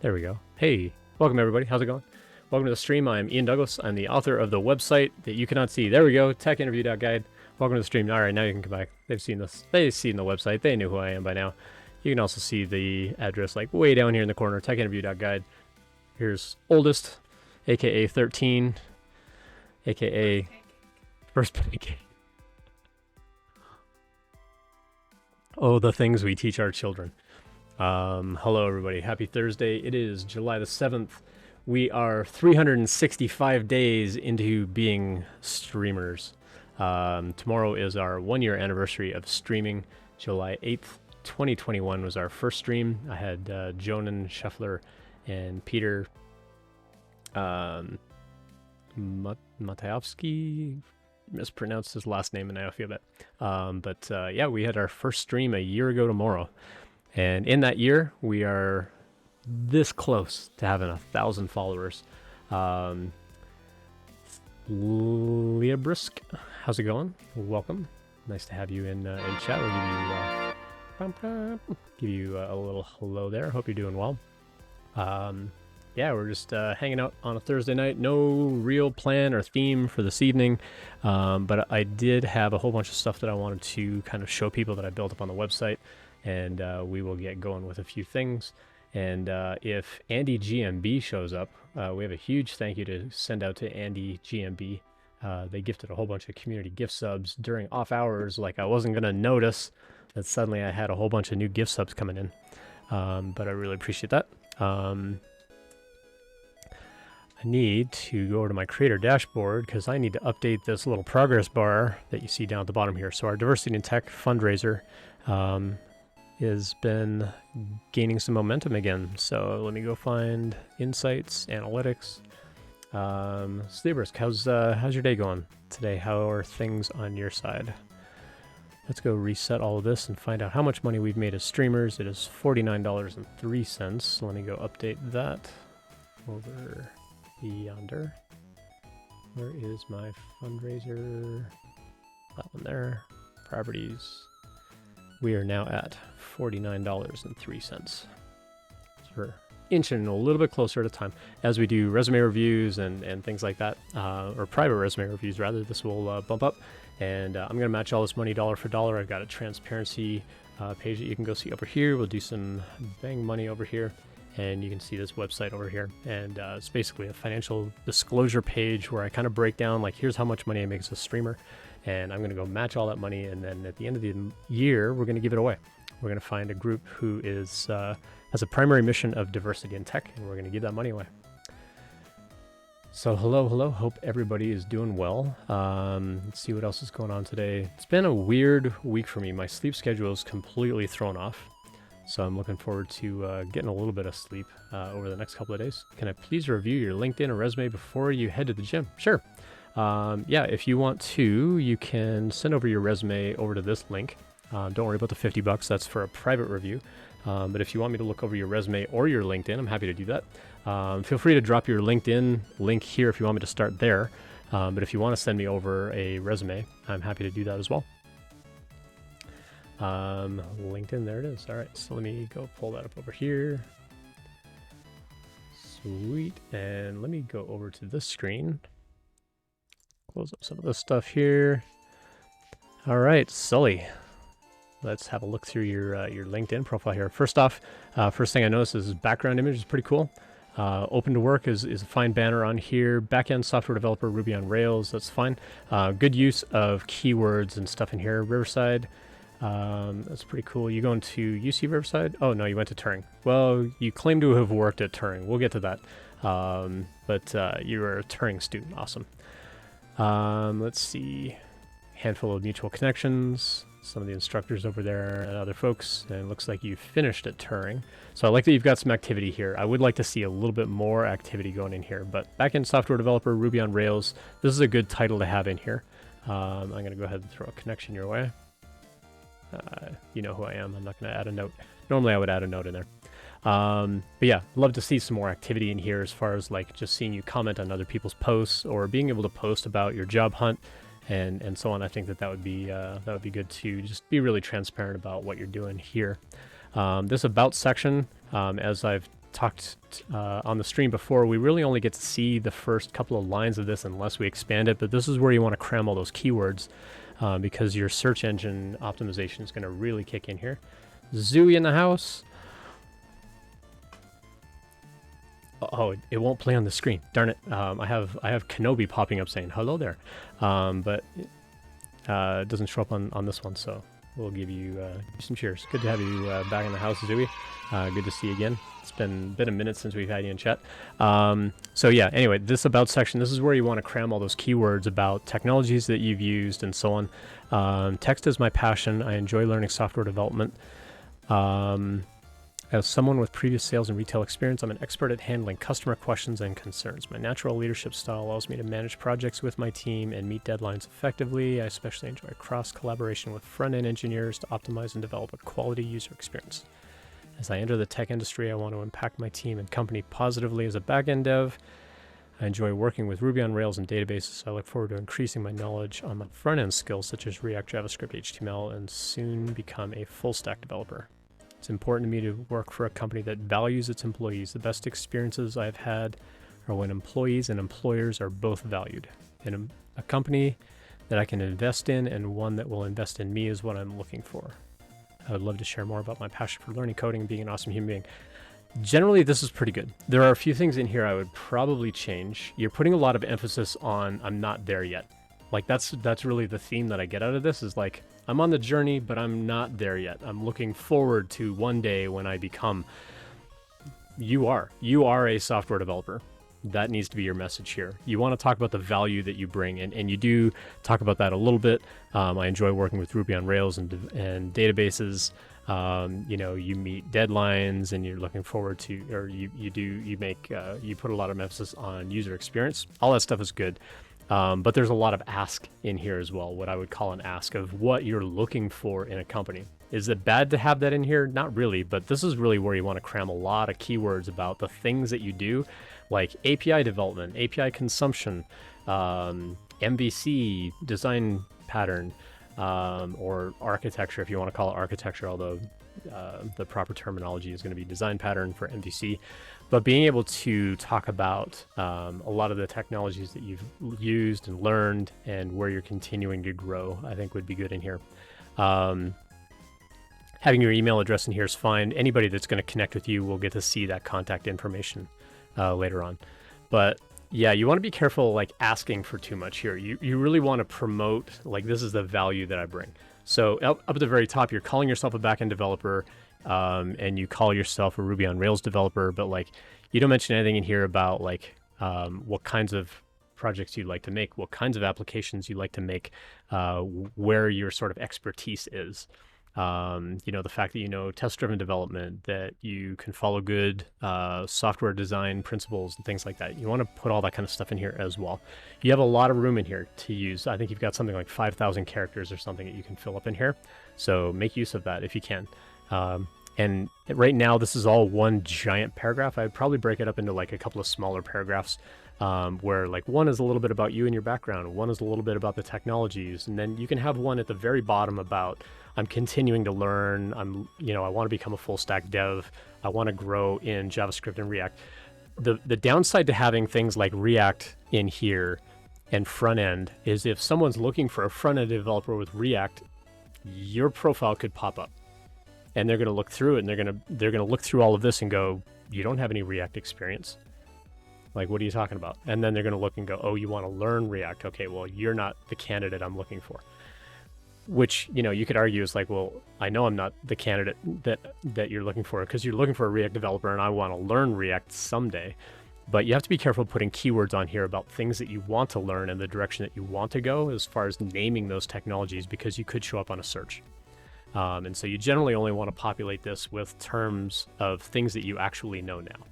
There we go. Hey, welcome everybody. How's it going? Welcome to the stream. I'm Ian Douglas. I'm the author of the website that you cannot see. There we go. Techinterview.guide. Welcome to the stream. All right, now you can come back. They've seen this. They've seen the website. They knew who I am by now. You can also see the address like way down here in the corner. Techinterview.guide. Here's oldest, aka 13, aka first pancake. Oh, the things we teach our children. Hello everybody, happy Thursday. It is July the 7th. We are 365 days into being streamers. Tomorrow is our 1-year anniversary of streaming. July 8th, 2021 was our first stream. I had Jonan Scheffler and Peter Matejowski, mispronounced his last name and I feel bad. But yeah, we had our first stream a year ago tomorrow. And in that year, we are this close to having 1,000 followers. Leah Brisk, how's it going? Welcome. Nice to have you in chat. We'll give you a little hello there. Hope you're doing well. Yeah, we're just hanging out on a Thursday night. No real plan or theme for this evening, but I did have a whole bunch of stuff that I wanted to kind of show people that I built up on the website. And we will get going with a few things. And if Andy GMB shows up, we have a huge thank you to send out to Andy GMB. They gifted a whole bunch of community gift subs during off hours. Like I wasn't going to notice that suddenly I had a whole bunch of new gift subs coming in. But I really appreciate that. I need to go over to my creator dashboard because I need to update this little progress bar that you see down at the bottom here. So our Diversity in Tech fundraiser has been gaining some momentum again. So let me go find insights, analytics. Sleebersk, how's your day going today? How are things on your side? Let's go reset all of this and find out how much money we've made as streamers. It is $49.03. So let me go update that over yonder. Where is my fundraiser? That one there. Properties. We are now at $49.03. So we're inching a little bit closer at a time. As we do resume reviews and things like that, or private resume reviews rather, this will bump up. And I'm going to match all this money dollar for dollar. I've got a transparency page that you can go see over here. We'll do some bang money over here. And you can see this website over here. And it's basically a financial disclosure page where I kind of break down, like, here's how much money I make as a streamer. And I'm going to go match all that money, and then at the end of the year, we're going to give it away. We're going to find a group who is has a primary mission of diversity in tech, and we're going to give that money away. So hello. Hope everybody is doing well. Let's see what else is going on today. It's been a weird week for me. My sleep schedule is completely thrown off. So I'm looking forward to getting a little bit of sleep over the next couple of days. Can I please review your LinkedIn or resume before you head to the gym? Sure. Yeah, if you want to, you can send over your resume over to this link. Don't worry about the $50. That's for a private review. But if you want me to look over your resume or your LinkedIn, I'm happy to do that. Feel free to drop your LinkedIn link here if you want me to start there. But if you want to send me over a resume, I'm happy to do that as well. LinkedIn, there it is. All right, so let me go pull that up over here. Sweet. And let me go over to this screen. Close up some of this stuff here. All right, Sully. Let's have a look through your LinkedIn profile here. First off, first thing I noticed is this background image is pretty cool. Open to work is a fine banner on here. Backend software developer, Ruby on Rails, that's fine. Good use of keywords and stuff in here. Riverside, that's pretty cool. You going to UC Riverside? Oh no, you went to Turing. Well, you claim to have worked at Turing. We'll get to that. But you were a Turing student. Awesome. Let's see, handful of mutual connections, some of the instructors over there and other folks, and it looks like you finished at Turing. So I like that you've got some activity here. I would like to see a little bit more activity going in here, but backend software developer, Ruby on Rails, this is a good title to have in here. I'm going to go ahead and throw a connection your way. You know who I am. I'm not going to add a note. Normally I would add a note in there. But yeah, love to see some more activity in here as far as like just seeing you comment on other people's posts or being able to post about your job hunt and so on. I think that would be good to just be really transparent about what you're doing here. This about section, as I've talked on the stream before, we really only get to see the first couple of lines of this unless we expand it, but this is where you want to cram all those keywords because your search engine optimization is going to really kick in here. Zooey in the house. Oh, it won't play on the screen. Darn it. I have Kenobi popping up saying hello there, but it doesn't show up on this one, so we'll give you some cheers. Good to have you back in the house, Zooey. Good to see you again. It's been a minute since we've had you in chat. So yeah, anyway, this about section, this is where you want to cram all those keywords about technologies that you've used and so on. Text is my passion. I enjoy learning software development. As someone with previous sales and retail experience, I'm an expert at handling customer questions and concerns. My natural leadership style allows me to manage projects with my team and meet deadlines effectively. I especially enjoy cross-collaboration with front-end engineers to optimize and develop a quality user experience. As I enter the tech industry, I want to impact my team and company positively as a back-end dev. I enjoy working with Ruby on Rails and databases, so I look forward to increasing my knowledge on my front-end skills such as React, JavaScript, HTML, and soon become a full-stack developer. It's important to me to work for a company that values its employees. The best experiences I've had are when employees and employers are both valued. And a company that I can invest in and one that will invest in me is what I'm looking for. I would love to share more about my passion for learning coding and being an awesome human being. Generally, this is pretty good. There are a few things in here I would probably change. You're putting a lot of emphasis on I'm not there yet. Like that's really the theme that I get out of this is like, I'm on the journey, but I'm not there yet. I'm looking forward to one day when I become. You are a software developer. That needs to be your message here. You want to talk about the value that you bring, and you do talk about that a little bit. I enjoy working with Ruby on Rails and databases. You meet deadlines, and you're looking forward to, or you put a lot of emphasis on user experience. All that stuff is good. But there's a lot of ask in here as well, what I would call an ask of what you're looking for in a company. Is it bad to have that in here? Not really, but this is really where you want to cram a lot of keywords about the things that you do, like API development, API consumption, MVC, design pattern, or architecture, if you want to call it architecture, although the proper terminology is going to be design pattern for MVC. But being able to talk about a lot of the technologies that you've used and learned and where you're continuing to grow, I think would be good in here. Having your email address in here is fine. Anybody that's going to connect with you will get to see that contact information later on. But yeah, you want to be careful like asking for too much here. You really want to promote, like, this is the value that I bring. So up at the very top, you're calling yourself a backend developer, and you call yourself a Ruby on Rails developer, but like you don't mention anything in here about like what kinds of projects you'd like to make, what kinds of applications you'd like to make, where your sort of expertise is. The fact that you know test-driven development, that you can follow good software design principles and things like that. You want to put all that kind of stuff in here as well. You have a lot of room in here to use. I think you've got something like 5,000 characters or something that you can fill up in here. So make use of that if you can. And right now, this is all one giant paragraph. I'd probably break it up into like a couple of smaller paragraphs where like one is a little bit about you and your background. One is a little bit about the technologies. And then you can have one at the very bottom about I'm continuing to learn. I want to become a full stack dev. I want to grow in JavaScript and React. The downside to having things like React in here and front end is if someone's looking for a front end developer with React, your profile could pop up. And they're going to look through it, and they're going to look through all of this and go, you don't have any React experience. Like, what are you talking about? And then they're going to look and go, oh, you want to learn React? Okay, well, you're not the candidate I'm looking for. Which, you could argue is like, well, I know I'm not the candidate that you're looking for because you're looking for a React developer and I want to learn React someday. But you have to be careful putting keywords on here about things that you want to learn and the direction that you want to go as far as naming those technologies, because you could show up on a search. And so you generally only want to populate this with terms of things that you actually know now.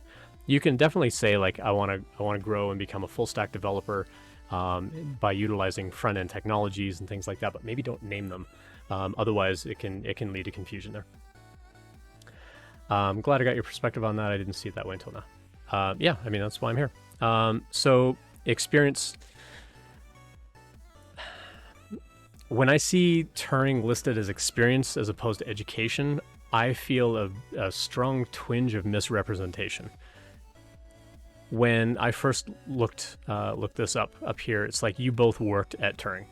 You can definitely say like, I want to grow and become a full stack developer by utilizing front end technologies and things like that, but maybe don't name them. Otherwise, it can lead to confusion there. I'm glad I got your perspective on that. I didn't see it that way until now. Yeah, I mean, that's why I'm here. So experience. When I see Turing listed as experience as opposed to education, I feel a strong twinge of misrepresentation. When I first looked this up here, it's like you both worked at Turing.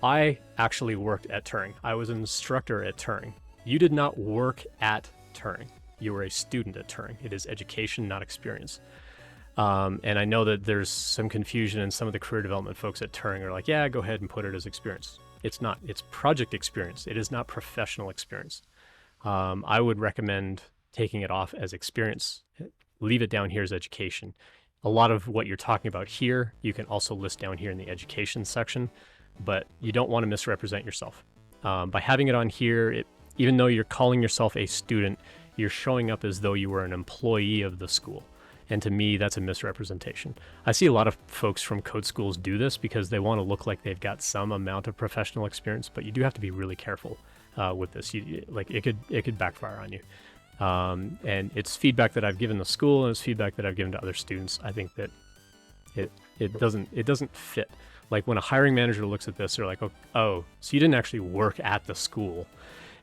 I actually worked at Turing. I was an instructor at Turing. You did not work at Turing. You were a student at Turing. It is education, not experience. And I know that there's some confusion, and some of the career development folks at Turing are like, yeah, go ahead and put it as experience. It's not. It's project experience. It is not professional experience. I would recommend taking it off as experience. Leave it down here as education. A lot of what you're talking about here, you can also list down here in the education section, but you don't want to misrepresent yourself. By having it on here, even though you're calling yourself a student, you're showing up as though you were an employee of the school. And to me, that's a misrepresentation. I see a lot of folks from code schools do this because they want to look like they've got some amount of professional experience, but you do have to be really careful with this. It could backfire on you. And it's feedback that I've given the school, and it's feedback that I've given to other students. I think that it doesn't fit. Like when a hiring manager looks at this, they're like, oh, so you didn't actually work at the school.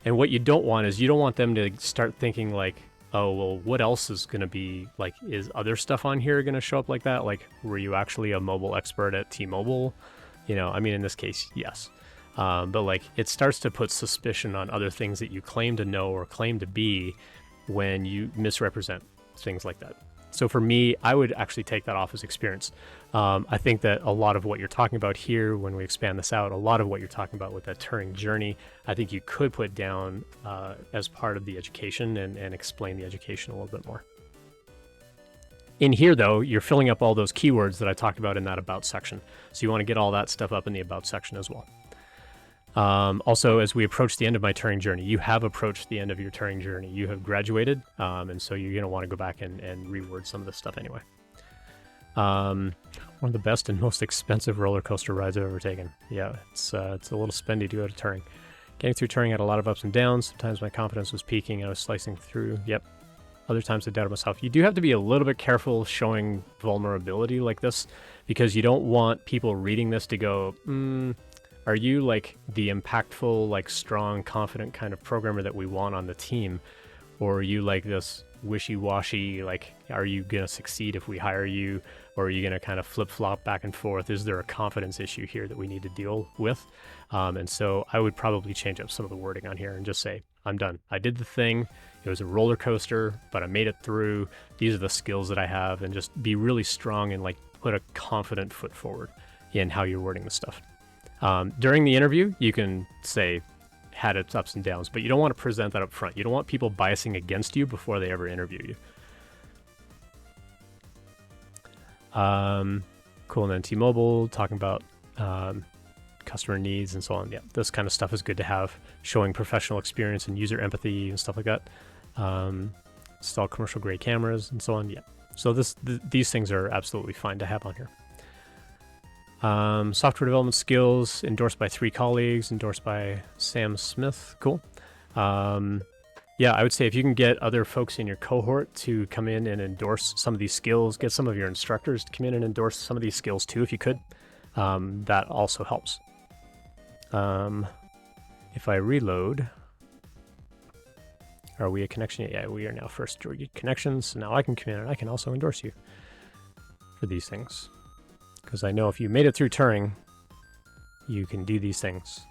And what you don't want is you don't want them to start thinking like, oh, well, what else is going to be like, is other stuff on here going to show up like that? Like, were you actually a mobile expert at T-Mobile? I mean, in this case, yes. But like it starts to put suspicion on other things that you claim to know or claim to be when you misrepresent things like that. So for me, I would actually take that off as experience. I think that a lot of what you're talking about here, when we expand this out, a lot of what you're talking about with that Turing journey, I think you could put down as part of the education and explain the education a little bit more. In here, though, you're filling up all those keywords that I talked about in that About section. So you want to get all that stuff up in the About section as well. Also, as we approach the end of my Turing journey, you have approached the end of your Turing journey. You have graduated, and so you're going to want to go back and reword some of this stuff anyway. One of the best and most expensive roller coaster rides I've ever taken. Yeah, it's a little spendy to go to Turing. Getting through Turing had a lot of ups and downs. Sometimes my confidence was peaking. I was slicing through. Yep. Other times I doubted myself. You do have to be a little bit careful showing vulnerability like this, because you don't want people reading this to go, are you like the impactful, like strong, confident kind of programmer that we want on the team? Or are you like this wishy-washy, like, are you going to succeed if we hire you? Or are you going to kind of flip-flop back and forth? Is there a confidence issue here that we need to deal with? And so I would probably change up some of the wording on here and just say, I'm done. I did the thing. It was a roller coaster, but I made it through. These are the skills that I have, and just be really strong and like put a confident foot forward in how you're wording the stuff. During the interview, you can say had its ups and downs, but you don't want to present that up front. You don't want people biasing against you before they ever interview you. Cool. And then T-Mobile, talking about customer needs and so on. Yeah, this kind of stuff is good to have, showing professional experience and user empathy and stuff like that. Install commercial grade cameras and so on. Yeah. So these things are absolutely fine to have on here. Software development skills, endorsed by 3 colleagues, endorsed by Sam Smith. Cool. Yeah, I would say if you can get other folks in your cohort to come in and endorse some of these skills, get some of your instructors to come in and endorse some of these skills too, if you could, that also helps. If I reload, are we a connection? Yeah, we are now first connections. So now I can come in and I can also endorse you for these things. Because I know if you made it through Turing, you can do these things.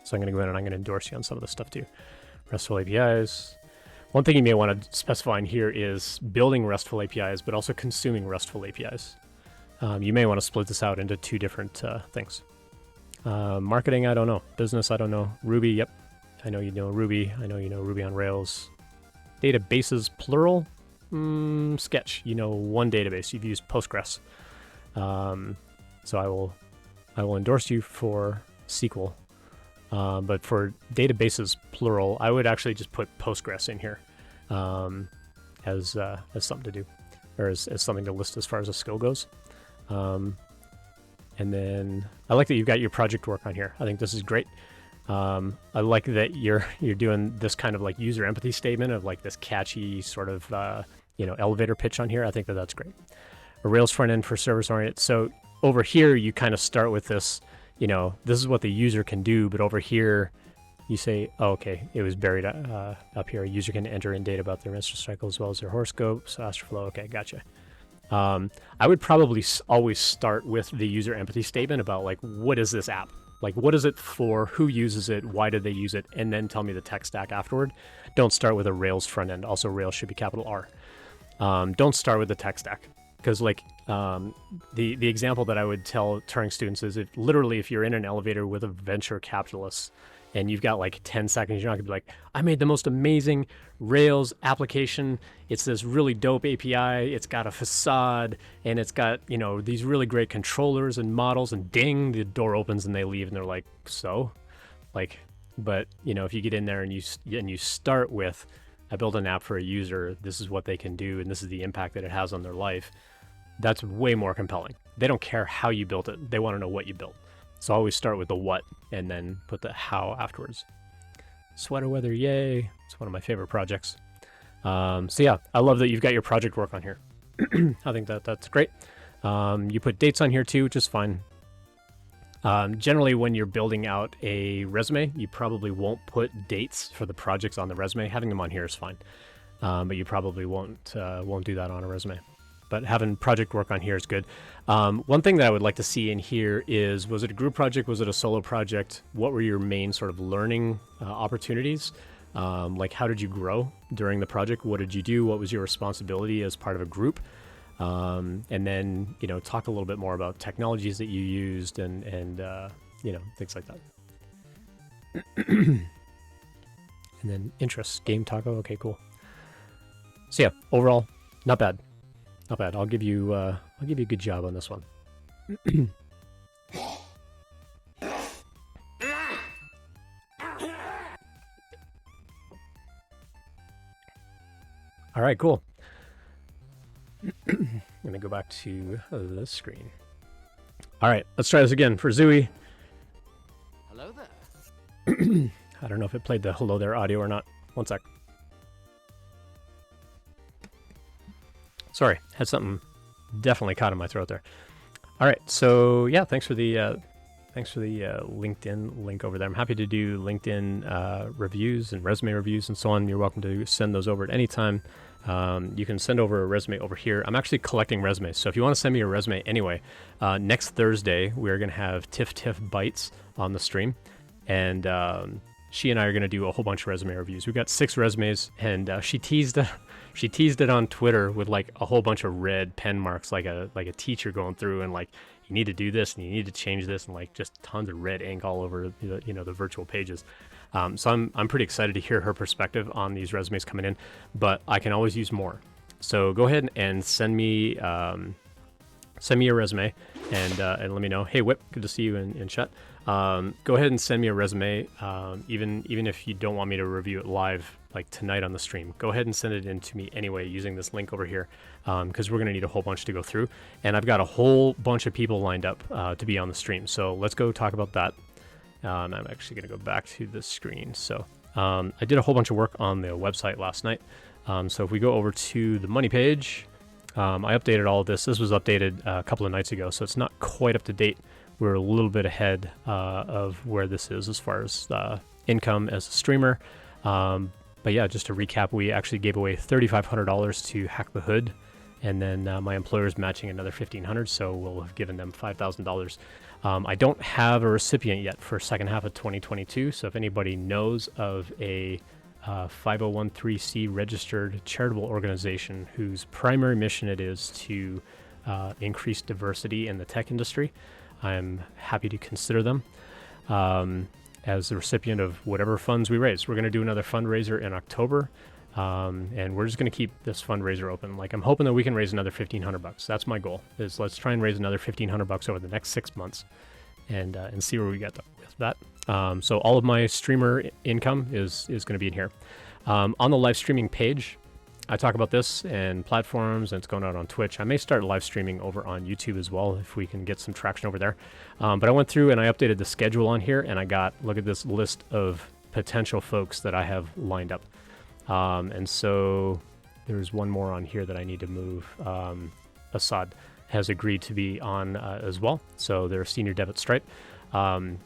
So I'm going to go in and I'm going to endorse you on some of this stuff too. RESTful APIs. One thing you may want to specify in here is building RESTful APIs, but also consuming RESTful APIs. You may want to split this out into 2 different things. Marketing, I don't know. Business, I don't know. Ruby, yep. I know you know Ruby. I know you know Ruby on Rails. Databases, plural. Sketch, you know one database. You've used Postgres. So I will endorse you for SQL. But for databases, plural, I would actually just put Postgres in here as something to do, or as something to list as far as a skill goes. And then I like that you've got your project work on here. I think this is great. I like that you're doing this kind of like user empathy statement of like this catchy sort of elevator pitch on here. I think that's great. A Rails front end for service oriented. So over here, you kind of start with this, this is what the user can do, but over here, You say, oh, okay, it was buried up here. A user can enter in data about their menstrual cycle as well as their horoscopes, astroflow. Okay, gotcha. I would probably always start with the user empathy statement about like, what is this app? Like, what is it for? Who uses it? Why did they use it? And then tell me the tech stack afterward. Don't start with a Rails front end. Also, Rails should be capital R. Don't start with the tech stack. Because like the example that I would tell Turing students is literally if you're in an elevator with a venture capitalist and you've got like 10 seconds, you're not gonna be like, I made the most amazing Rails application. It's this really dope API. It's got a facade and it's got, you know, these really great controllers and models, and ding, the door opens and they leave and they're like, so? Like, but you know, if you get in there and you start with, I built an app for a user, this is what they can do, and this is the impact that it has on their life, that's way more compelling. They don't care how you built it. They want to know what you built. So always start with the what and then put the how afterwards. Sweater weather, yay. It's one of my favorite projects. So yeah, I love that you've got your project work on here. I think that's great. You put dates on here too, which is fine. Generally, when you're building out a resume, you probably won't put dates for the projects on the resume. Having them on here is fine, but you probably won't do that on a resume. But having project work on here is good. One thing that I would like to see in here is, was it a group project? Was it a solo project? What were your main sort of learning opportunities? Like, how did you grow during the project? What did you do? What was your responsibility as part of a group? And then, you know, talk a little bit more about technologies that you used and you know, things like that. And then interests, game taco. Okay, cool. So yeah, overall, not bad. Not bad. I'll give you a good job on this one. All right, cool. I'm gonna go back to the screen. All right, let's try this again for Zooey. Hello there. I don't know if it played the hello there audio or not. One sec. Sorry, had something definitely caught in my throat there. All right, so yeah, thanks for the LinkedIn link over there. I'm happy to do LinkedIn reviews and resume reviews and so on. You're welcome to send those over at any time. You can send over a resume over here. I'm actually collecting resumes, so if you want to send me a resume anyway, next Thursday we're going to have Tiff Bites on the stream, and she and I are going to do a whole bunch of resume reviews. We've got 6 resumes, and she teased it on Twitter with like a whole bunch of red pen marks, like a teacher going through and like, you need to do this and you need to change this, and like just tons of red ink all over the virtual pages. So I'm pretty excited to hear her perspective on these resumes coming in, but I can always use more. So go ahead and send me a resume and let me know. Hey Whip, good to see you in chat. Go ahead and send me a resume, even if you don't want me to review it live like tonight on the stream. Go ahead and send it in to me anyway using this link over here, because we're going to need a whole bunch to go through. And I've got a whole bunch of people lined up to be on the stream. So let's go talk about that. I'm actually going to go back to the screen. So I did a whole bunch of work on the website last night. So if we go over to the money page, I updated all of this. This was updated a couple of nights ago, so it's not quite up to date. We're a little bit ahead of where this is as far as income as a streamer. But yeah, just to recap, we actually gave away $3,500 to Hack the Hood, and then my employer's matching another $1,500, so we'll have given them $5,000. I don't have a recipient yet for second half of 2022, so if anybody knows of a 501(c) registered charitable organization whose primary mission it is to increase diversity in the tech industry, I'm happy to consider them as the recipient of whatever funds we raise. We're going to do another fundraiser in October, and we're just going to keep this fundraiser open. Like, I'm hoping that we can raise another $1,500. That's my goal, is let's try and raise another $1,500 over the next 6 months and see where we get with that. So all of my streamer income is going to be in here. On the live streaming page, I talk about this and platforms, and it's going out on Twitch. I may start live streaming over on YouTube as well if we can get some traction over there. But I went through and I updated the schedule on here, and I got, look at this list of potential folks that I have lined up. And so there's one more on here that I need to move. Assad has agreed to be on as well. So they're a senior dev at Stripe. So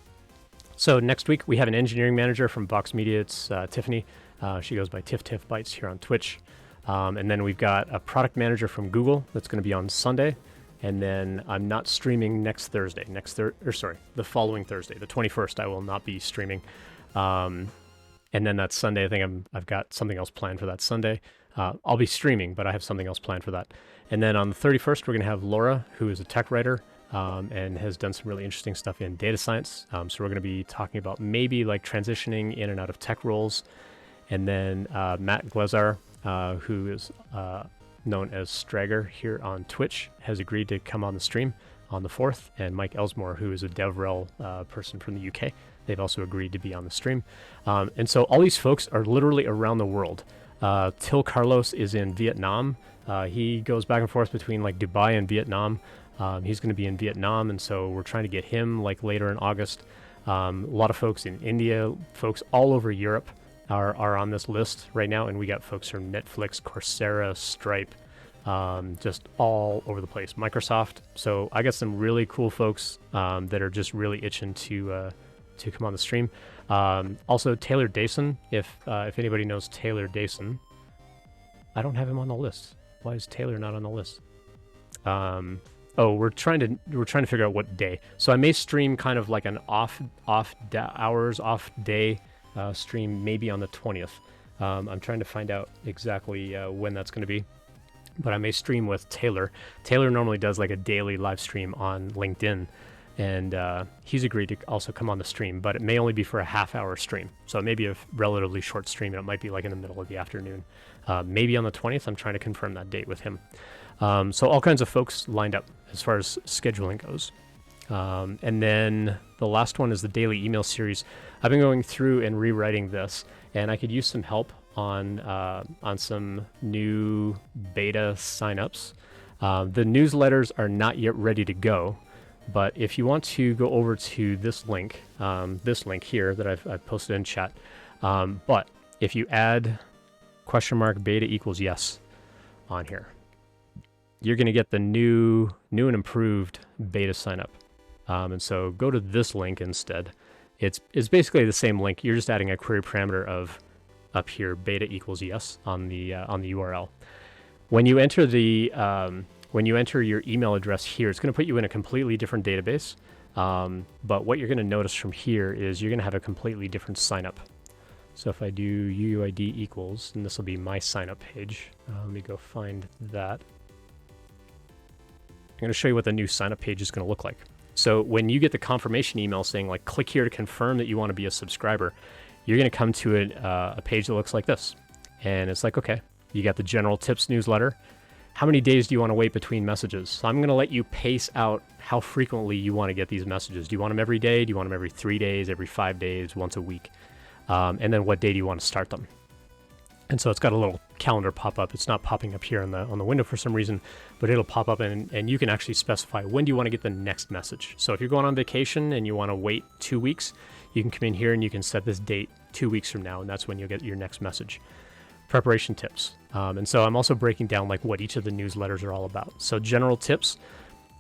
So next week we have an engineering manager from Vox Media. It's Tiffany. She goes by Tiff Bites here on Twitch. And then we've got a product manager from Google that's going to be on Sunday. And then I'm not streaming next Thursday. The following Thursday, the 21st. I will not be streaming. And then that Sunday, I think I've got something else planned for that Sunday. I'll be streaming, but I have something else planned for that. And then on the 31st, we're going to have Laura, who is a tech writer and has done some really interesting stuff in data science. So we're going to be talking about maybe like transitioning in and out of tech roles. And then Matt Glezar, who is known as Strager here on Twitch, has agreed to come on the stream on the 4th. And Mike Elsmore, who is a DevRel person from the UK, they've also agreed to be on the stream. And so all these folks are literally around the world. Till Carlos is in Vietnam. He goes back and forth between like Dubai and Vietnam. He's going to be in Vietnam, and so we're trying to get him like later in August. A lot of folks in India, folks all over Europe are on this list right now, and we got folks from Netflix, Coursera, Stripe, just all over the place. Microsoft. So I got some really cool folks that are just really itching to come on the stream. Also, Taylor Dayson. If anybody knows Taylor Dayson, I don't have him on the list. Why is Taylor not on the list? We're trying to figure out what day. So I may stream kind of like an off day stream, maybe on the 20th. I'm trying to find out exactly when that's going to be. But I may stream with Taylor. Taylor normally does like a daily live stream on LinkedIn, and he's agreed to also come on the stream, but it may only be for a half-hour stream. So it may be a relatively short stream, and it might be like in the middle of the afternoon. Maybe on the 20th. I'm trying to confirm that date with him. So all kinds of folks lined up as far as scheduling goes. And then the last one is the daily email series. I've been going through and rewriting this, and I could use some help on some new beta signups. The newsletters are not yet ready to go, but if you want to go over to this link here that I've posted in chat, but if you add $beta equals yes on here, you're going to get the new and improved beta signup. And so go to this link instead. It's basically the same link. You're just adding a query parameter of up here, beta equals yes on the URL. When you enter your email address here, it's going to put you in a completely different database. But what you're going to notice from here is you're going to have a completely different signup. So if I do UUID equals, and this will be my signup page. Let me go find that. I'm going to show you what the new signup page is going to look like. So when you get the confirmation email saying like, click here to confirm that you want to be a subscriber, you're going to come to a page that looks like this. And it's like, okay, you got the general tips newsletter. How many days do you want to wait between messages? So I'm going to let you pace out how frequently you want to get these messages. Do you want them every day? Do you want them every 3 days, every 5 days, once a week? And then what day do you want to start them? And so it's got a little calendar pop-up. It's not popping up here on the window for some reason, but it'll pop up and you can actually specify when do you want to get the next message. So if you're going on vacation and you want to wait 2 weeks, you can come in here and you can set this date 2 weeks from now, and that's when you'll get your next message. Preparation tips. And so I'm also breaking down like what each of the newsletters are all about. So general tips.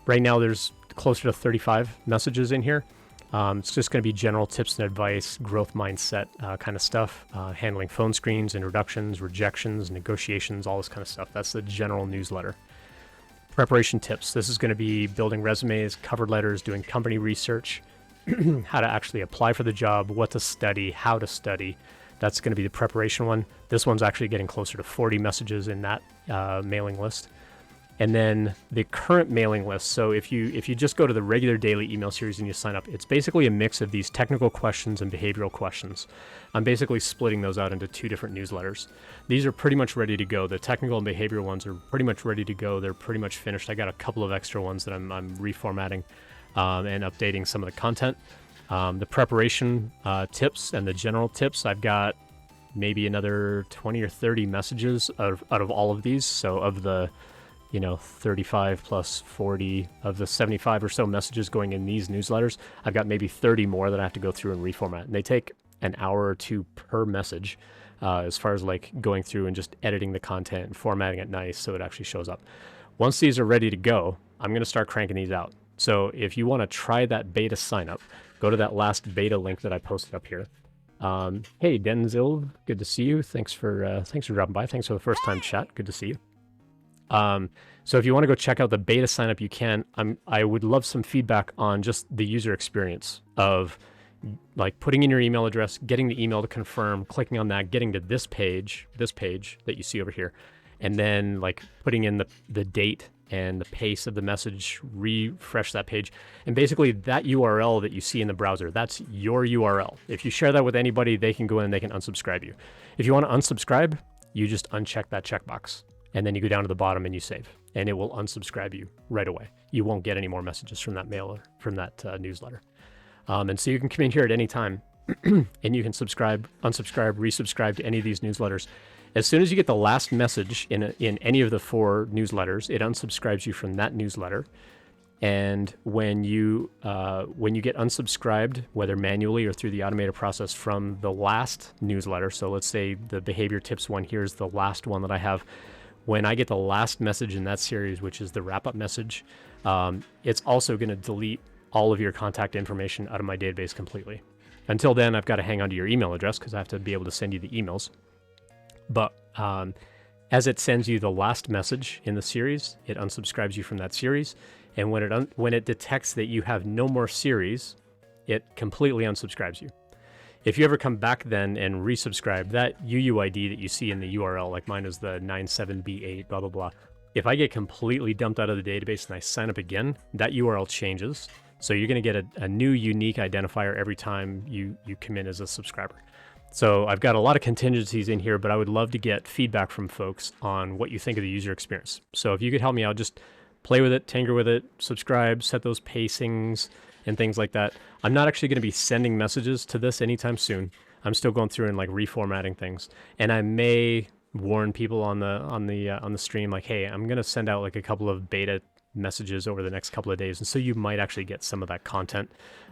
Right now there's closer to 35 messages in here. It's just going to be general tips and advice, growth mindset kind of stuff, handling phone screens, introductions, rejections, negotiations, all this kind of stuff. That's the general newsletter. Preparation tips. This is going to be building resumes, cover letters, doing company research, how to actually apply for the job, what to study, how to study. That's going to be the preparation one. This one's actually getting closer to 40 messages in that mailing list. And then the current mailing list. So if you just go to the regular daily email series and you sign up, it's basically a mix of these technical questions and behavioral questions. I'm basically splitting those out into 2 different newsletters. These are pretty much ready to go. The technical and behavioral ones are pretty much ready to go. They're pretty much finished. I got a couple of extra ones that I'm reformatting and updating some of the content. The preparation tips and the general tips, I've got maybe another 20 or 30 messages out of all of these. So of the 35 plus 40 of the 75 or so messages going in these newsletters, I've got maybe 30 more that I have to go through and reformat. And they take an hour or 2 per message as far as like going through and just editing the content and formatting it nice so it actually shows up. Once these are ready to go, I'm going to start cranking these out. So if you want to try that beta sign up, go to that last beta link that I posted up here. Hey, Denzil, good to see you. Thanks for dropping by. Thanks for the first time chat. Good to see you. So if you want to go check out the beta sign up, you can. I would love some feedback on just the user experience of like putting in your email address, getting the email to confirm, clicking on that, getting to this page that you see over here, and then like putting in the date and the pace of the message, refresh that page. And basically that URL that you see in the browser, that's your URL. If you share that with anybody, they can go in and they can unsubscribe you. If you want to unsubscribe, you just uncheck that checkbox. And then you go down to the bottom and you save, and it will unsubscribe you right away. You won't get any more messages from that newsletter. And so you can come in here at any time and you can subscribe, unsubscribe, resubscribe to any of these newsletters. As soon as you get the last message in any of the 4 newsletters, it unsubscribes you from that newsletter. And when you get unsubscribed, whether manually or through the automated process from the last newsletter, so let's say the behavior tips one here is the last one that I have. When I get the last message in that series, which is the wrap-up message, it's also going to delete all of your contact information out of my database completely. Until then, I've got to hang on to your email address because I have to be able to send you the emails. But as it sends you the last message in the series, it unsubscribes you from that series. And when it detects that you have no more series, it completely unsubscribes you. If you ever come back then and resubscribe, that UUID that you see in the URL, like mine is the 97B8, blah, blah, blah. If I get completely dumped out of the database and I sign up again, that URL changes. So you're going to get a new unique identifier every time you come in as a subscriber. So I've got a lot of contingencies in here, but I would love to get feedback from folks on what you think of the user experience. So if you could help me out, just play with it, tinker with it, subscribe, set those pacings and things like that. I'm not actually going to be sending messages to this anytime soon. I'm still going through and like reformatting things, and I may warn people on the stream like, hey, I'm going to send out like a couple of beta messages over the next couple of days, and so you might actually get some of that content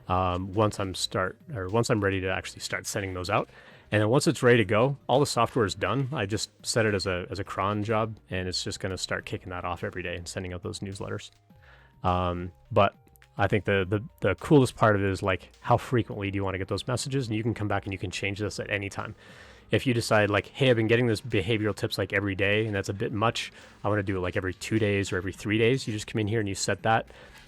once I'm ready to actually start sending those out. And then once it's ready to go, all the software is done. I just set it as a cron job, and it's just going to start kicking that off every day and sending out those newsletters. But I think the coolest part of it is like, how frequently do you want to get those messages? And you can come back and you can change this at any time. If you decide like, hey, I've been getting this behavioral tips like every day, and that's a bit much, I want to do it like every 2 days or every 3 days, you just come in here and you set that.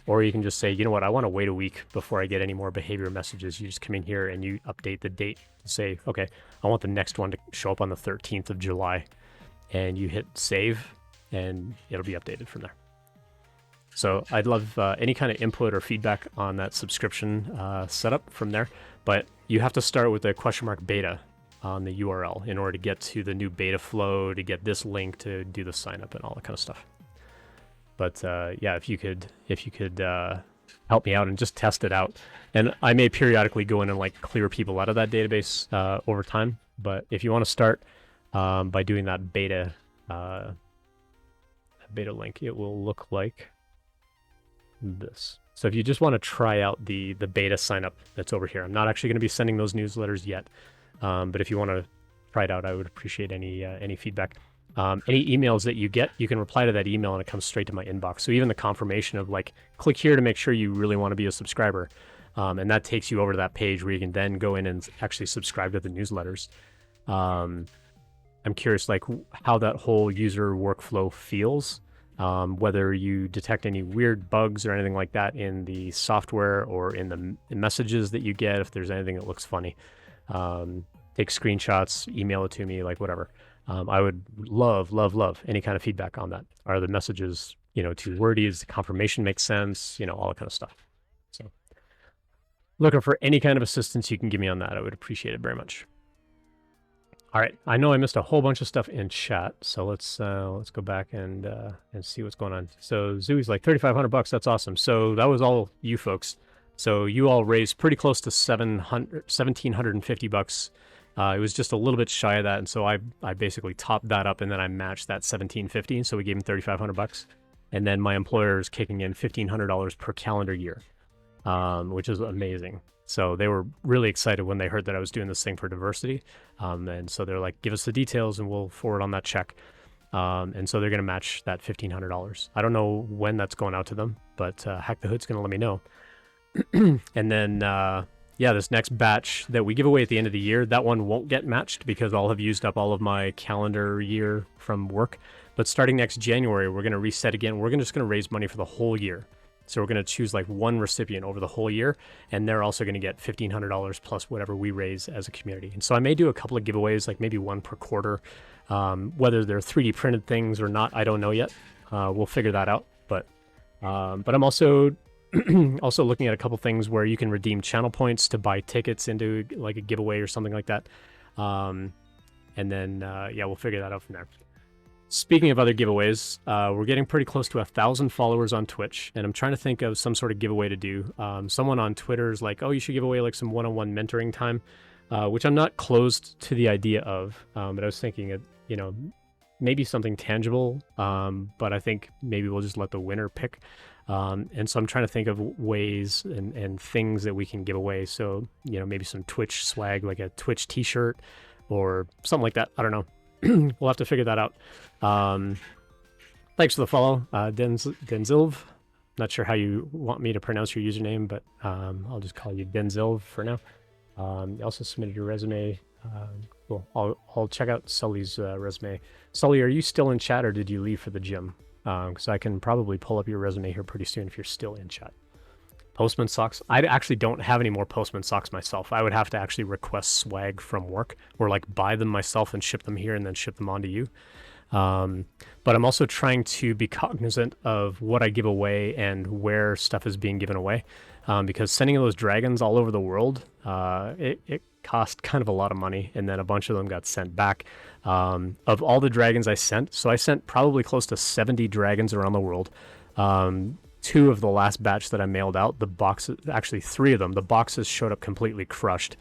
Or you can just say, you know what, I want to wait a week before I get any more behavior messages. You just come in here and you update the date to say, okay, I want the next one to show up on the 13th of July. And you hit save and it'll be updated from there. So I'd love any kind of input or feedback on that subscription setup from there. But you have to start with a & beta on the URL in order to get to the new beta flow, to get this link to do the sign up and all that kind of stuff. But yeah, if you could help me out and just test it out. And I may periodically go in and like clear people out of that database over time. But if you want to start by doing that beta link, it will look like this. So if you just want to try out the beta sign up that's over here, I'm not actually going to be sending those newsletters yet. But if you want to try it out, I would appreciate any feedback. Any emails that you get, you can reply to that email and it comes straight to my inbox. So even the confirmation of like, click here to make sure you really want to be a subscriber. And that takes you over to that page where you can then go in and actually subscribe to the newsletters. I'm curious like how that whole user workflow feels, whether you detect any weird bugs or anything like that in the software or in the messages that you get, if there's anything that looks funny. Take screenshots, email it to me, like whatever. I would love any kind of feedback on that. Are the messages, too wordy? Does the confirmation make sense? All that kind of stuff. So looking for any kind of assistance you can give me on that. I would appreciate it very much. All right. I know I missed a whole bunch of stuff in chat. So let's go back and see what's going on. So Zooey's like $3,500. That's awesome. So that was all you folks. So you all raised pretty close to $1,750. It was just a little bit shy of that, and so I basically topped that up, and then I matched that $1,750. So we gave him $3,500, and then my employer is kicking in $1,500 per calendar year, which is amazing. So they were really excited when they heard that I was doing this thing for diversity, and so they're like, "Give us the details, and we'll forward on that check." And so they're going to match that $1,500. I don't know when that's going out to them, but Hack the Hood's going to let me know. And then, yeah, this next batch that we give away at the end of the year, that one won't get matched because I'll have used up all of my calendar year from work. But starting next January, we're going to reset again. We're just going to raise money for the whole year. So we're going to choose like one recipient over the whole year, and they're also going to get $1,500 plus whatever we raise as a community. And so I may do a couple of giveaways, like maybe one per quarter. Whether they're 3D printed things or not, I don't know yet. We'll figure that out. But I'm also also looking at a couple things where you can redeem channel points to buy tickets into like a giveaway or something like that. And then yeah, we'll figure that out from there. Speaking of other giveaways, we're getting pretty close to 1,000 followers on Twitch, and I'm trying to think of some sort of giveaway to do. Someone on Twitter is like, oh, you should give away like some one-on-one mentoring time, which I'm not closed to the idea of, but I was thinking, you know, maybe something tangible, but I think maybe we'll just let the winner pick. And so I'm trying to think of ways and things that we can give away. So, you know, maybe some Twitch swag, like a Twitch t-shirt or something like that. I don't know. We'll have to figure that out. Thanks for the follow, Denzilv. Not sure how you want me to pronounce your username, but I'll just call you Denzilv for now. You also submitted your resume. Cool. I'll check out Sully's resume. Sully, are you still in chat or did you leave for the gym? Because I can probably pull up your resume here pretty soon if you're still in chat. Postman socks. I actually don't have any more Postman socks myself. I would have to actually request swag from work or like buy them myself and ship them here and then ship them on to you. But I'm also trying to be cognizant of what I give away and where stuff is being given away. Because sending those dragons all over the world, it cost kind of a lot of money. And then a bunch of them got sent back. Of all the dragons I sent, so I sent probably close to 70 dragons around the world. 2 of the last batch that I mailed out, the boxes, actually 3 of them, the boxes showed up completely crushed.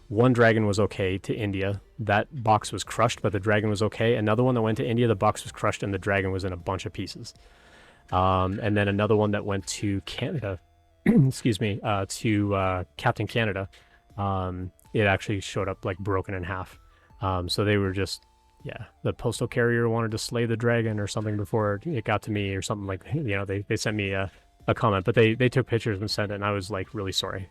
1 dragon was okay to India. That box was crushed, but the dragon was okay. Another one that went to India, the box was crushed and the dragon was in a bunch of pieces. And then another one that went to Canada, excuse me, to Captain Canada, it actually showed up like broken in half. So they were just, yeah, the postal carrier wanted to slay the dragon or something before it got to me or something like, you know, they sent me a comment, but they took pictures and sent it and I was like really sorry.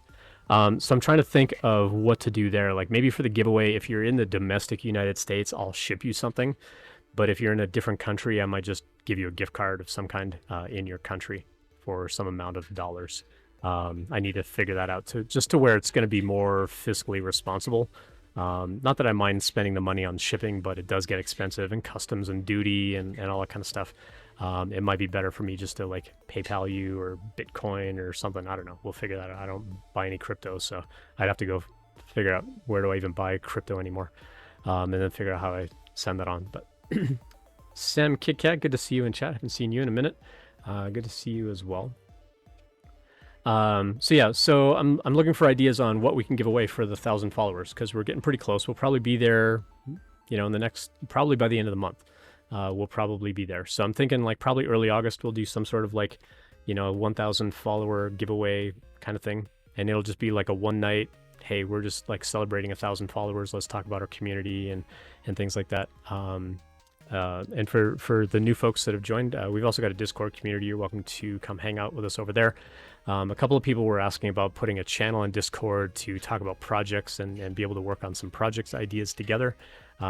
So I'm trying to think of what to do there. Like maybe for the giveaway, if you're in the domestic United States, I'll ship you something. But if you're in a different country, I might just give you a gift card of some kind in your country for some amount of dollars. I need to figure that out to where it's going to be more fiscally responsible. Not that I mind spending the money on shipping, but it does get expensive and customs and duty and all that kind of stuff. It might be better for me just to like PayPal you or Bitcoin or something. I don't know. We'll figure that out. I don't buy any crypto, so I'd have to go figure out where do I even buy crypto anymore, and then figure out how I send that on. But Sam KitKat, good to see you in chat. Haven't seen you in a minute. Good to see you as well. So yeah, so I'm looking for ideas on what we can give away for the 1,000 followers because we're getting pretty close. We'll probably be there, you know, in the next, probably by the end of the month. We'll probably be there. So I'm thinking like probably early August we'll do some sort of like, you know, 1,000 follower giveaway kind of thing, and it'll just be like a one night. Hey, we're just like celebrating 1,000 followers. Let's talk about our community and things like that. And for the new folks that have joined, we've also got a Discord community. You're welcome to come hang out with us over there. A couple of people were asking about putting a channel in Discord to talk about projects and be able to work on some projects ideas together,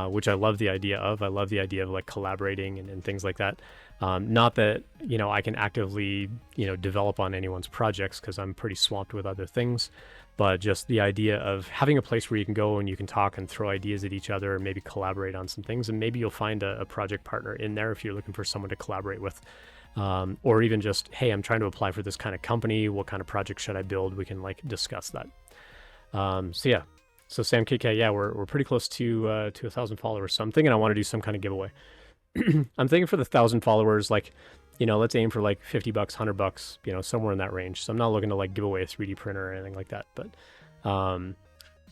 which I love the idea of. I love the idea of like collaborating and things like that. Not that, you know, I can actively, you know, develop on anyone's projects because I'm pretty swamped with other things, but just the idea of having a place where you can go and you can talk and throw ideas at each other and maybe collaborate on some things. And maybe you'll find a project partner in there if you're looking for someone to collaborate with. Or even just, hey, I'm trying to apply for this kind of company. What kind of project should I build? We can like discuss that. So yeah, so Sam KK, yeah, we're pretty close to 1,000 followers. So I'm thinking I want to do some kind of giveaway. I'm thinking for the 1,000 followers, like, you know, let's aim for like $50, $100, you know, somewhere in that range. So I'm not looking to like give away a 3D printer or anything like that.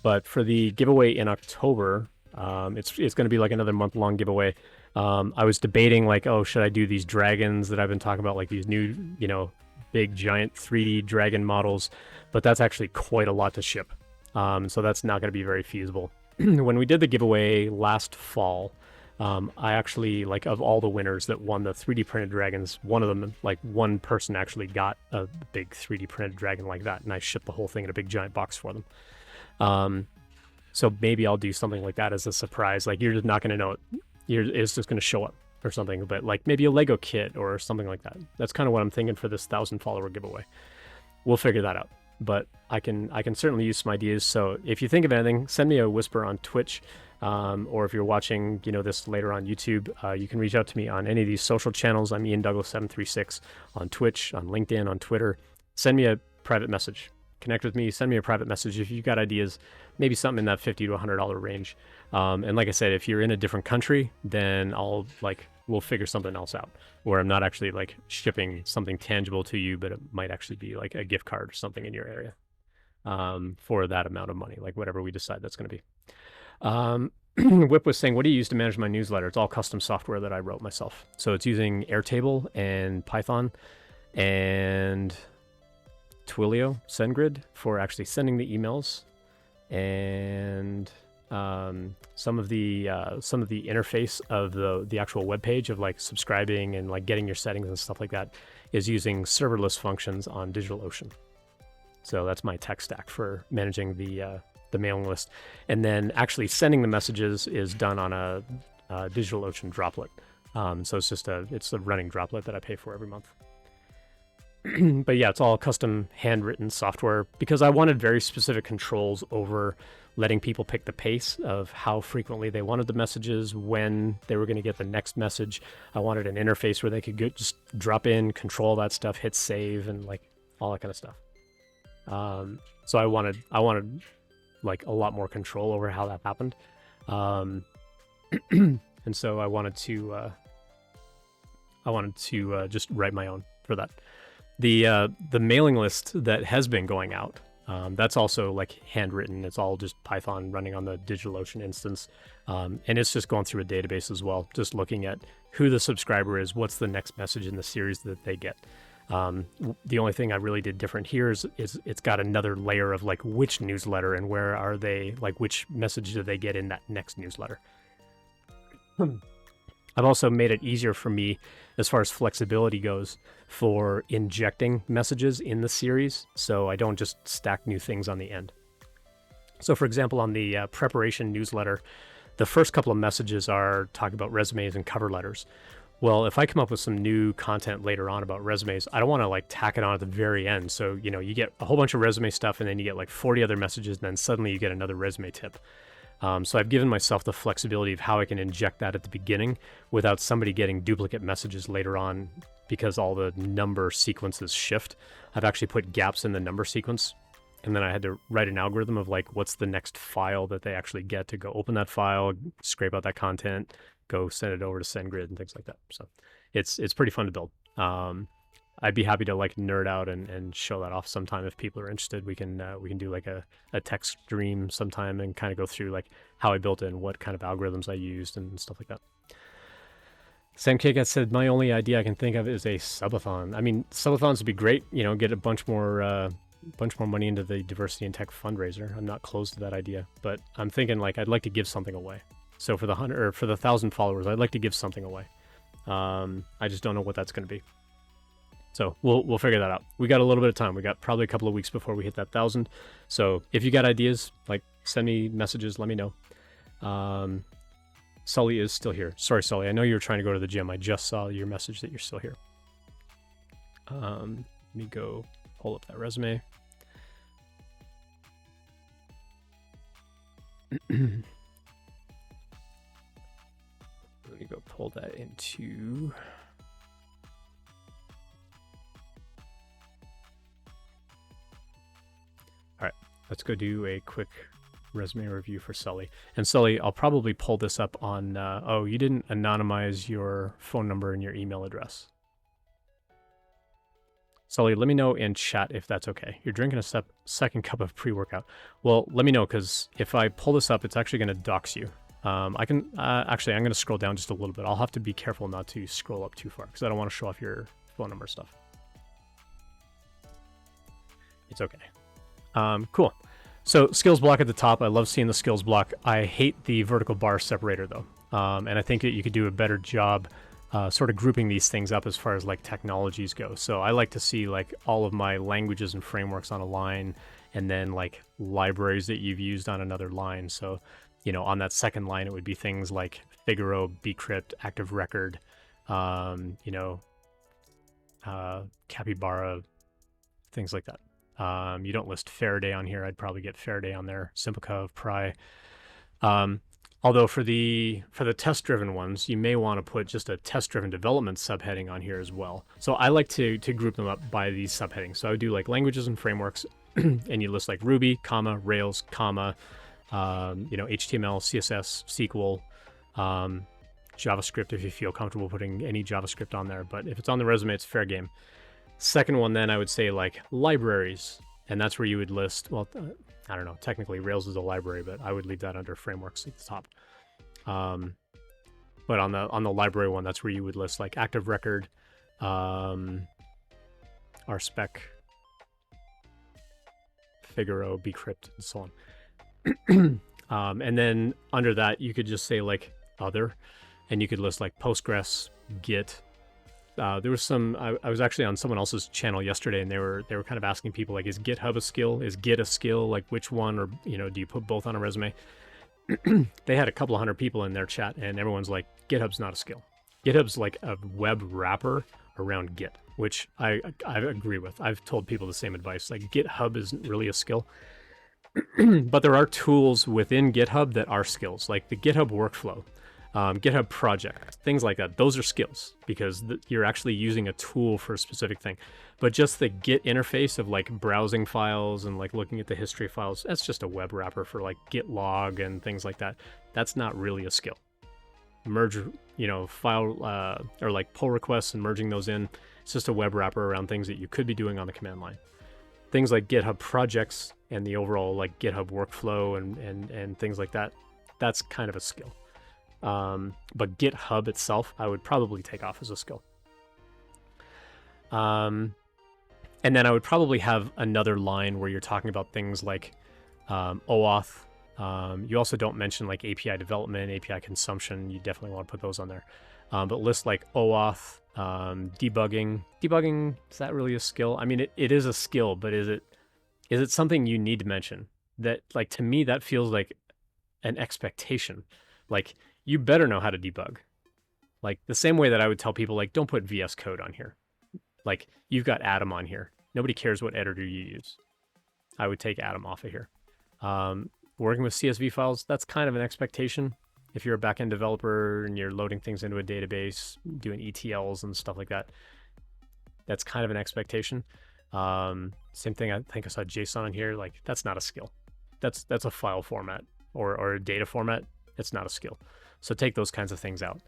But for the giveaway in October, it's going to be like another month-long giveaway. I was debating like, oh, should I do these dragons that I've been talking about, like these new, you know, big giant 3D dragon models, but that's actually quite a lot to ship. So that's not going to be very feasible. When we did the giveaway last fall, I actually, like, of all the winners that won the 3D printed dragons, one of them, like, one person actually got a big 3D printed dragon like that, and I shipped the whole thing in a big giant box for them. So maybe I'll do something like that as a surprise. Like, you're just not going to know it. It's just going to show up or something, but like maybe a Lego kit or something like that. That's kind of what I'm thinking for this 1,000 follower giveaway. We'll figure that out. But I can certainly use some ideas. So if you think of anything, send me a whisper on Twitch, or if you're watching, this later on YouTube, you can reach out to me on any of these social channels. I'm Ian Douglas 736 on Twitch, on LinkedIn, on Twitter. Send me a private message. Connect with me. Send me a private message if you've got ideas. Maybe something in that $50 to $100 range. And like I said, if you're in a different country, then we'll figure something else out where I'm not actually like shipping something tangible to you, but it might actually be like a gift card or something in your area, for that amount of money, like whatever we decide that's going to be. Whip was saying, what do you use to manage my newsletter? It's all custom software that I wrote myself. So it's using Airtable and Python and Twilio, SendGrid for actually sending the emails, and some of the interface of the actual web page of like subscribing and like getting your settings and stuff like that is using serverless functions on DigitalOcean. So that's my tech stack for managing the mailing list, and then actually sending the messages is done on a DigitalOcean droplet. So it's a running droplet that I pay for every month. But yeah, it's all custom handwritten software because I wanted very specific controls over letting people pick the pace of how frequently they wanted the messages, when they were going to get the next message. I wanted an interface where they could just drop in, control that stuff, hit save, and like all that kind of stuff. So I wanted like a lot more control over how that happened. And so I wanted to just write my own for that. The mailing list that has been going out, that's also like handwritten. It's all just Python running on the DigitalOcean instance, and it's just going through a database as well, just looking at who the subscriber is, what's the next message in the series that they get. The only thing I really did different here is it's got another layer of like which newsletter and where are they, like which message do they get in that next newsletter. I've also made it easier for me as far as flexibility goes for injecting messages in the series, so I don't just stack new things on the end. So for example, on the preparation newsletter, the first couple of messages are talking about resumes and cover letters. Well, if I come up with some new content later on about resumes, I don't want to like tack it on at the very end. So, you get a whole bunch of resume stuff and then you get like 40 other messages and then suddenly you get another resume tip. So I've given myself the flexibility of how I can inject that at the beginning without somebody getting duplicate messages later on because all the number sequences shift. I've actually put gaps in the number sequence, and then I had to write an algorithm of like what's the next file that they actually get to go open that file, scrape out that content, go send it over to SendGrid and things like that. So it's pretty fun to build. I'd be happy to like nerd out and show that off sometime if people are interested. We can do like a tech stream sometime and kind of go through like how I built it and what kind of algorithms I used and stuff like that. Sam Kikat said, my only idea I can think of is a subathon. I mean, subathons would be great, get a bunch more money into the diversity and tech fundraiser. I'm not close to that idea, but I'm thinking like I'd like to give something away. So for the 1,000 followers, I'd like to give something away. I just don't know what that's going to be. So we'll figure that out. We got a little bit of time. We got probably a couple of weeks before we hit that 1,000. So if you got ideas, like send me messages, let me know. Sully is still here. Sorry, Sully. I know you were trying to go to the gym. I just saw your message that you're still here. Let me go pull up that resume. Let me go pull that into... All right, let's go do a quick resume review for Sully. And Sully, I'll probably pull this up on... oh, you didn't anonymize your phone number and your email address. Sully, let me know in chat if that's okay. You're drinking a second cup of pre-workout. Well, let me know, because if I pull this up, it's actually going to dox you. I can... actually, I'm going to scroll down just a little bit. I'll have to be careful not to scroll up too far, because I don't want to show off your phone number stuff. It's okay. Cool. So skills block at the top. I love seeing the skills block. I hate the vertical bar separator though. And I think that you could do a better job sort of grouping these things up as far as like technologies go. So I like to see like all of my languages and frameworks on a line, and then like libraries that you've used on another line. So, on that second line, it would be things like Figaro, Bcrypt, Active Record, Capybara, things like that. You don't list Faraday on here. I'd probably get Faraday on there. Simplica, Pry. Although for the test-driven ones, you may want to put just a test-driven development subheading on here as well. So I like to group them up by these subheadings. So I would do like languages and frameworks, and you list like Ruby, comma, Rails, comma, HTML, CSS, SQL, JavaScript if you feel comfortable putting any JavaScript on there. But if it's on the resume, it's fair game. Second one, then I would say like libraries, and that's where you would list, well, I don't know, technically Rails is a library, but I would leave that under frameworks at the top. But on the library one, that's where you would list like Active Record, RSpec, Figaro, Bcrypt, and so on. And then under that, you could just say like other, and you could list like Postgres, Git. There was some. I was actually on someone else's channel yesterday, and they were kind of asking people like, is GitHub a skill? Is Git a skill? Like which one? Or do you put both on a resume? They had a couple of hundred people in their chat, and everyone's like, GitHub's not a skill. GitHub's like a web wrapper around Git, which I agree with. I've told people the same advice. Like GitHub isn't really a skill, but there are tools within GitHub that are skills, like the GitHub workflow. GitHub project, things like that. Those are skills because you're actually using a tool for a specific thing. But just the Git interface of like browsing files and like looking at the history files, that's just a web wrapper for like Git log and things like that. That's not really a skill. Merge, file or like pull requests and merging those in. It's just a web wrapper around things that you could be doing on the command line. Things like GitHub projects and the overall like GitHub workflow and things like that, that's kind of a skill. But GitHub itself, I would probably take off as a skill. And then I would probably have another line where you're talking about things like OAuth. You also don't mention like API development, API consumption. You definitely want to put those on there. But list like OAuth, debugging. Debugging, is that really a skill? I mean, it is a skill, but is it something you need to mention? That, like, to me, that feels like an expectation. Like, you better know how to debug. Like the same way that I would tell people, like, don't put VS Code on here. Like, you've got Atom on here. Nobody cares what editor you use. I would take Atom off of here. Working with CSV files, that's kind of an expectation. If you're a backend developer and you're loading things into a database, doing ETLs and stuff like that, that's kind of an expectation. Same thing, I think I saw JSON on here. Like, that's not a skill. That's a file format or a data format. It's not a skill. So take those kinds of things out.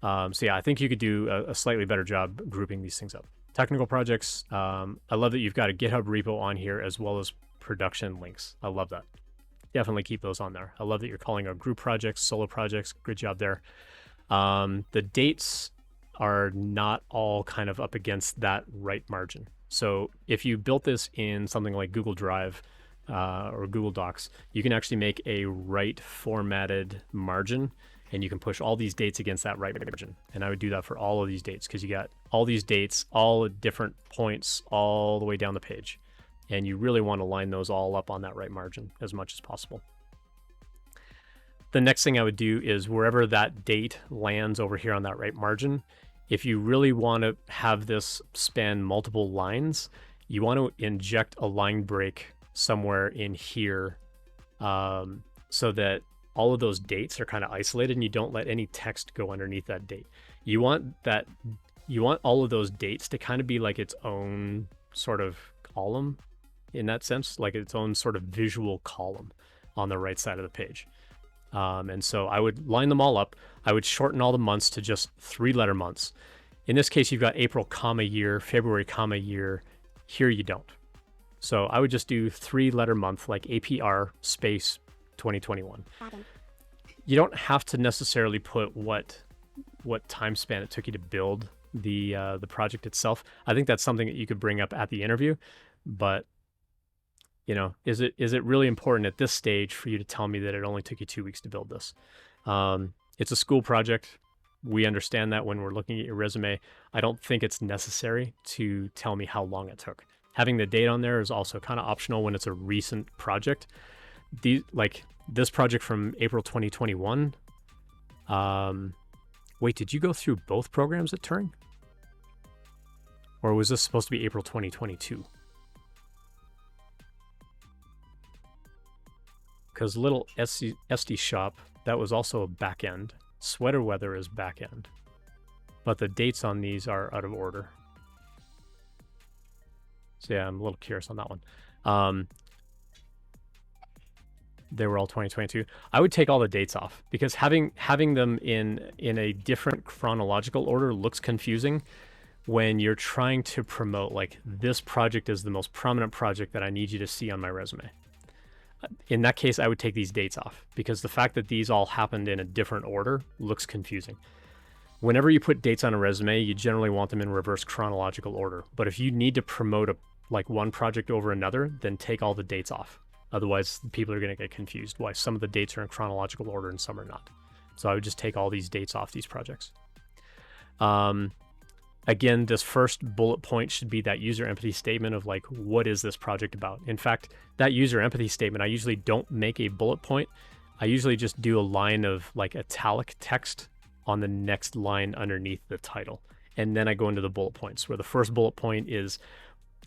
So yeah, I think you could do a slightly better job grouping these things up. Technical projects, I love that you've got a GitHub repo on here as well as production links. I love that. Definitely keep those on there. I love that you're calling out group projects, solo projects. Good job there. The dates are not all kind of up against that right margin. So if you built this in something like Google Drive or Google Docs, you can actually make a right formatted margin, and you can push all these dates against that right margin. And I would do that for all of these dates because you got all these dates, all at different points, all the way down the page. And you really want to line those all up on that right margin as much as possible. The next thing I would do is wherever that date lands over here on that right margin, if you really want to have this span multiple lines, you want to inject a line break somewhere in here so that all of those dates are kind of isolated and you don't let any text go underneath that date. You want all of those dates to kind of be like its own sort of column in that sense, like its own sort of visual column on the right side of the page. And so I would line them all up. I would shorten all the months to just 3-letter months. In this case, you've got April, comma, year, February, comma, year. Here you don't. So I would just do 3-letter month, like APR space 2021. You don't have to necessarily put what time span it took you to build the project itself. I think that's something that you could bring up at the interview, but is it really important at this stage for you to tell me that it only took you 2 weeks to build this? It's a school project. We understand that when we're looking at your resume. I don't think it's necessary to tell me how long it took. Having the date on there is also kind of optional when it's a recent project. This project from April 2021. Wait, did you go through both programs at Turing? Or was this supposed to be April 2022? Because little SD shop, that was also a back end. Sweater weather is back end. But the dates on these are out of order. So yeah, I'm a little curious on that one. They were all 2022. I would take all the dates off because having them in a different chronological order looks confusing when you're trying to promote, like, this project is the most prominent project that I need you to see on my resume. In that case, I would take these dates off because the fact that these all happened in a different order looks confusing. Whenever you put dates on a resume, you generally want them in reverse chronological order. But if you need to promote one project over another, then take all the dates off. Otherwise, people are going to get confused why some of the dates are in chronological order and some are not. So I would just take all these dates off these projects. Again, this first bullet point should be that user empathy statement of, like, what is this project about? In fact, that user empathy statement, I usually don't make a bullet point. I usually just do a line of, like, italic text on the next line underneath the title. And then I go into the bullet points, where the first bullet point is,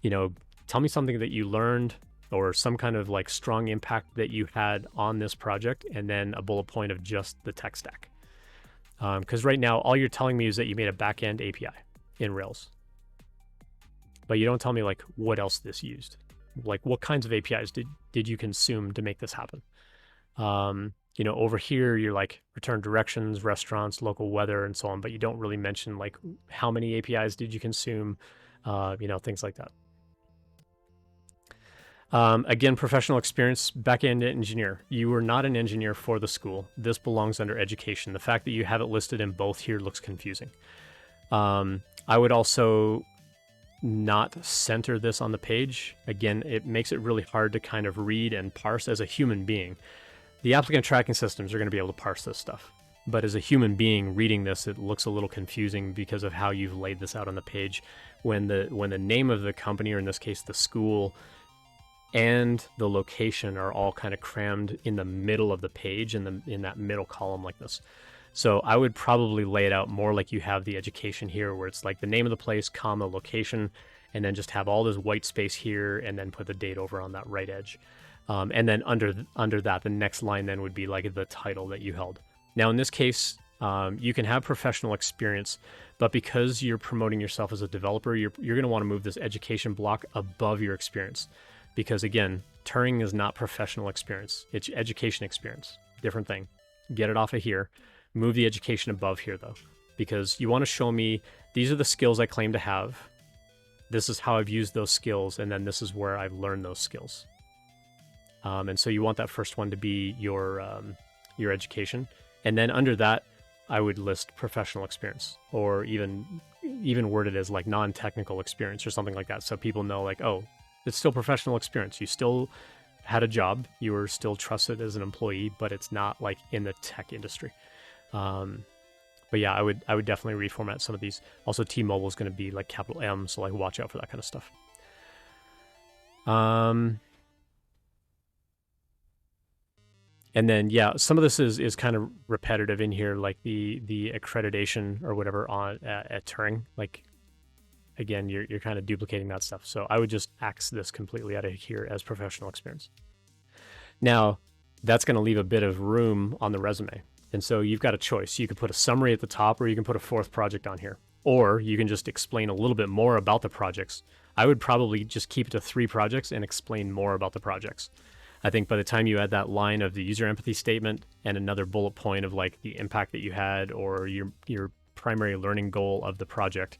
tell me something that you learned or some kind of, like, strong impact that you had on this project, and then a bullet point of just the tech stack. Because right now, all you're telling me is that you made a backend API in Rails. But you don't tell me, like, what else this used. Like, what kinds of APIs did you consume to make this happen? Over here, you're like, return directions, restaurants, local weather, and so on, but you don't really mention, like, how many APIs did you consume, things like that. Again, professional experience, back-end engineer. You were not an engineer for the school. This belongs under education. The fact that you have it listed in both here looks confusing. I would also not center this on the page. Again, it makes it really hard to kind of read and parse as a human being. The applicant tracking systems are going to be able to parse this stuff. But as a human being reading this, it looks a little confusing because of how you've laid this out on the page. When the name of the company, or in this case, the school, and the location are all kind of crammed in the middle of the page, in that middle column like this. So I would probably lay it out more like you have the education here, where it's like the name of the place, comma, location, and then just have all this white space here, and then put the date over on that right edge. And then under that, the next line then would be like the title that you held. Now in this case, you can have professional experience, but because you're promoting yourself as a developer, you're going to want to move this education block above your experience. Because again, Turing is not professional experience. It's education experience. Different thing. Get it off of here. Move the education above here, though, because you want to show me these are the skills I claim to have. This is how I've used those skills, and then this is where I've learned those skills. And so you want that first one to be your education, and then under that, I would list professional experience, or even word it as like non-technical experience or something like that, so people know, like, oh, it's still professional experience. You still had a job. You were still trusted as an employee, but it's not like in the tech industry. But yeah, I would definitely reformat some of these. Also, T-Mobile is going to be like capital M, so like watch out for that kind of stuff. And then yeah, some of this is kind of repetitive in here, like the accreditation or whatever on at Turing. Like, again, you're kind of duplicating that stuff. So I would just axe this completely out of here as professional experience. Now, that's going to leave a bit of room on the resume. And so you've got a choice. You can put a summary at the top, or you can put a fourth project on here. Or you can just explain a little bit more about the projects. I would probably just keep it to 3 projects and explain more about the projects. I think by the time you add that line of the user empathy statement and another bullet point of like the impact that you had, or your primary learning goal of the project,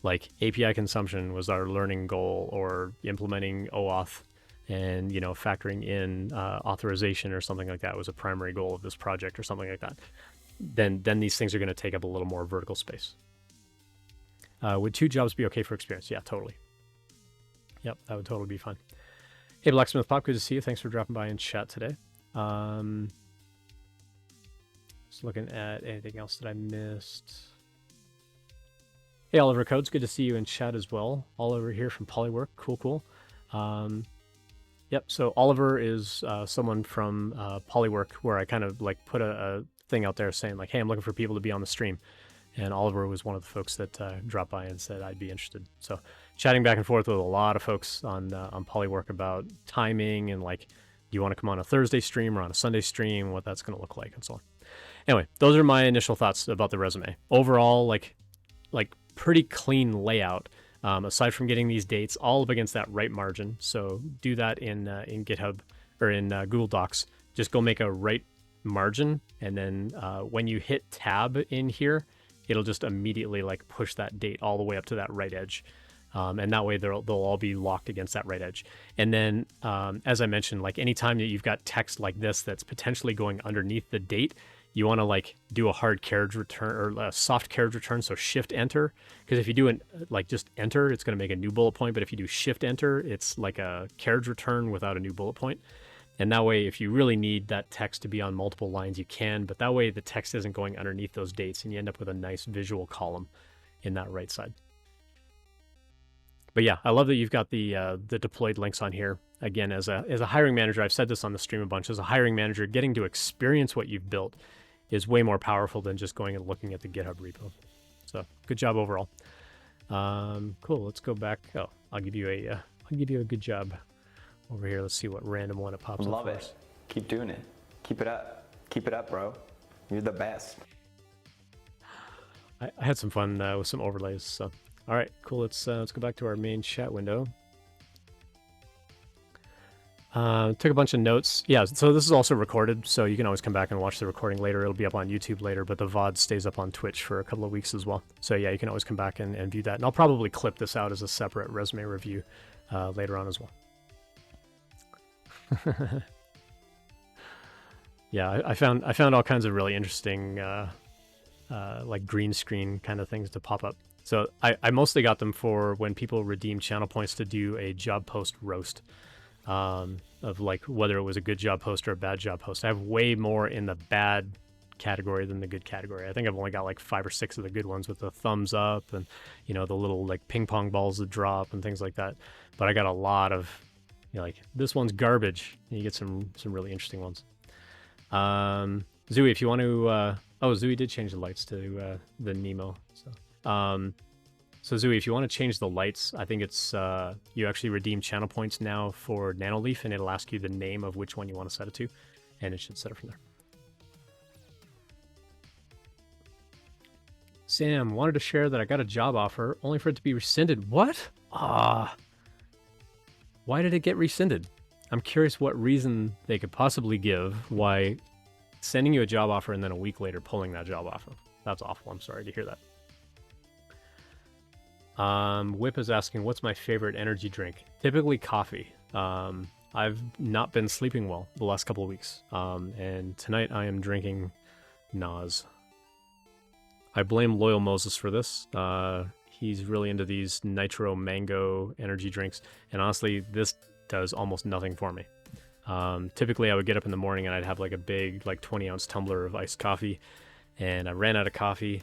like API consumption was our learning goal, or implementing OAuth and, factoring in authorization or something like that was a primary goal of this project, or something like that, then these things are going to take up a little more vertical space. Would 2 jobs be okay for experience? Yeah, totally. Yep, that would totally be fine. Hey, Blacksmith Pop, good to see you. Thanks for dropping by in chat today. Just looking at anything else that I missed. Hey, Oliver Codes, good to see you in chat as well. Oliver here from Polywork, cool. Yep, so Oliver is someone from Polywork, where I kind of like put a thing out there saying like, hey, I'm looking for people to be on the stream. And Oliver was one of the folks that dropped by and said I'd be interested. So chatting back and forth with a lot of folks on Polywork about timing and like, do you want to come on a Thursday stream or on a Sunday stream, what that's going to look like and so on. Anyway, those are my initial thoughts about the resume. Overall, like pretty clean layout. Aside from getting these dates all up against that right margin. So do that in GitHub or in Google Docs. Just go make a right margin, and then when you hit tab in here, it'll just immediately like push that date all the way up to that right edge. And that way they'll all be locked against that right edge. And then, as I mentioned, like anytime that you've got text like this that's potentially going underneath the date, you want to like do a hard carriage return or a soft carriage return. So shift enter, because if you do it like just enter, it's going to make a new bullet point. But if you do shift enter, it's like a carriage return without a new bullet point. And that way, if you really need that text to be on multiple lines, you can. But that way the text isn't going underneath those dates, and you end up with a nice visual column in that right side. But yeah, I love that you've got the deployed links on here. Again, as a hiring manager, I've said this on the stream a bunch. As a hiring manager, getting to experience what you've built is way more powerful than just going and looking at the GitHub repo. So good job overall. Cool. Let's go back. Oh, I'll give you a good job over here. Let's see what random one it pops up. Love it. Keep doing it. Keep it up. Keep it up, bro. You're the best. I had some fun with some overlays. So all right, cool. Let's go back to our main chat window. Took a bunch of notes. Yeah, so this is also recorded, so you can always come back and watch the recording later. It'll be up on YouTube later, but the VOD stays up on Twitch for a couple of weeks as well. So yeah, you can always come back and view that. And I'll probably clip this out as a separate resume review later on as well. Yeah, I found all kinds of really interesting like green screen kind of things to pop up. So I mostly got them for when people redeem channel points to do a job post roast. Of like whether it was a good job post or a bad job post. I have way more in the bad category than the good category. I think I've only got like 5 or 6 of the good ones with the thumbs up and, you know, the little like ping pong balls that drop and things like that. But I got a lot of, you know, like this one's garbage. And you get some really interesting ones. Zooey, if you want to, oh, Zooey did change the lights to the Nemo. So Zooey, if you want to change the lights, I think it's, you actually redeem channel points now for Nanoleaf, and it'll ask you the name of which one you want to set it to, and it should set it from there. Sam, wanted to share that I got a job offer, only for it to be rescinded. What? Why did it get rescinded? I'm curious what reason they could possibly give why sending you a job offer and then a week later pulling that job offer. That's awful. I'm sorry to hear that. Whip is asking, what's my favorite energy drink? Typically coffee. I've not been sleeping well the last couple of weeks. And tonight I am drinking Nas. I blame Loyal Moses for this. He's really into these nitro mango energy drinks. And honestly, this does almost nothing for me. Typically I would get up in the morning and I'd have like a big, like 20-ounce tumbler of iced coffee. And I ran out of coffee.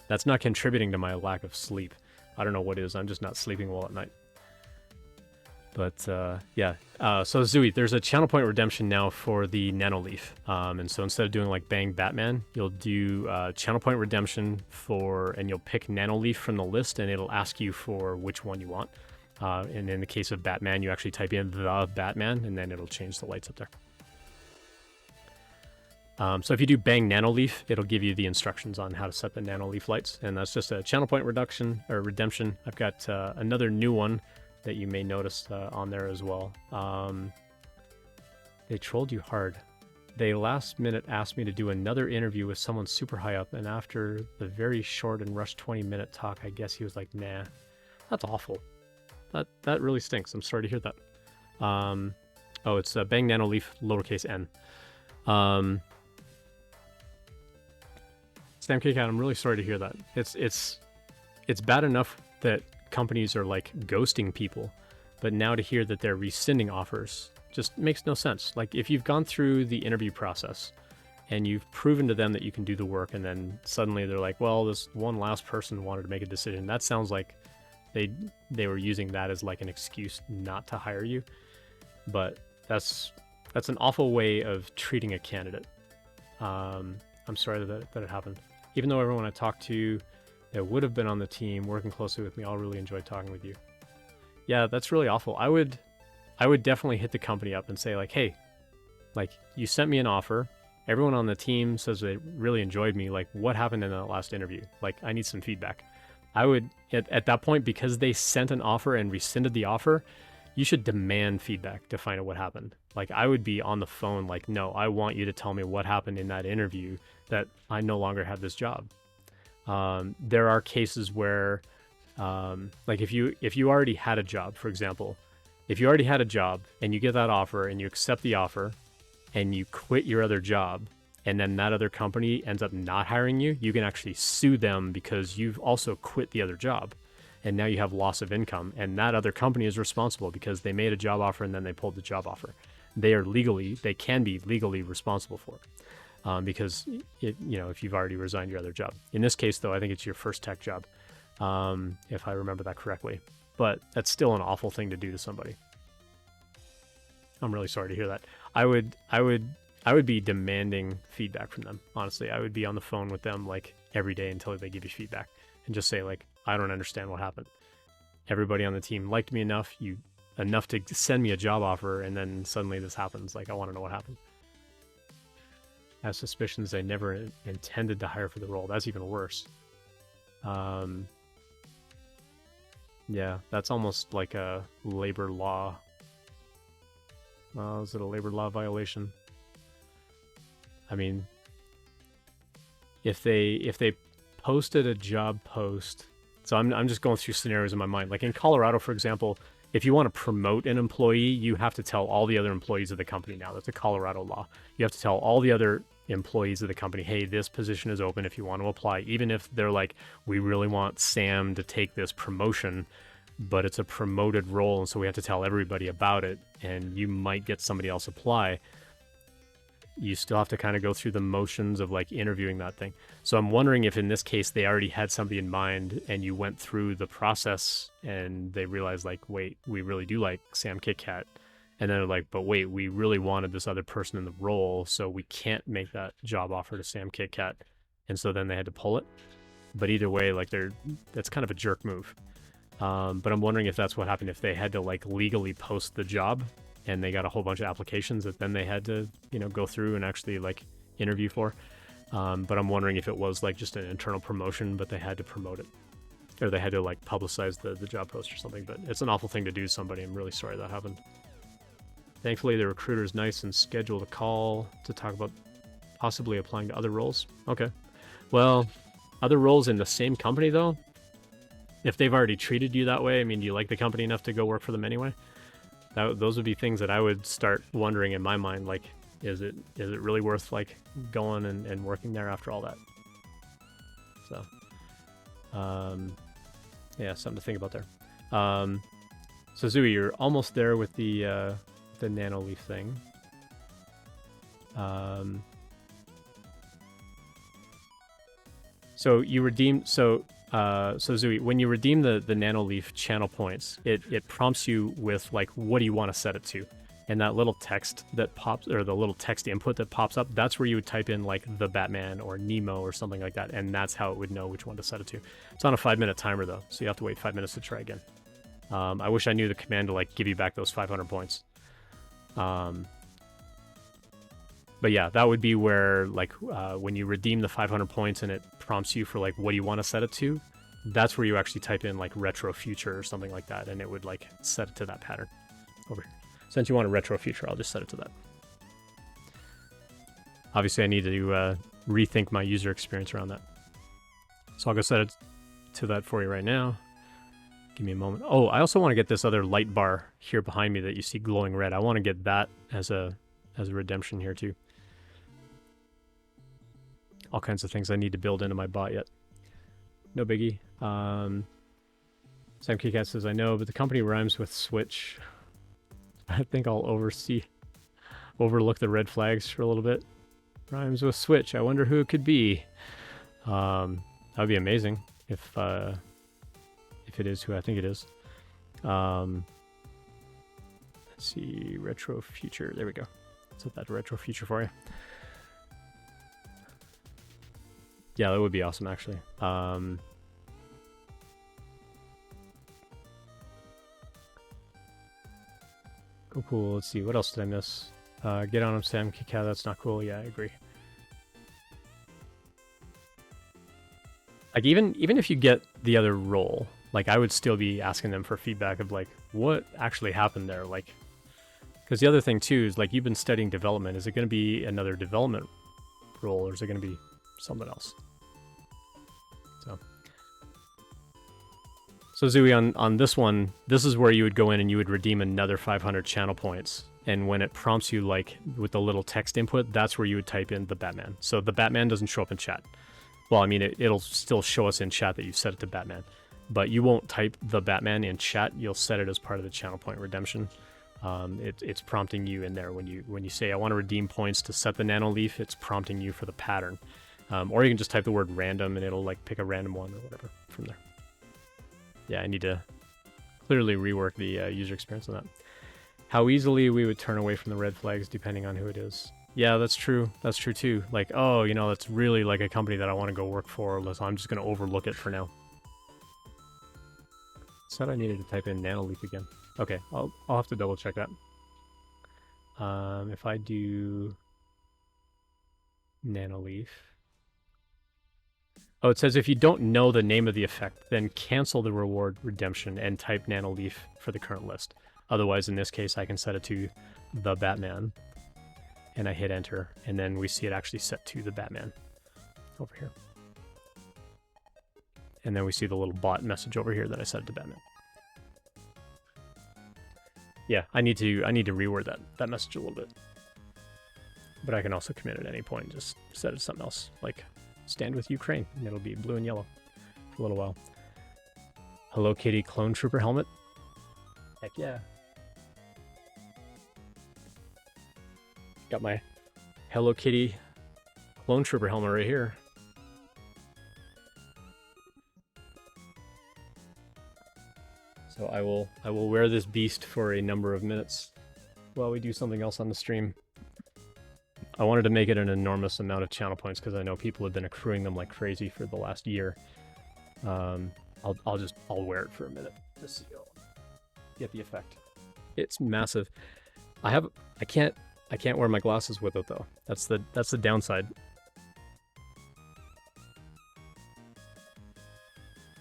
That's not contributing to my lack of sleep. I don't know what is. I'm just not sleeping well at night. But yeah. So Zooey, there's a channel point redemption now for the Nanoleaf. And so instead of doing like Bang Batman, you'll do channel point redemption for, and you'll pick Nanoleaf from the list, and it'll ask you for which one you want. And in the case of Batman, you actually type in the Batman, and then it'll change the lights up there. So if you do Bang Nanoleaf, it'll give you the instructions on how to set the Nanoleaf lights, and that's just a channel point reduction or redemption. I've got another new one that you may notice on there as well. They trolled you hard. They last minute asked me to do another interview with someone super high up, and after the very short and rushed 20-minute talk, I guess he was like, nah. That's awful. That really stinks. I'm sorry to hear that. Oh, it's Bang Nanoleaf, lowercase n. Stam Kick Out, I'm really sorry to hear that. It's bad enough that companies are like ghosting people, but now to hear that they're rescinding offers just makes no sense. Like if you've gone through the interview process and you've proven to them that you can do the work, and then suddenly they're like, well, this one last person wanted to make a decision. That sounds like they were using that as like an excuse not to hire you. But that's an awful way of treating a candidate. I'm sorry that it happened. Even though everyone I talked to that would have been on the team working closely with me all really enjoyed talking with you. Yeah, that's really awful. I would definitely hit the company up and say like, hey, like you sent me an offer. Everyone on the team says they really enjoyed me. Like, what happened in that last interview? Like, I need some feedback. I would, at that point, because they sent an offer and rescinded the offer, you should demand feedback to find out what happened. Like, I would be on the phone like, no, I want you to tell me what happened in that interview that I no longer have this job. There are cases where, like if you already had a job, for example, if you already had a job and you get that offer and you accept the offer and you quit your other job, and then that other company ends up not hiring you, you can actually sue them because you've also quit the other job. And now you have loss of income, and that other company is responsible because they made a job offer and then they pulled the job offer. They can be legally responsible for it, because if you've already resigned your other job. In this case, though, I think it's your first tech job, if I remember that correctly. But that's still an awful thing to do to somebody. I'm really sorry to hear that. I would be demanding feedback from them. Honestly, I would be on the phone with them like every day until they give you feedback, and just say like, I don't understand what happened. Everybody on the team liked me enough to send me a job offer, and then suddenly this happens. Like, I want to know what happened. I have suspicions they never intended to hire for the role. That's even worse. Yeah, that's almost like a labor law. Is it a labor law violation? I mean, if they posted a job post, so I'm just going through scenarios in my mind. Like in Colorado, for example, if you want to promote an employee, you have to tell all the other employees of the company now. That's a Colorado law. You have to tell all the other employees of the company, hey, this position is open if you want to apply. Even if they're like, we really want Sam to take this promotion, but it's a promoted role, and so we have to tell everybody about it, and you might get somebody else apply. You still have to kind of go through the motions of like interviewing that thing. So I'm wondering if in this case they already had somebody in mind and you went through the process and they realized like, wait, we really do like Sam KitKat. And then they're like, but wait, we really wanted this other person in the role, so we can't make that job offer to Sam KitKat. And so then they had to pull it. But either way, like that's kind of a jerk move. But I'm wondering if that's what happened, if they had to like legally post the job and they got a whole bunch of applications that then they had to, go through and actually like interview for. But I'm wondering if it was like just an internal promotion, but they had to promote it, or they had to like publicize the job post or something. But it's an awful thing to do to somebody. I'm really sorry that happened. Thankfully, the recruiter is nice and scheduled a call to talk about possibly applying to other roles. Okay. Well, other roles in the same company though, if they've already treated you that way, I mean, do you like the company enough to go work for them anyway? Those would be things that I would start wondering in my mind, like, is it really worth like going and working there after all that? So, yeah, something to think about there. So Zooey, you're almost there with the nano leaf thing. So you redeemed, so Zooey, when you redeem the Nanoleaf channel points, it prompts you with like, what do you want to set it to? And that little text that pops, or the little text input that pops up, that's where you would type in like the Batman or Nemo or something like that. And that's how it would know which one to set it to. It's on a 5-minute timer though, so you have to wait 5 minutes to try again. I wish I knew the command to like give you back those 500 points. But yeah, that would be where like when you redeem the 500 points and it prompts you for like, what do you want to set it to? That's where you actually type in like retro future or something like that, and it would like set it to that pattern over here. Since you want a retro future, I'll just set it to that. Obviously, I need to rethink my user experience around that. So I'll go set it to that for you right now. Give me a moment. Oh, I also want to get this other light bar here behind me that you see glowing red. I want to get that as a redemption here too. All kinds of things I need to build into my bot yet. No biggie. Sam KitKat says, I know, but the company rhymes with switch. I think I'll overlook the red flags for a little bit. Rhymes with Switch. I wonder who it could be. That would be amazing if it is who I think it is. Let's see, retro future. There we go. Set that to retro future for you. Yeah, that would be awesome, actually. Cool. Let's see. What else did I miss? Get on him, Sam. Kick out. That's not cool. Yeah, I agree. Like even if you get the other role, like I would still be asking them for feedback of like what actually happened there. Like, because the other thing too is like you've been studying development. Is it going to be another development role, or is it going to be something else? So Zooey, on this one, this is where you would go in and you would redeem another 500 channel points. And when it prompts you, like, with the little text input, that's where you would type in the Batman. So the Batman doesn't show up in chat. Well, I mean, it'll still show us in chat that you set it to Batman. But you won't type the Batman in chat. You'll set it as part of the channel point redemption. It's prompting you in there when you say, I want to redeem points to set the nano leaf, it's prompting you for the pattern. Or you can just type the word random and it'll, like, pick a random one or whatever from there. Yeah, I need to clearly rework the user experience on that. How easily we would turn away from the red flags depending on who it is. Yeah, that's true. That's true too. Like, oh, you know, that's really like a company that I want to go work for. So I'm just going to overlook it for now. Said I needed to type in Nanoleaf again. Okay, I'll have to double check that. If I do Nanoleaf. Oh, it says if you don't know the name of the effect, then cancel the reward redemption and type Nanoleaf for the current list. Otherwise, in this case, I can set it to the Batman. And I hit enter, and then we see it actually set to the Batman over here. And then we see the little bot message over here that I set it to Batman. Yeah, I need to reword that message a little bit. But I can also commit at any point and just set it to something else, like Stand with Ukraine, and it'll be blue and yellow for a little while. Hello Kitty Clone Trooper helmet. Heck yeah. Got my Hello Kitty Clone Trooper helmet right here. So I will wear this beast for a number of minutes while we do something else on the stream. I wanted to make it an enormous amount of channel points because I know people have been accruing them like crazy for the last year. I'll wear it for a minute to see get the effect. It's massive. I can't wear my glasses with it though. That's the downside.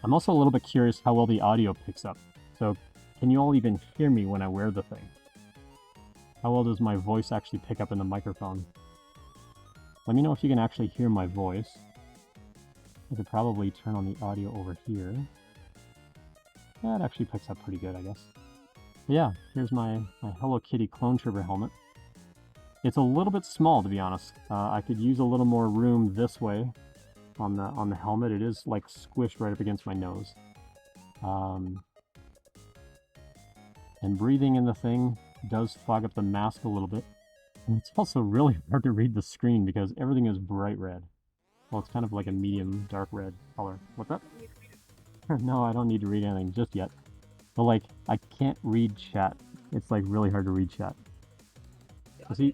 I'm also a little bit curious how well the audio picks up. So, can you all even hear me when I wear the thing? How well does my voice actually pick up in the microphone? Let me know if you can actually hear my voice. I could probably turn on the audio over here. That actually picks up pretty good, I guess. But yeah, here's my Hello Kitty Clone Trooper helmet. It's a little bit small, to be honest. I could use a little more room this way on the helmet. It is like squished right up against my nose. And breathing in the thing does fog up the mask a little bit. And it's also really hard to read the screen because everything is bright red. Well, it's kind of like a medium dark red color. What's that? No, I don't need to read anything just yet. But like, I can't read chat. It's like really hard to read chat. So see?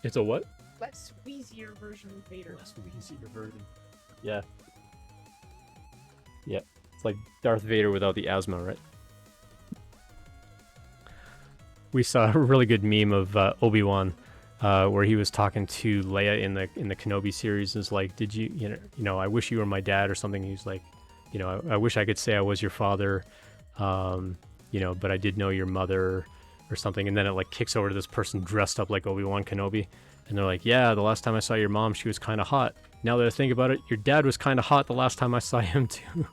It's a what? Less wheezier version of Vader. Less wheezier version. Yeah. Yeah. It's like Darth Vader without the asthma, right? We saw a really good meme of Obi-Wan, where he was talking to Leia in the Kenobi series. Is like, did you know, I wish you were my dad or something. He's like, you know, I wish I could say I was your father, you know, but I did know your mother or something. And then it like kicks over to this person dressed up like Obi-Wan Kenobi, and they're like, yeah, the last time I saw your mom, she was kind of hot. Now that I think about it, your dad was kind of hot the last time I saw him too.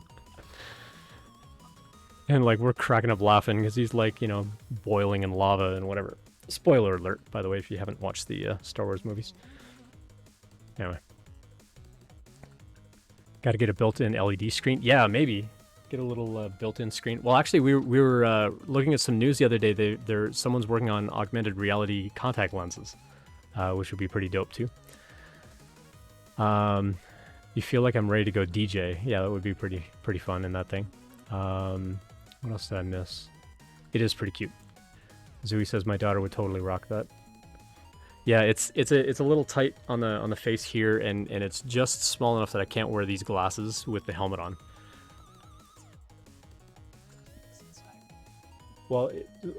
And like we're cracking up laughing because he's like, you know, boiling in lava and whatever. Spoiler alert, by the way, if you haven't watched the Star Wars movies. Anyway. Got to get a built-in LED screen. Yeah, maybe. get a little built-in screen. Well, actually, we were looking at some news the other day. Someone's working on augmented reality contact lenses, which would be pretty dope too. You feel like I'm ready to go DJ? Yeah, that would be pretty fun in that thing. What else did I miss? It is pretty cute. Zooey says my daughter would totally rock that. Yeah, it's a little tight on the face here, and it's just small enough that I can't wear these glasses with the helmet on. Well,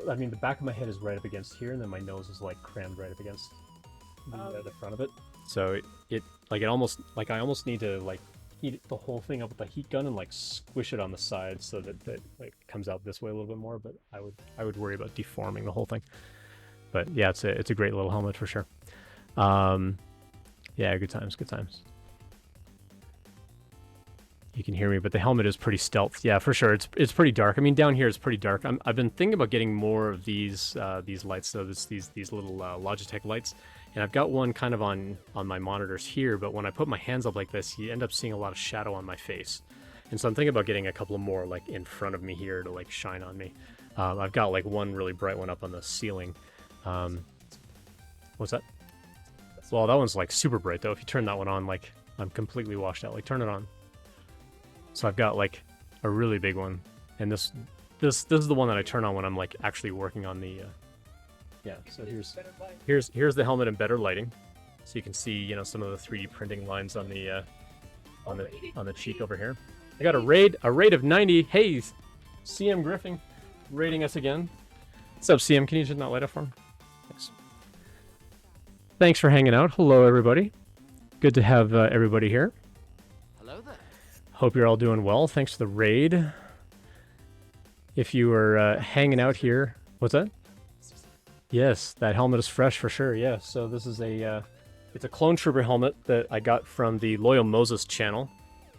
I mean, the back of my head is right up against here, and then my nose is like crammed right up against the front of it. So I almost need to like heat the whole thing up with a heat gun and like squish it on the side so that like comes out this way a little bit more. But I would worry about deforming the whole thing. But yeah, it's a great little helmet for sure. Yeah, good times. You can hear me, but the helmet is pretty stealth. Yeah, for sure. It's pretty dark. I mean, down here it's pretty dark. I've been thinking about getting more of these lights. So these little Logitech lights, and I've got one kind of on my monitors here. But when I put my hands up like this, you end up seeing a lot of shadow on my face. And so I'm thinking about getting a couple more like in front of me here to like shine on me. I've got like one really bright one up on the ceiling. What's that? Well, that one's like super bright though. If you turn that one on, like I'm completely washed out. Like turn it on. So I've got like a really big one, and this is the one that I turn on when I'm like actually working on the. Yeah. So here's the helmet in better lighting, so you can see some of the 3D printing lines on the cheek over here. I got a rate of 90. Hey, CM Griffin, rating us again. What's up, CM? Can you just not light up for me? Thanks. Thanks for hanging out. Hello, everybody. Good to have everybody here. Hello there. Hope you're all doing well. Thanks for the raid. If you were hanging out here, what's that? Yes, that helmet is fresh for sure. Yeah. So this is it's a Clone Trooper helmet that I got from the Loyal Moses channel,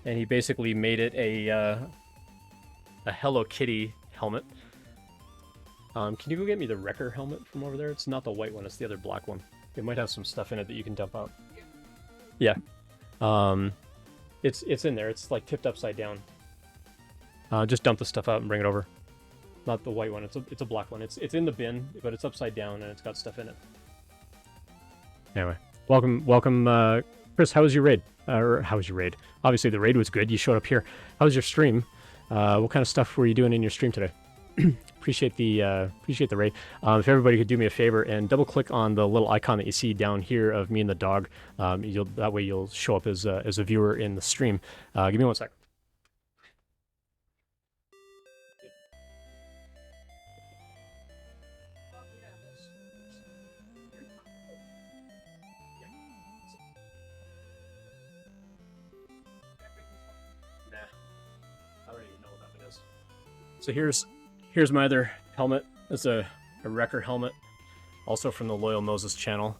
and he basically made it a Hello Kitty helmet. Can you go get me the Wrecker helmet from over there? It's not the white one. It's the other black one. It might have some stuff in it that you can dump out. Yeah. It's in there. It's like tipped upside down. Just dump the stuff out and bring it over. Not the white one. It's a black one. It's in the bin, but it's upside down and it's got stuff in it. Anyway, welcome, Chris. How was your raid? Or how was your raid? Obviously, the raid was good. You showed up here. How was your stream? What kind of stuff were you doing in your stream today? Appreciate the raid. If everybody could do me a favor and double click on the little icon that you see down here of me and the dog, that way you'll show up as a viewer in the stream. Give me 1 sec. Nah, I already know what that is. So here's my other helmet. It's a Wrecker helmet, also from the Loyal Moses channel,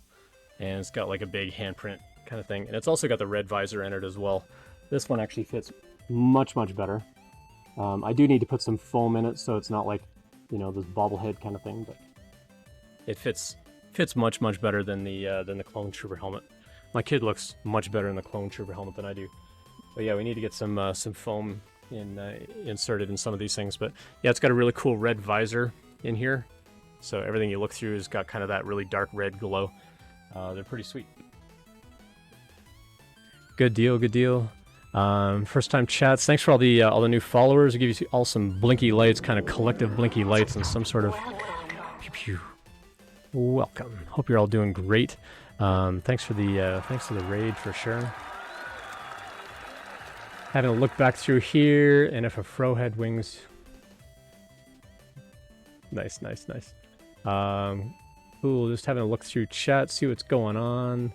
and it's got like a big handprint kind of thing, and it's also got the red visor in it as well. This one actually fits much better. I do need to put some foam in it so it's not like this bobblehead kind of thing, but it fits much better than the Clone Trooper helmet. My kid looks much better in the Clone Trooper helmet than I do. But yeah, we need to get some foam inserted in some of these things. But yeah, it's got a really cool red visor in here, so everything you look through has got kind of that really dark red glow. They're pretty sweet. Good deal. First time chats. Thanks for all the new followers. I'll give you all some blinky lights, kind of collective blinky lights, and some sort of pew pew. Welcome. Hope you're all doing great. Thanks for the raid for sure. Having a look back through here, and if a fro had wings. Nice. Cool, just having a look through chat, see what's going on.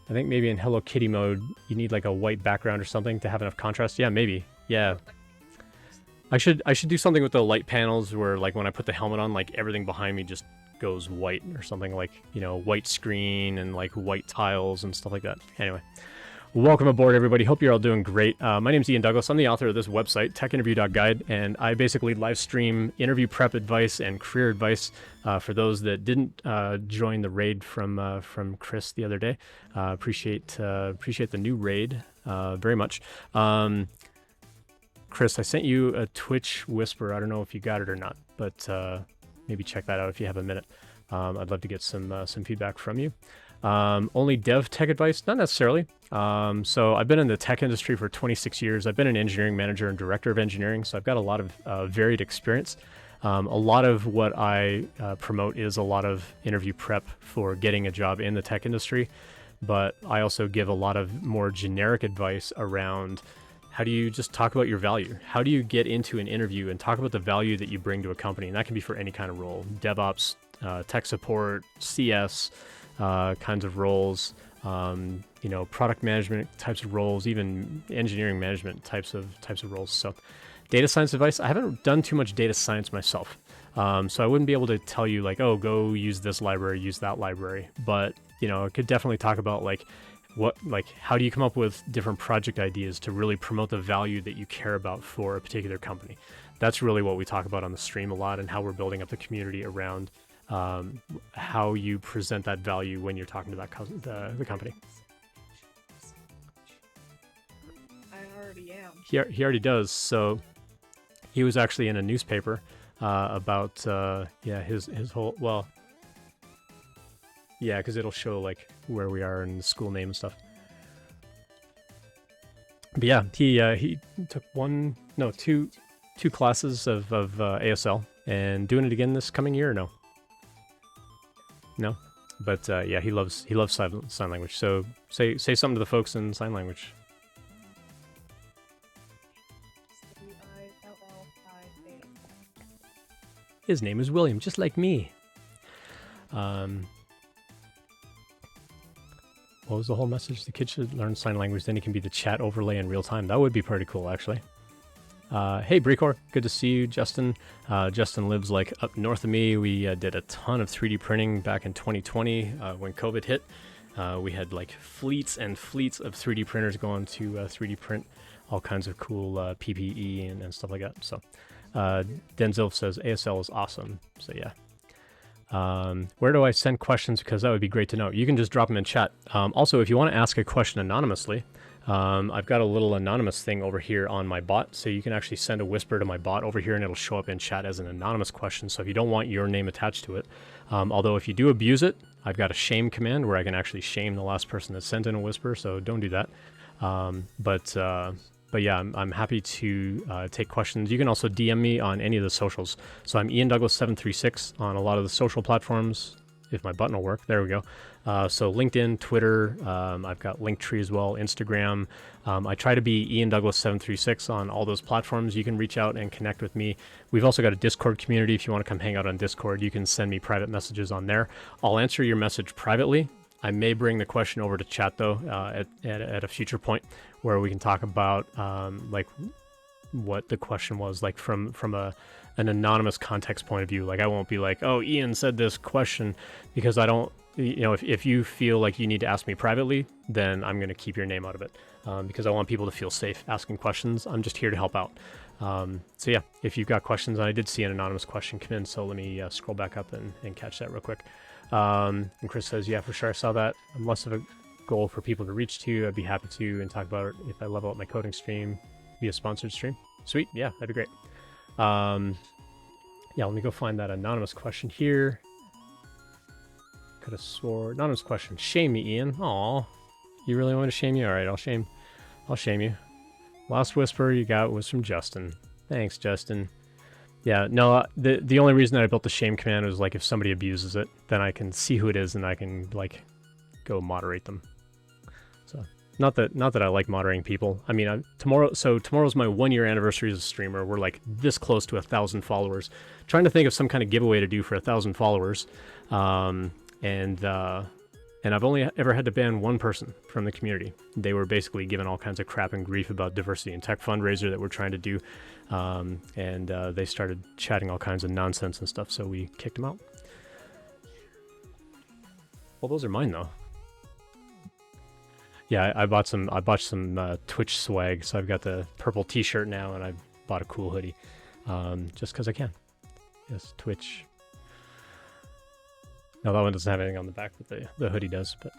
I think maybe in Hello Kitty mode, you need like a white background or something to have enough contrast. Yeah, maybe. Yeah. I should do something with the light panels where like when I put the helmet on, like everything behind me just goes white or something, like, white screen and like white tiles and stuff like that. Anyway. Welcome aboard, everybody. Hope you're all doing great. My name's Ian Douglas. I'm the author of this website, techinterview.guide, and I basically live stream interview prep advice and career advice for those that didn't join the raid from Chris the other day. Appreciate the new raid very much. Chris, I sent you a Twitch whisper. I don't know if you got it or not, but maybe check that out if you have a minute. I'd love to get some feedback from you. Only dev tech advice? Not necessarily. So I've been in the tech industry for 26 years. I've been an engineering manager and director of engineering, so I've got a lot of varied experience. A lot of what I promote is a lot of interview prep for getting a job in the tech industry, but I also give a lot of more generic advice around how do you just talk about your value? How do you get into an interview and talk about the value that you bring to a company? And that can be for any kind of role, DevOps, tech support, CS, kinds of roles, product management types of roles, even engineering management types of roles. So data science advice, I haven't done too much data science myself. So I wouldn't be able to tell you like, oh, go use this library, use that library. But, I could definitely talk about how do you come up with different project ideas to really promote the value that you care about for a particular company? That's really what we talk about on the stream a lot, and how we're building up the community around how you present that value when you're talking to the company. I already am. He already does. So he was actually in a newspaper about his whole because it'll show like where we are and the school name and stuff. But yeah, he took two classes of ASL, and doing it again this coming year or no? No, but he loves sign language. So say something to the folks in sign language. WILLIA. His name is William, just like me. What was the whole message? The kid should learn sign language, then he can be the chat overlay in real time. That would be pretty cool, actually. Hey, Brecor, good to see you, Justin. Justin lives like up north of me. We did a ton of 3D printing back in 2020 when COVID hit. We had like fleets and fleets of 3D printers going to 3D print all kinds of cool PPE and stuff like that. So Denzel says ASL is awesome. So yeah. Where do I send questions? Because that would be great to know. You can just drop them in chat. Also, if you want to ask a question anonymously, I've got a little anonymous thing over here on my bot, so you can actually send a whisper to my bot over here and it'll show up in chat as an anonymous question. So if you don't want your name attached to it, although if you do abuse it, I've got a shame command where I can actually shame the last person that sent in a whisper, so don't do that. But yeah, I'm happy to take questions. You can also DM me on any of the socials. So I'm Ian Douglas 736 on a lot of the social platforms. If my button will work, there we go. So LinkedIn, Twitter, I've got Linktree as well, Instagram. I try to be Ian Douglas 736 on all those platforms. You can reach out and connect with me. We've also got a Discord community. If you want to come hang out on Discord, you can send me private messages on there. I'll answer your message privately. I may bring the question over to chat though at a future point where we can talk about like what the question was, like from an anonymous context point of view. Like I won't be like, oh, Ian said this question, because I don't, if you feel like you need to ask me privately, then I'm going to keep your name out of it because I want people to feel safe asking questions. I'm just here to help out. So yeah, if you've got questions, and I did see an anonymous question come in, so let me scroll back up and catch that real quick. And Chris says, yeah, for sure, I saw that. I'm less of a goal for people to reach to. I'd be happy to and talk about it if I level up my coding stream via sponsored stream. Sweet, yeah, that'd be great. Yeah, let me go find that anonymous question here. Could have swore anonymous question. Shame me, Ian. Aw, you really want me to shame you? All right, I'll shame you. Last whisper you got was from Justin. Thanks, Justin. Yeah, no, the only reason that I built the shame command was like if somebody abuses it, then I can see who it is and I can like go moderate them. So not that I like moderating people. I mean, tomorrow's my 1-year anniversary as a streamer. We're like this close to 1,000 followers. Trying to think of some kind of giveaway to do for 1,000 followers, and I've only ever had to ban one person from the community. They were basically given all kinds of crap and grief about diversity and tech fundraiser that we're trying to do. And they started chatting all kinds of nonsense and stuff, so we kicked them out. Well, those are mine though. Yeah, I bought some Twitch swag, so I've got the purple t-shirt now, and I bought a cool hoodie, just because I can. Yes, Twitch. No, that one doesn't have anything on the back, but the hoodie does. But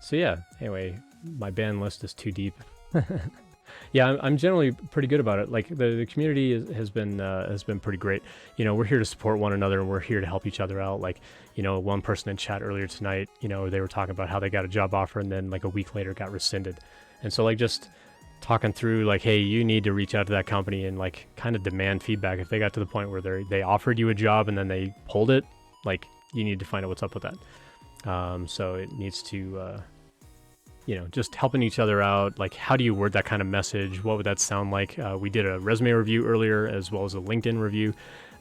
so yeah. Anyway, my ban list is too deep. Yeah, I'm generally pretty good about it. Like the community has been pretty great. You know, we're here to support one another and we're here to help each other out. Like, you know, one person in chat earlier tonight, you know, they were talking about how they got a job offer and then like a week later got rescinded. And so like just talking through like, hey, you need to reach out to that company and like kind of demand feedback. If they got to the point where they offered you a job and then they pulled it, like you need to find out what's up with that. So it needs to, you know, just helping each other out. Like, how do you word that kind of message? What would that sound like? We did a resume review earlier as well as a LinkedIn review.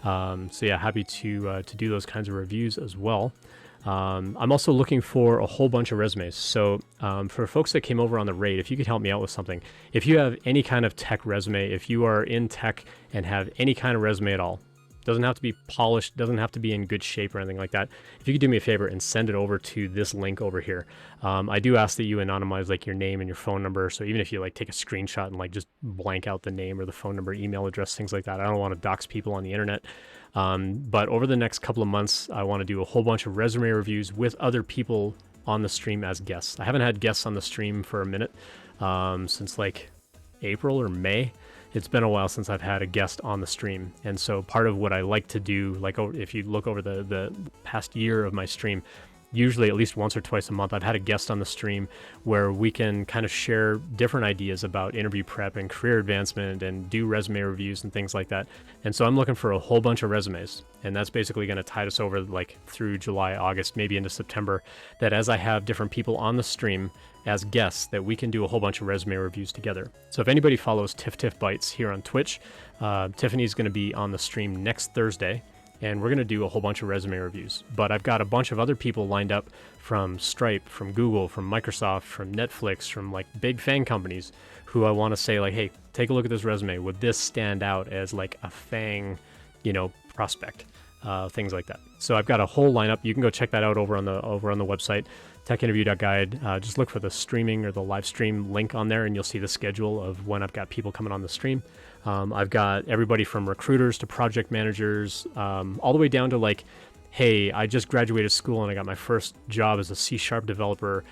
So yeah, happy to do those kinds of reviews as well. I'm also looking for a whole bunch of resumes. So for folks that came over on the raid, if you could help me out with something, if you have any kind of tech resume, if you are in tech and have any kind of resume at all, doesn't have to be polished, doesn't have to be in good shape or anything like that. If you could do me a favor and send it over to this link over here. I do ask that you anonymize like your name and your phone number. So even if you like take a screenshot and like just blank out the name or the phone number, email address, things like that. I don't want to dox people on the internet. But over the next couple of months, I want to do a whole bunch of resume reviews with other people on the stream as guests. I haven't had guests on the stream for a minute, since like April or May. It's been a while since I've had a guest on the stream. And so part of what I like to do, like if you look over the past year of my stream, usually at least once or twice a month, I've had a guest on the stream where we can kind of share different ideas about interview prep and career advancement and do resume reviews and things like that. And so I'm looking for a whole bunch of resumes. And that's basically going to tide us over like through July, August, maybe into September, that as I have different people on the stream as guests, that we can do a whole bunch of resume reviews together. So if anybody follows Tiff Bites here on Twitch, Tiffany's going to be on the stream next Thursday, and we're going to do a whole bunch of resume reviews. But I've got a bunch of other people lined up from Stripe, from Google, from Microsoft, from Netflix, from like big FANG companies who I want to say like, hey, take a look at this resume. Would this stand out as like a FANG, you know, prospect? Things like that. So I've got a whole lineup. You can go check that out over on the website, techinterview.guide. Just look for the streaming or the live stream link on there, and you'll see the schedule of when I've got people coming on the stream. I've got everybody from recruiters to project managers, all the way down to like, hey, I just graduated school and I got my first job as a C# developer.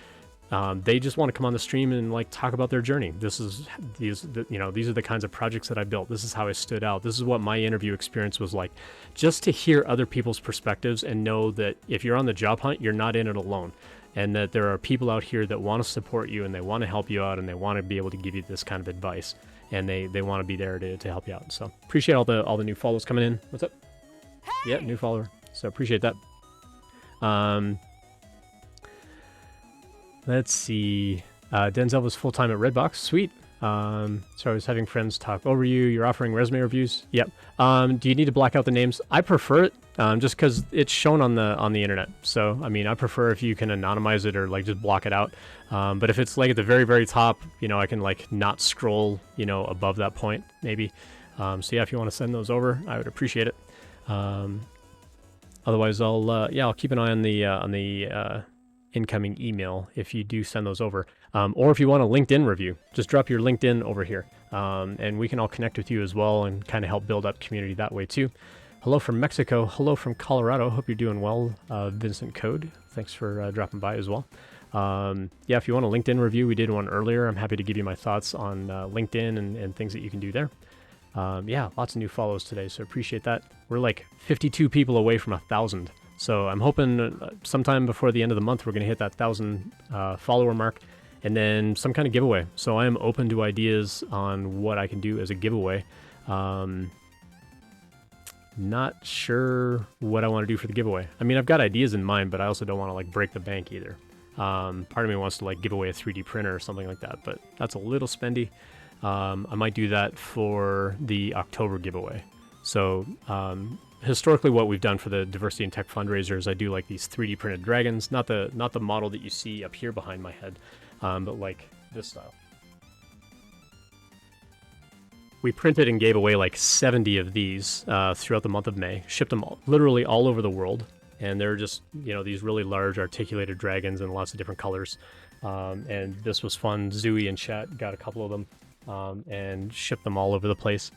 They just want to come on the stream and like talk about their journey. These are the kinds of projects that I built. This is how I stood out. This is what my interview experience was like. Just to hear other people's perspectives and know that if you're on the job hunt, you're not in it alone, and that there are people out here that want to support you and they want to help you out and they want to be able to give you this kind of advice, and they want to be there to help you out. So appreciate all the new follows coming in. What's up? Hey! Yeah, new follower. So appreciate that. Let's see. Denzel was full-time at Redbox. Sweet. So I was having friends talk over you. You're offering resume reviews. Yep. Do you need to black out the names? I prefer it, just because it's shown on the internet. So I mean, I prefer if you can anonymize it or like just block it out. But if it's like at the very, very top, you know, I can like not scroll, you know, above that point maybe. So yeah, if you want to send those over, I would appreciate it. Otherwise, I'll keep an eye on the incoming email if you do send those over. Or if you want a LinkedIn review, just drop your LinkedIn over here. And we can all connect with you as well and kind of help build up community that way too. Hello from Mexico. Hello from Colorado. Hope you're doing well, Vincent Code. Thanks for dropping by as well. Yeah, if you want a LinkedIn review, we did one earlier. I'm happy to give you my thoughts on LinkedIn and things that you can do there. Yeah, lots of new follows today, so appreciate that. We're like 52 people away from 1,000. So I'm hoping sometime before the end of the month, we're going to hit that 1,000 follower mark, and then some kind of giveaway. So I am open to ideas on what I can do as a giveaway. Not sure what I want to do for the giveaway. I mean, I've got ideas in mind, but I also don't want to like break the bank either. Part of me wants to like give away a 3D printer or something like that, but that's a little spendy. I might do that for the October giveaway. So historically, what we've done for the Diversity in Tech fundraisers, I do like these 3D printed dragons, not the model that you see up here behind my head, but like this style. We printed and gave away like 70 of these throughout the month of May, shipped them literally all over the world. And they're just, you know, these really large articulated dragons in lots of different colors. And this was fun. Zooey and chat got a couple of them and shipped them all over the place.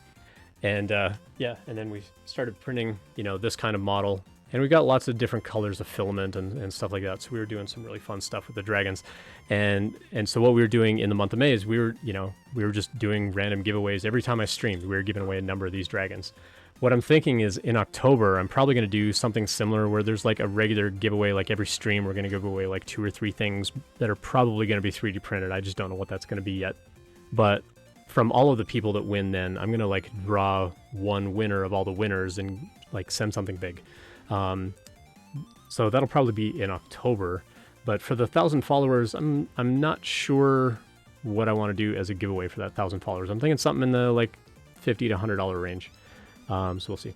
And yeah, and then we started printing, you know, this kind of model And we got lots of different colors of filament and stuff like that. So we were doing some really fun stuff with the dragons. And so what we were doing in the month of May is we were just doing random giveaways. Every time I streamed, we were giving away a number of these dragons. What I'm thinking is in October, I'm probably going to do something similar where there's like a regular giveaway, like every stream, we're going to give away like 2 or 3 things that are probably going to be 3D printed. I just don't know what that's going to be yet. But from all of the people that win, then I'm going to like draw one winner of all the winners and like send something big. So that'll probably be in October. But for the 1,000 followers, I'm not sure what I want to do as a giveaway for that 1,000 followers. I'm thinking something in the like $50 to $100 range. So we'll see.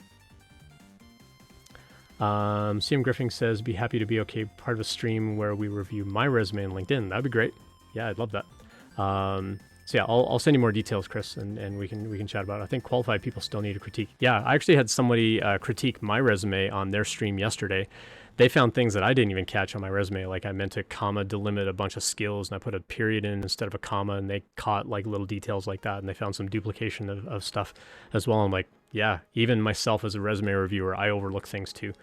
CM Griffin says, be happy to be okay part of a stream where we review my resume on LinkedIn. That'd be great. Yeah, I'd love that. So yeah, I'll send you more details, Chris, and we can chat about it. I think qualified people still need a critique. Yeah, I actually had somebody critique my resume on their stream yesterday. They found things that I didn't even catch on my resume, like I meant to comma delimit a bunch of skills, and I put a period in instead of a comma, and they caught like little details like that, and they found some duplication of stuff as well. I'm like, yeah, even myself as a resume reviewer, I overlook things too.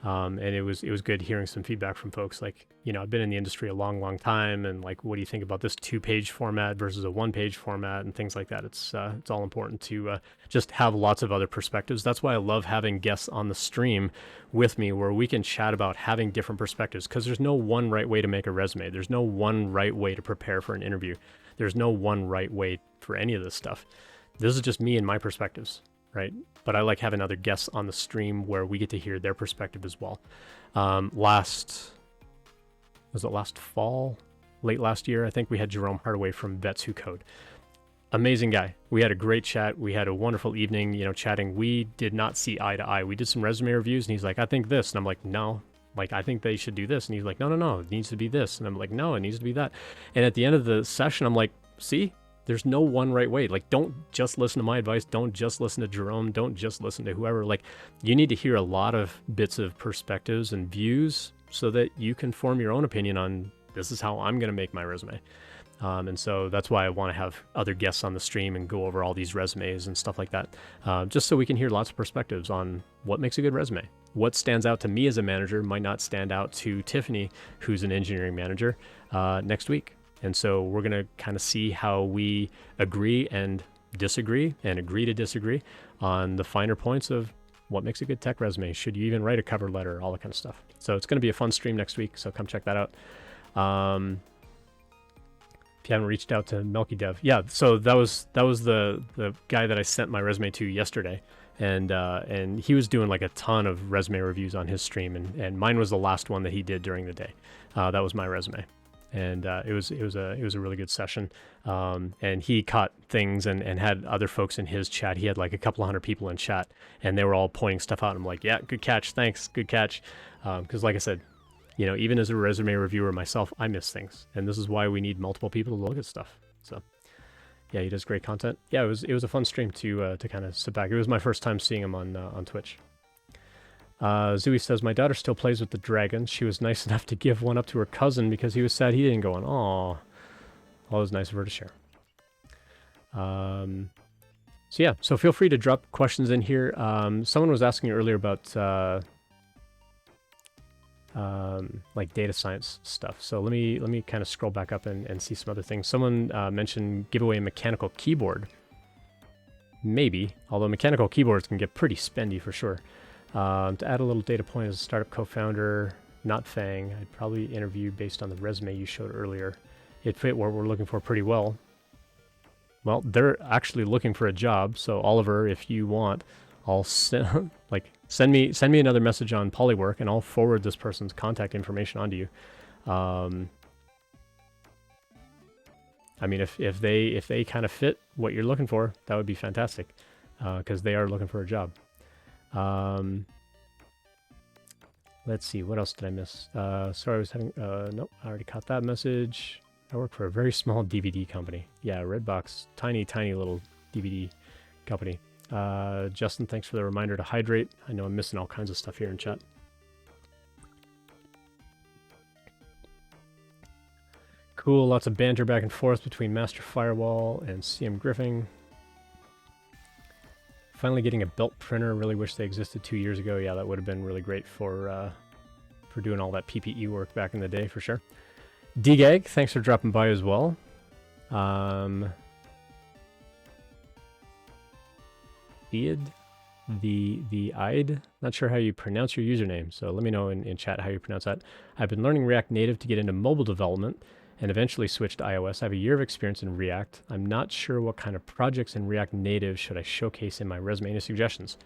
And it was good hearing some feedback from folks like, you know, I've been in the industry a long time, and like, what do you think about this 2-page format versus a 1-page format and things like that? It's all important to just have lots of other perspectives. That's why I love having guests on the stream with me where we can chat about having different perspectives, because there's no one right way to make a resume. There's no one right way to prepare for an interview. There's no one right way for any of this stuff. This is just me and my perspectives, right? But I like having other guests on the stream where we get to hear their perspective as well. Last fall? Late last year, I think we had Jerome Hardaway from Vets Who Code. Amazing guy. We had a great chat. We had a wonderful evening, you know, chatting. We did not see eye to eye. We did some resume reviews, and he's like, I think this. And I'm like, no. Like, I think they should do this. And he's like, no, it needs to be this. And I'm like, no, it needs to be that. And at the end of the session, I'm like, see? There's no one right way. Like, don't just listen to my advice. Don't just listen to Jerome. Don't just listen to whoever. Like, you need to hear a lot of bits of perspectives and views so that you can form your own opinion on this is how I'm going to make my resume. And so that's why I want to have other guests on the stream and go over all these resumes and stuff like that, just so we can hear lots of perspectives on what makes a good resume. What stands out to me as a manager might not stand out to Tiffany, who's an engineering manager, next week. And so we're going to kind of see how we agree and disagree and agree to disagree on the finer points of what makes a good tech resume. Should you even write a cover letter, all that kind of stuff. So it's going to be a fun stream next week, so come check that out. If you haven't reached out to Melky Dev. Yeah, so that was the guy that I sent my resume to yesterday. And he was doing like a ton of resume reviews on his stream, and mine was the last one that he did during the day. That was my resume. And it was a really good session, and he caught things and had other folks in his chat. He had like a couple 100 people in chat, and they were all pointing stuff out. I'm like, yeah, good catch, thanks, good catch, because like I said, you know, even as a resume reviewer myself, I miss things, and this is why we need multiple people to look at stuff. So yeah, he does great content. Yeah, it was a fun stream to kind of sit back. It was my first time seeing him on Twitch. Zooey says, my daughter still plays with the dragons. She was nice enough to give one up to her cousin because he was sad he didn't go on. Aw. Well, it was nice of her to share. So yeah, so feel free to drop questions in here. Someone was asking earlier about like data science stuff. So let me kind of scroll back up and see some other things. Someone mentioned give away a mechanical keyboard. Maybe, although mechanical keyboards can get pretty spendy for sure. To add a little data point as a startup co-founder, not Fang, I'd probably interview based on the resume you showed earlier. It fit what we're looking for pretty well. Well, they're actually looking for a job, so Oliver, if you want, I'll send me another message on Polywork, and I'll forward this person's contact information onto you. I mean, if they kind of fit what you're looking for, that would be fantastic, because they are looking for a job. Let's see, what else did I miss? Sorry, I was having, nope, I already caught that message. I work for a very small DVD company. Yeah, Redbox, tiny little DVD company. Justin, thanks for the reminder to hydrate. I know I'm missing all kinds of stuff here in chat. Cool, lots of banter back and forth between Master Firewall and CM Griffin. Finally getting a belt printer. Really wish they existed 2 years ago. Yeah, that would have been really great for doing all that PPE work back in the day, for sure. DGAG, thanks for dropping by as well. The Id, not sure how you pronounce your username, so let me know in chat how you pronounce that. I've been learning React Native to get into mobile development and eventually switched to iOS. I have a year of experience in React. I'm not sure what kind of projects in React Native should I showcase in my resume. Any suggestions?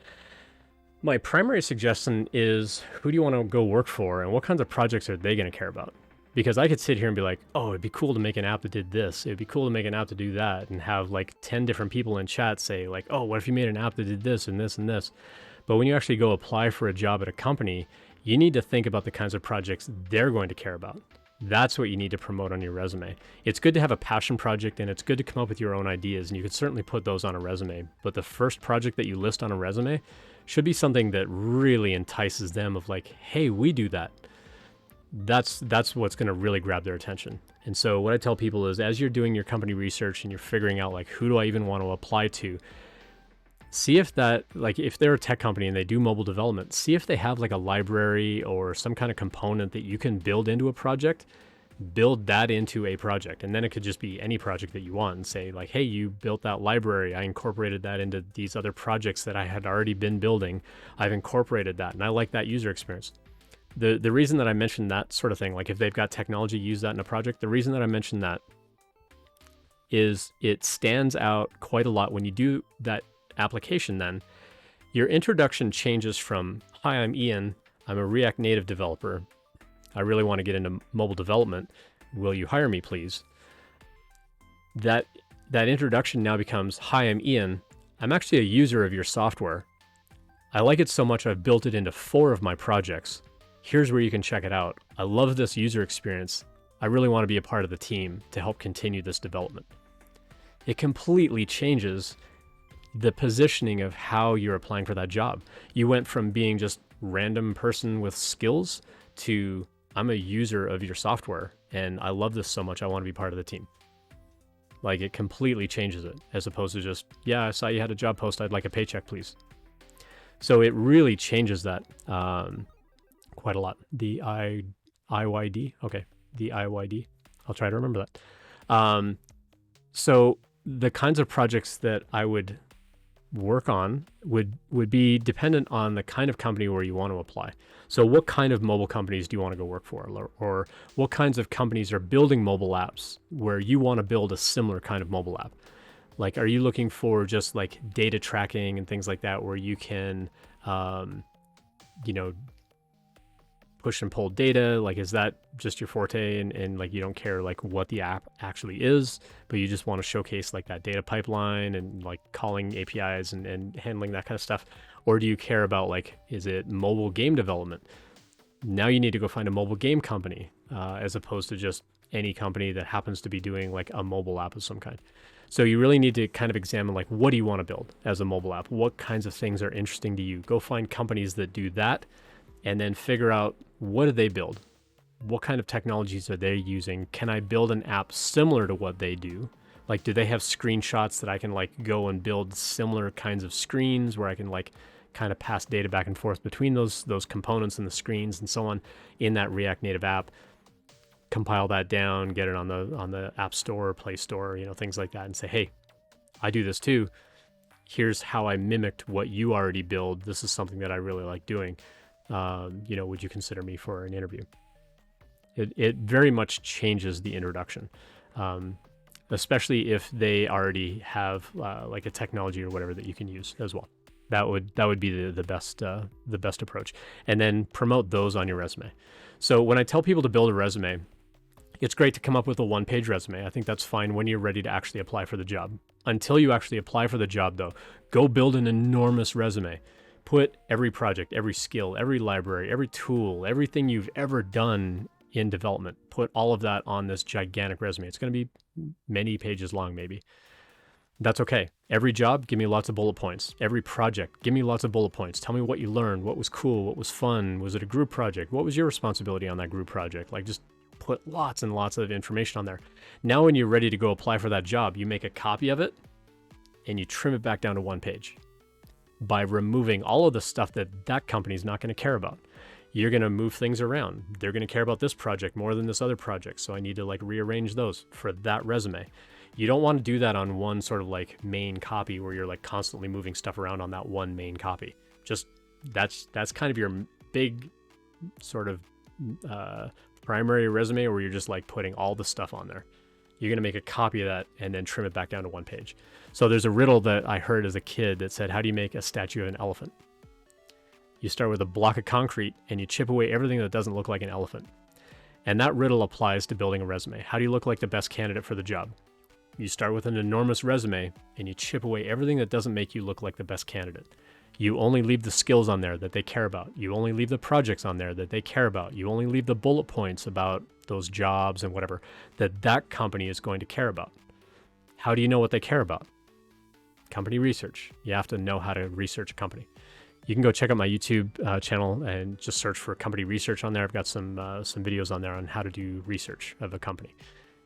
My primary suggestion is, who do you want to go work for and what kinds of projects are they going to care about? Because I could sit here and be like, oh, it'd be cool to make an app that did this. It'd be cool to make an app to do that, and have like 10 different people in chat say like, oh, what if you made an app that did this and this and this? But when you actually go apply for a job at a company, you need to think about the kinds of projects they're going to care about. That's what you need to promote on your resume. It's good to have a passion project, and it's good to come up with your own ideas, and you could certainly put those on a resume. But the first project that you list on a resume should be something that really entices them of like, hey, we do that. That's what's going to really grab their attention. And so what I tell people is, as you're doing your company research and you're figuring out like, who do I even want to apply to, see if that, like, if they're a tech company and they do mobile development, see if they have like a library or some kind of component that you can build into a project. Build that into a project, and then it could just be any project that you want, and say like, hey, you built that library, I incorporated that into these other projects that I had already been building. I've incorporated that and I like that user experience. The reason that I mentioned that sort of thing, like if they've got technology, use that in a project, the reason that I mentioned that is it stands out quite a lot when you do that application. Then your introduction changes from, hi, I'm Ian, I'm a React Native developer, I really want to get into mobile development, will you hire me please? That introduction now becomes, hi, I'm Ian, I'm actually a user of your software, I like it so much I've built it into 4 of my projects. Here's where you can check it out. I love this user experience. I really want to be a part of the team to help continue this development. It completely changes the positioning of how you're applying for that job. You went from being just random person with skills to, I'm a user of your software and I love this so much I want to be part of the team. Like, it completely changes it, as opposed to just, yeah, I saw you had a job post, I'd like a paycheck please. So it really changes that. Quite a lot. The IYD. Okay. The IYD. I'll try to remember that. So the kinds of projects that I would work on would be dependent on the kind of company where you want to apply. So what kind of mobile companies do you want to go work for? Or what kinds of companies are building mobile apps where you want to build a similar kind of mobile app? Like, are you looking for just like data tracking and things like that, where you can, push and pull data? Like, is that just your forte, and like you don't care like what the app actually is, but you just want to showcase like that data pipeline and like calling APIs and handling that kind of stuff? Or do you care about like, is it mobile game development? Now you need to go find a mobile game company, as opposed to just any company that happens to be doing like a mobile app of some kind. So you really need to kind of examine like, what do you want to build as a mobile app? What kinds of things are interesting to you? Go find companies that do that, and then figure out, what do they build? What kind of technologies are they using? Can I build an app similar to what they do? Like, do they have screenshots that I can like go and build similar kinds of screens where I can like kind of pass data back and forth between those components and the screens and so on in that React Native app? Compile that down, get it on the App Store, Play Store, things like that, and say, hey, I do this too. Here's how I mimicked what you already build. This is something that I really like doing. Would you consider me for an interview? It very much changes the introduction, especially if they already have like a technology or whatever that you can use as well. That would be the best approach, and then promote those on your resume. So when I tell people to build a resume, it's great to come up with a one-page resume. I think that's fine when you're ready to actually apply for the job. Until you actually apply for the job, though, go build an enormous resume. Put every project, every skill, every library, every tool, everything you've ever done in development, put all of that on this gigantic resume. It's going to be many pages long, maybe. That's okay. Every job, give me lots of bullet points. Every project, give me lots of bullet points. Tell me what you learned, what was cool, what was fun. Was it a group project? What was your responsibility on that group project? Like, just put lots and lots of information on there. Now, when you're ready to go apply for that job, you make a copy of it and you trim it back down to one page. by removing all of the stuff that that company's not going to care about. You're going to move things around. They're going to care about this project more than this other project. So I need to like rearrange those for that resume. You don't want to do that on one sort of like main copy where you're like constantly moving stuff around on that one main copy. Just that's kind of your big sort of primary resume where you're just like putting all the stuff on there. You're going to make a copy of that and then trim it back down to one page. So there's a riddle that I heard as a kid that said, how do you make a statue of an elephant? You start with a block of concrete and you chip away everything that doesn't look like an elephant. And that riddle applies to building a resume. How do you look like the best candidate for the job? You start with an enormous resume and you chip away everything that doesn't make you look like the best candidate. You only leave the skills on there that they care about. You only leave the projects on there that they care about. You only leave the bullet points about those jobs and whatever that that company is going to care about. How do you know what they care about? Company research. You have to know how to research a company. You can go check out my YouTube channel and just search for company research on there. I've got some videos on there on how to do research of a company.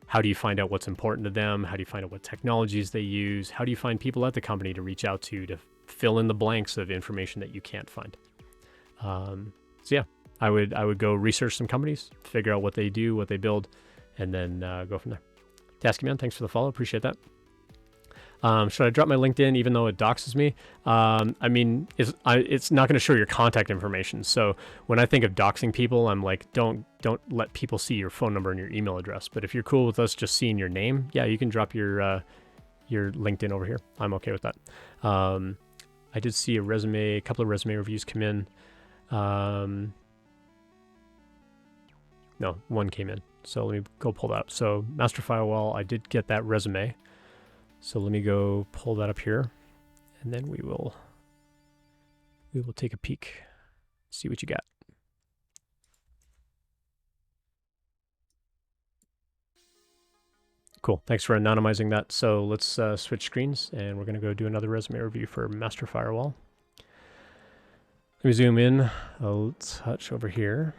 How do you find out what's important to them? How do you find out what technologies they use? How do you find people at the company to reach out to fill in the blanks of information that you can't find? So yeah, I would go research some companies, figure out what they do, what they build, and then go from there. Tasky Man, thanks for the follow. Appreciate that. Should I drop my LinkedIn even though it doxes me? I mean, it's not going to show your contact information. So when I think of doxing people, I'm like, don't let people see your phone number and your email address. But if you're cool with us just seeing your name, yeah, you can drop your LinkedIn over here. I'm okay with that. I did see a couple of resume reviews come in. No, one came in. So let me go pull that up. So Master Firewall, I did get that resume. So let me go pull that up here, and then we will take a peek, see what you got. Cool, thanks for anonymizing that. So let's switch screens, and we're gonna go do another resume review for Master Firewall. Let me zoom in a touch over here.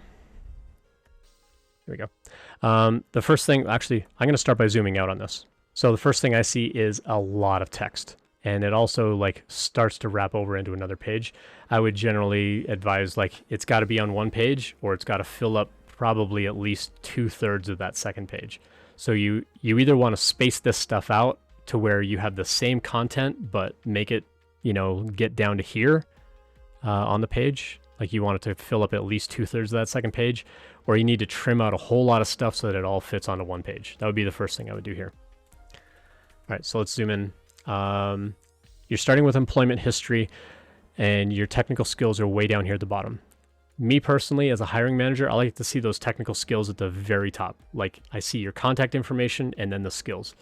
Here we go. The first thing, actually, I'm gonna start by zooming out on this. So the first thing I see is a lot of text, and it also like starts to wrap over into another page. I would generally advise like it's got to be on one page, or it's got to fill up probably at least 2/3 of that second page. So you either want to space this stuff out to where you have the same content, but make it, get down to here on the page. Like you want it to fill up at least 2/3 of that second page, or you need to trim out a whole lot of stuff so that it all fits onto one page. That would be the first thing I would do here. All right, so let's zoom in. You're starting with employment history, and your technical skills are way down here at the bottom. Me personally, as a hiring manager, I like to see those technical skills at the very top. Like I see your contact information and then the skills.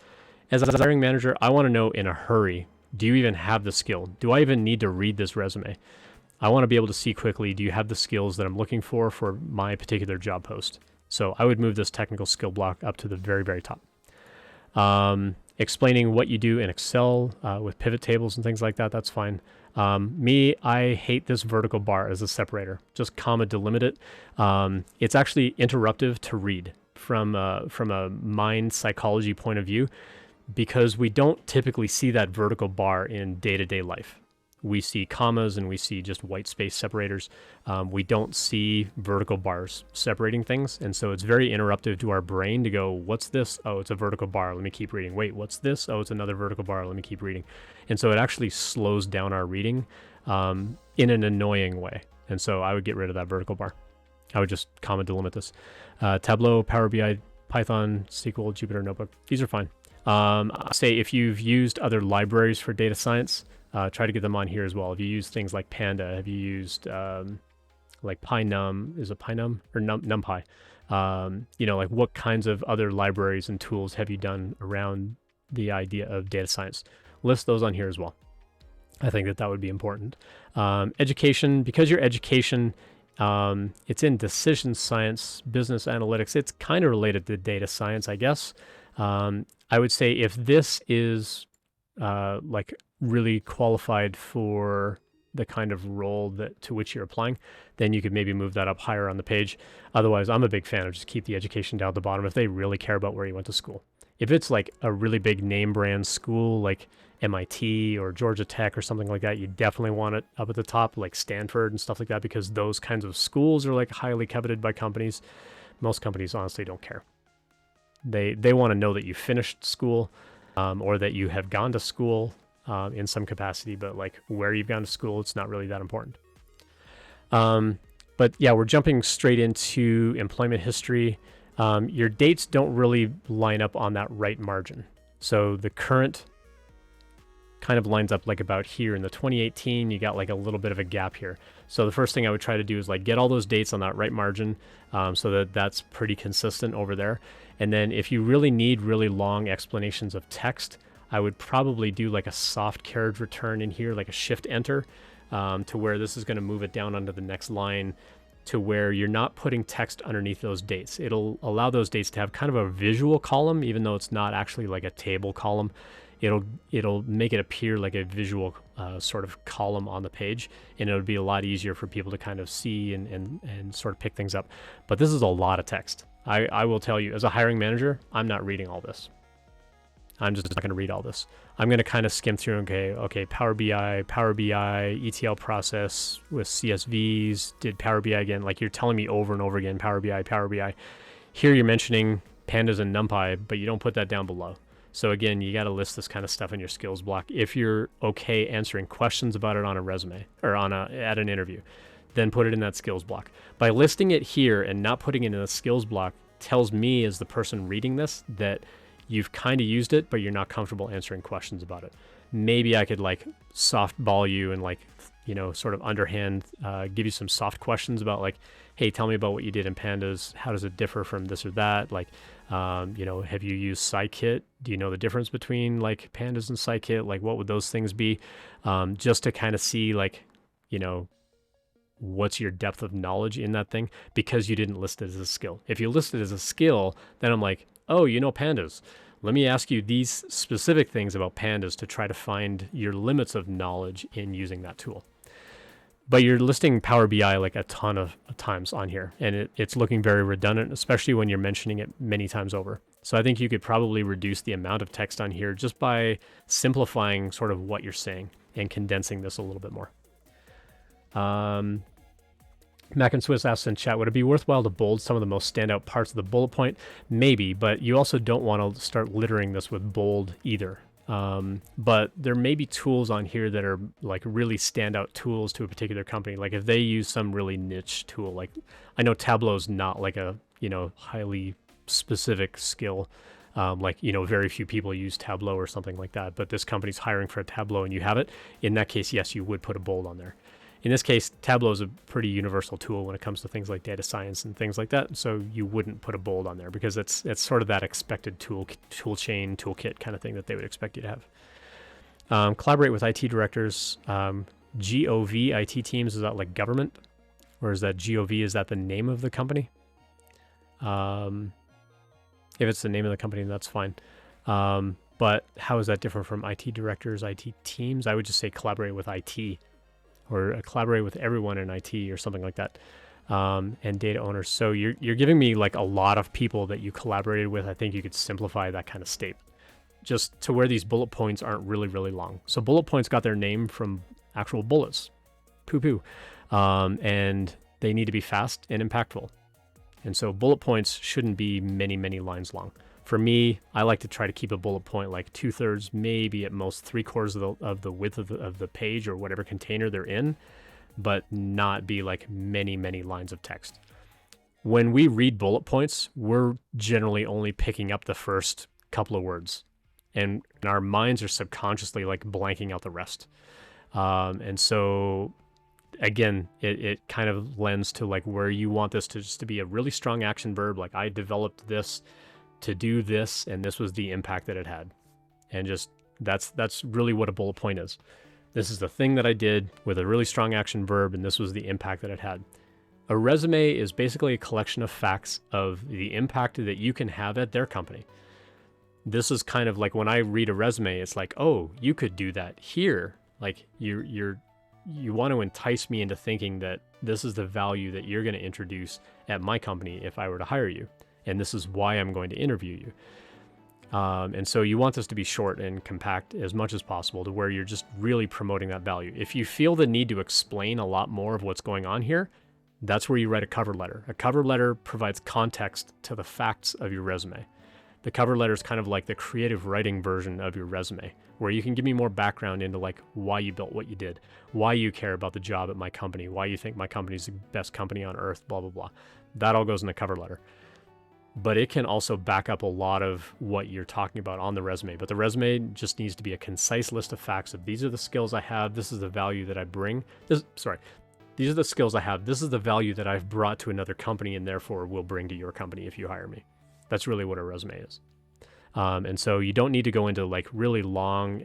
As a hiring manager, I want to know in a hurry, do you even have the skill? Do I even need to read this resume? I want to be able to see quickly, do you have the skills that I'm looking for my particular job post? So I would move this technical skill block up to the very, very top. Explaining what you do in Excel with pivot tables and things like that, that's fine. I hate this vertical bar as a separator. Just comma delimit it. It's actually interruptive to read from a mind psychology point of view, because we don't typically see that vertical bar in day-to-day life. We see commas and we see just white space separators. We don't see vertical bars separating things. And so it's very interruptive to our brain to go, what's this? Oh, it's a vertical bar. Let me keep reading. Wait, what's this? Oh, it's another vertical bar. Let me keep reading. And so it actually slows down our reading in an annoying way. And so I would get rid of that vertical bar. I would just comma delimit this. Tableau, Power BI, Python, SQL, Jupyter Notebook. These are fine. Say if you've used other libraries for data science, try to get them on here as well. Have you used things like Panda? Have you used like PyNum? Is it PyNum or NumPy? Like what kinds of other libraries and tools have you done around the idea of data science? List those on here as well. I think that would be important. Education, because your education, it's in decision science, business analytics. It's kind of related to data science, I guess. I would say if this is like really qualified for the kind of role to which you're applying, then you could maybe move that up higher on the page. Otherwise, I'm a big fan of just keep the education down at the bottom if they really care about where you went to school. If it's like a really big name brand school like MIT or Georgia Tech or something like that, you definitely want it up at the top, like Stanford and stuff like that, because those kinds of schools are like highly coveted by companies. Most companies honestly don't care. They want to know that you finished school, or that you have gone to school in some capacity, but like where you've gone to school, it's not really that important. But yeah, we're jumping straight into employment history. Your dates don't really line up on that right margin. So the current kind of lines up like about here. In the 2018, you got like a little bit of a gap here. So the first thing I would try to do is like get all those dates on that right margin, so that that's pretty consistent over there. And then if you really need really long explanations of text, I would probably do like a soft carriage return in here, like a shift enter, to where this is going to move it down onto the next line, to where you're not putting text underneath those dates. It'll allow those dates to have kind of a visual column, even though it's not actually like a table column. It'll make it appear like a visual sort of column on the page, and it'll be a lot easier for people to kind of see and sort of pick things up. But this is a lot of text. I will tell you, as a hiring manager, I'm not reading all this. I'm just not going to read all this. I'm going to kind of skim through. Okay, Power BI, ETL process with CSVs, did Power BI again. Like you're telling me over and over again, Power BI. Here you're mentioning pandas and NumPy, but you don't put that down below. So again, you got to list this kind of stuff in your skills block. If you're okay answering questions about it on a resume or at an interview, then put it in that skills block. By listing it here and not putting it in the skills block tells me as the person reading this that you've kind of used it, but you're not comfortable answering questions about it. Maybe I could like softball you and like, sort of underhand give you some soft questions about like, hey, tell me about what you did in pandas. How does it differ from this or that? Like, have you used scikit? Do you know the difference between like pandas and scikit? Like, what would those things be? Just to kind of see like, what's your depth of knowledge in that thing, because you didn't list it as a skill. If you list it as a skill, then I'm like, oh, pandas. Let me ask you these specific things about pandas to try to find your limits of knowledge in using that tool. But you're listing Power BI like a ton of times on here, and it's looking very redundant, especially when you're mentioning it many times over. So I think you could probably reduce the amount of text on here just by simplifying sort of what you're saying and condensing this a little bit more. Mac and Swiss asks in chat, would it be worthwhile to bold some of the most standout parts of the bullet point? Maybe, but you also don't want to start littering this with bold either. But there may be tools on here that are like really standout tools to a particular company. Like if they use some really niche tool, like I know Tableau is not like a, highly specific skill. Very few people use Tableau or something like that, but this company's hiring for a Tableau and you have it. In that case, yes, you would put a bold on there. In this case, Tableau is a pretty universal tool when it comes to things like data science and things like that. So you wouldn't put a bold on there because it's sort of that expected tool chain, toolkit kind of thing that they would expect you to have. Collaborate with IT directors. GOV IT teams, is that like government? Or is that GOV, is that the name of the company? If it's the name of the company, that's fine. But how is that different from IT directors, IT teams? I would just say collaborate with IT, or collaborate with everyone in IT or something like that, and data owners. So you're giving me like a lot of people that you collaborated with. I think you could simplify that kind of statement just to where these bullet points aren't really, really long. So bullet points got their name from actual bullets, and they need to be fast and impactful. And so bullet points shouldn't be many, many lines long. For me, I like to try to keep a bullet point like 2/3, maybe at most 3/4 of the width of the page or whatever container they're in, but not be like many, many lines of text. When we read bullet points, we're generally only picking up the first couple of words, and our minds are subconsciously like blanking out the rest. And so again, it kind of lends to like where you want this to just to be a really strong action verb. Like I developed this to do this, and this was the impact that it had. And just that's really what a bullet point is. This is the thing that I did with a really strong action verb, and this was the impact that it had. A resume is basically a collection of facts of the impact that you can have at their company. This is kind of like when I read a resume, it's like, oh, you could do that here. Like you want to entice me into thinking that this is the value that you're going to introduce at my company if I were to hire you. And this is why I'm going to interview you. And so you want this to be short and compact as much as possible to where you're just really promoting that value. If you feel the need to explain a lot more of what's going on here, that's where you write a cover letter. A cover letter provides context to the facts of your resume. The cover letter is kind of like the creative writing version of your resume, where you can give me more background into like why you built what you did, why you care about the job at my company, why you think my company is the best company on earth, blah, blah, blah. That all goes in the cover letter. But it can also back up a lot of what you're talking about on the resume. But the resume just needs to be a concise list of facts of these are the skills I have, this is the value that I bring. These are the skills I have, this is the value that I've brought to another company and therefore will bring to your company if you hire me. That's really what a resume is. And so you don't need to go into like really long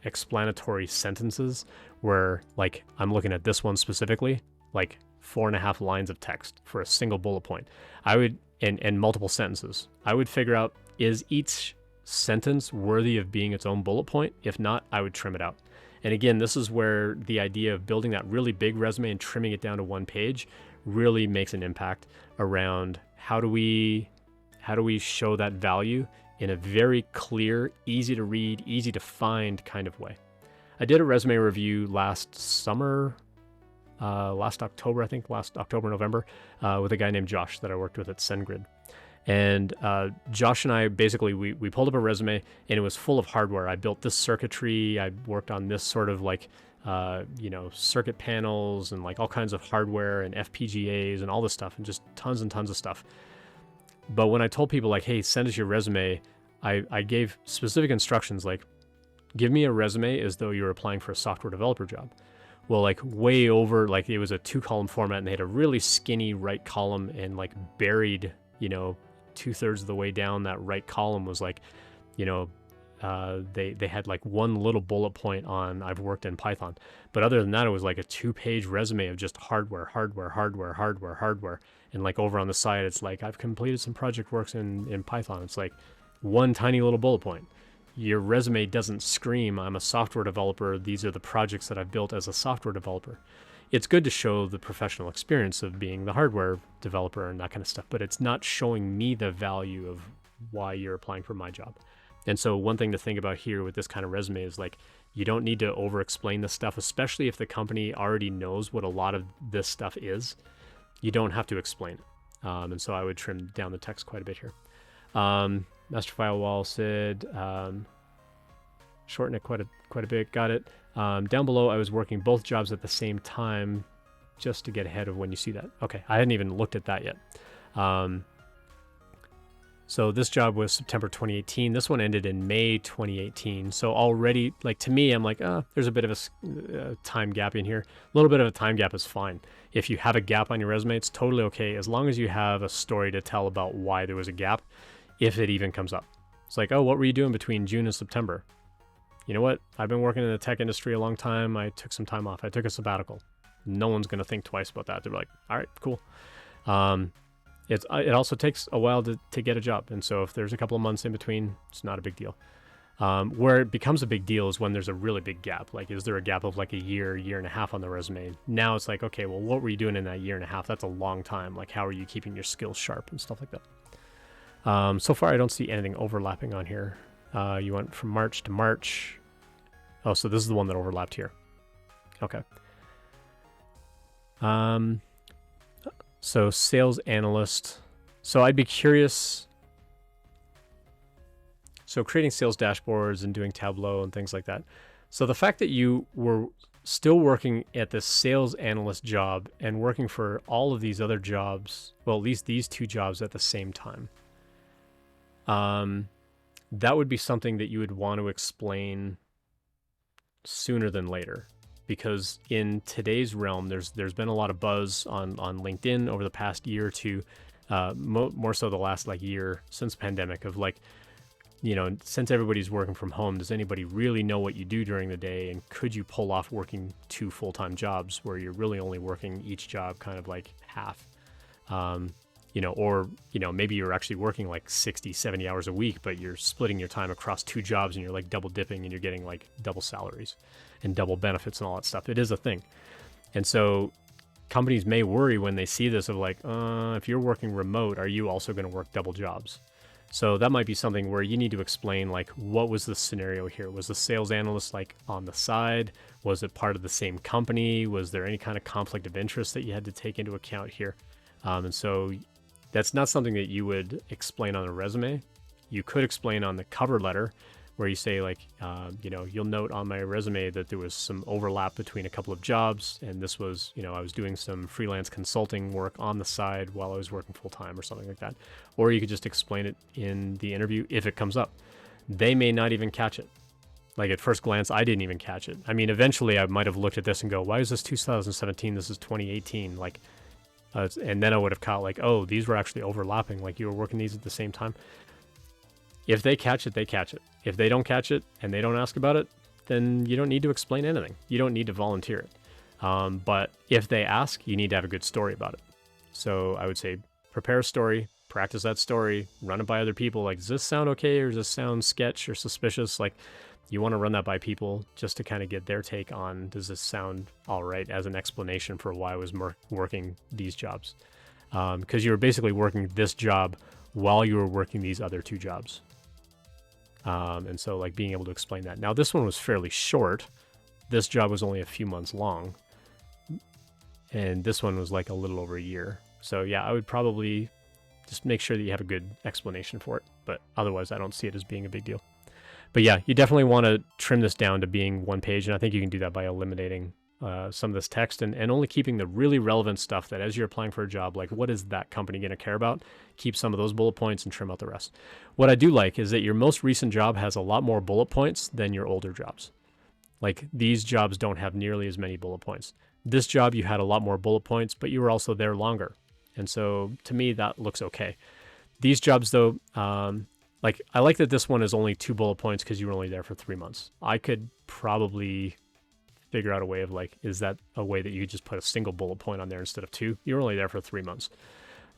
explanatory sentences where like I'm looking at this one specifically, like 4.5 lines of text for a single bullet point. I would, and multiple sentences. I would figure out, is each sentence worthy of being its own bullet point? If not, I would trim it out. And again, this is where the idea of building that really big resume and trimming it down to one page really makes an impact around how do we show that value in a very clear, easy to read, easy to find kind of way. I did a resume review last summer, last October, November, with a guy named Josh that I worked with at SendGrid. And Josh and I basically, we pulled up a resume and it was full of hardware. I built this circuitry. I worked on this sort of like, circuit panels and like all kinds of hardware and FPGAs and all this stuff and just tons and tons of stuff. But when I told people like, hey, send us your resume, I gave specific instructions like, give me a resume as though you were applying for a software developer job. Well, like way over, like it was a 2-column format and they had a really skinny right column and like buried, 2/3 of the way down that right column was like, they had like one little bullet point on I've worked in Python. But other than that, it was like a 2-page resume of just hardware. And like over on the side, it's like, I've completed some project works in Python. It's like one tiny little bullet point. Your resume doesn't scream, I'm a software developer. These are the projects that I've built as a software developer. It's good to show the professional experience of being the hardware developer and that kind of stuff, but it's not showing me the value of why you're applying for my job. And so one thing to think about here with this kind of resume is like, you don't need to over-explain this stuff, especially if the company already knows what a lot of this stuff is. You don't have to explain it. And so I would trim down the text quite a bit here. Master Firewall said, shorten it quite a bit. Got it. Down below, I was working both jobs at the same time just to get ahead of when you see that. Okay, I hadn't even looked at that yet. So this job was September 2018. This one ended in May 2018. So already, like to me, I'm like, there's a bit of a time gap in here. A little bit of a time gap is fine. If you have a gap on your resume, it's totally okay as long as you have a story to tell about why there was a gap, if it even comes up. It's like, oh, what were you doing between June and September? You know what? I've been working in the tech industry a long time. I took some time off. I took a sabbatical. No one's going to think twice about that. They're like, all right, cool. It also takes a while to get a job. And so if there's a couple of months in between, it's not a big deal. Where it becomes a big deal is when there's a really big gap. Like, is there a gap of like a year and a half on the resume? Now it's like, okay, well, what were you doing in that year and a half? That's a long time. Like, how are you keeping your skills sharp and stuff like that? So far, I don't see anything overlapping on here. You went from March to March. Oh, so this is the one that overlapped here. Okay. So sales analyst. So I'd be curious. So creating sales dashboards and doing Tableau and things like that. So the fact that you were still working at this sales analyst job and working for all of these other jobs, well, at least these two jobs at the same time, that would be something that you would want to explain sooner than later. Because in today's realm, there's been a lot of buzz on LinkedIn over the past year or two, more so the last like year since pandemic of like, since everybody's working from home, does anybody really know what you do during the day? And could you pull off working 2 full-time jobs where you're really only working each job kind of like half? Or maybe you're actually working like 60, 70 hours a week, but you're splitting your time across 2 jobs and you're like double dipping and you're getting like double salaries and double benefits and all that stuff. It is a thing. And so companies may worry when they see this of like, if you're working remote, are you also going to work double jobs? So that might be something where you need to explain, like, what was the scenario here? Was the sales analyst like on the side? Was it part of the same company? Was there any kind of conflict of interest that you had to take into account here? And so that's not something that you would explain on a resume. You could explain on the cover letter, where you say, like, you'll note on my resume that there was some overlap between a couple of jobs, and this was, I was doing some freelance consulting work on the side while I was working full time or something like that. Or you could just explain it in the interview if it comes up. They may not even catch it. Like, at first glance, I didn't even catch it. I mean, eventually I might have looked at this and go, why is this 2017? This is 2018. Like, and then I would have caught, like, oh, these were actually overlapping. Like, you were working these at the same time. If they catch it, they catch it. If they don't catch it and they don't ask about it, then you don't need to explain anything. You don't need to volunteer it. But if they ask, you need to have a good story about it. So I would say prepare a story, practice that story, run it by other people. Like, does this sound okay, or does this sound sketch or suspicious? Like, you want to run that by people just to kind of get their take on, does this sound all right, as an explanation for why I was working these jobs. Because you were basically working this job while you were working these other two jobs. And so, like, being able to explain that. Now, this one was fairly short. This job was only a few months long. And this one was like a little over a year. So yeah, I would probably just make sure that you have a good explanation for it. But otherwise, I don't see it as being a big deal. But yeah, you definitely want to trim this down to being one page. And I think you can do that by eliminating some of this text and only keeping the really relevant stuff that, as you're applying for a job, like, what is that company going to care about? Keep some of those bullet points and trim out the rest. What I do like is that your most recent job has a lot more bullet points than your older jobs. Like, these jobs don't have nearly as many bullet points. This job, you had a lot more bullet points, but you were also there longer. And so to me, that looks okay. These jobs, though, like, I like that this one is only 2 bullet points because you were only there for 3 months. I could probably figure out a way of, like, is that a way that you could just put a single bullet point on there instead of 2? You're only there for 3 months.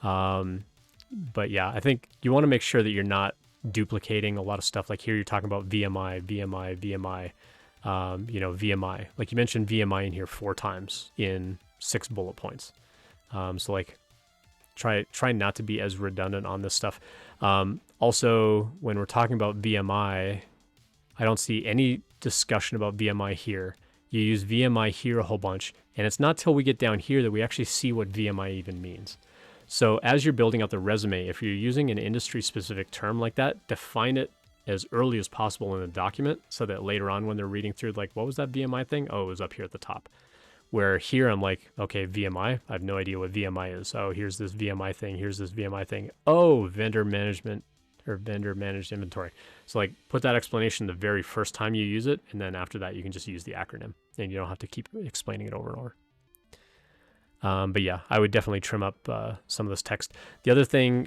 But yeah, I think you want to make sure that you're not duplicating a lot of stuff. Like, here you're talking about VMI, VMI. Like, you mentioned VMI in here 4 times in 6 bullet points. So, like, try not to be as redundant on this stuff. Also, when we're talking about VMI, I don't see any discussion about VMI here. You use VMI here a whole bunch, and it's not till we get down here that we actually see what VMI even means. So as you're building out the resume, if you're using an industry-specific term like that, define it as early as possible in the document so that later on when they're reading through, like, what was that VMI thing? Oh, it was up here at the top. Where here I'm like, okay, VMI, I have no idea what VMI is. Oh, here's this VMI thing, here's this VMI thing. Oh, vendor management or vendor managed inventory. So, like, put that explanation the very first time you use it, and then after that you can just use the acronym and you don't have to keep explaining it over and over. But yeah, I would definitely trim up some of this text. The other thing,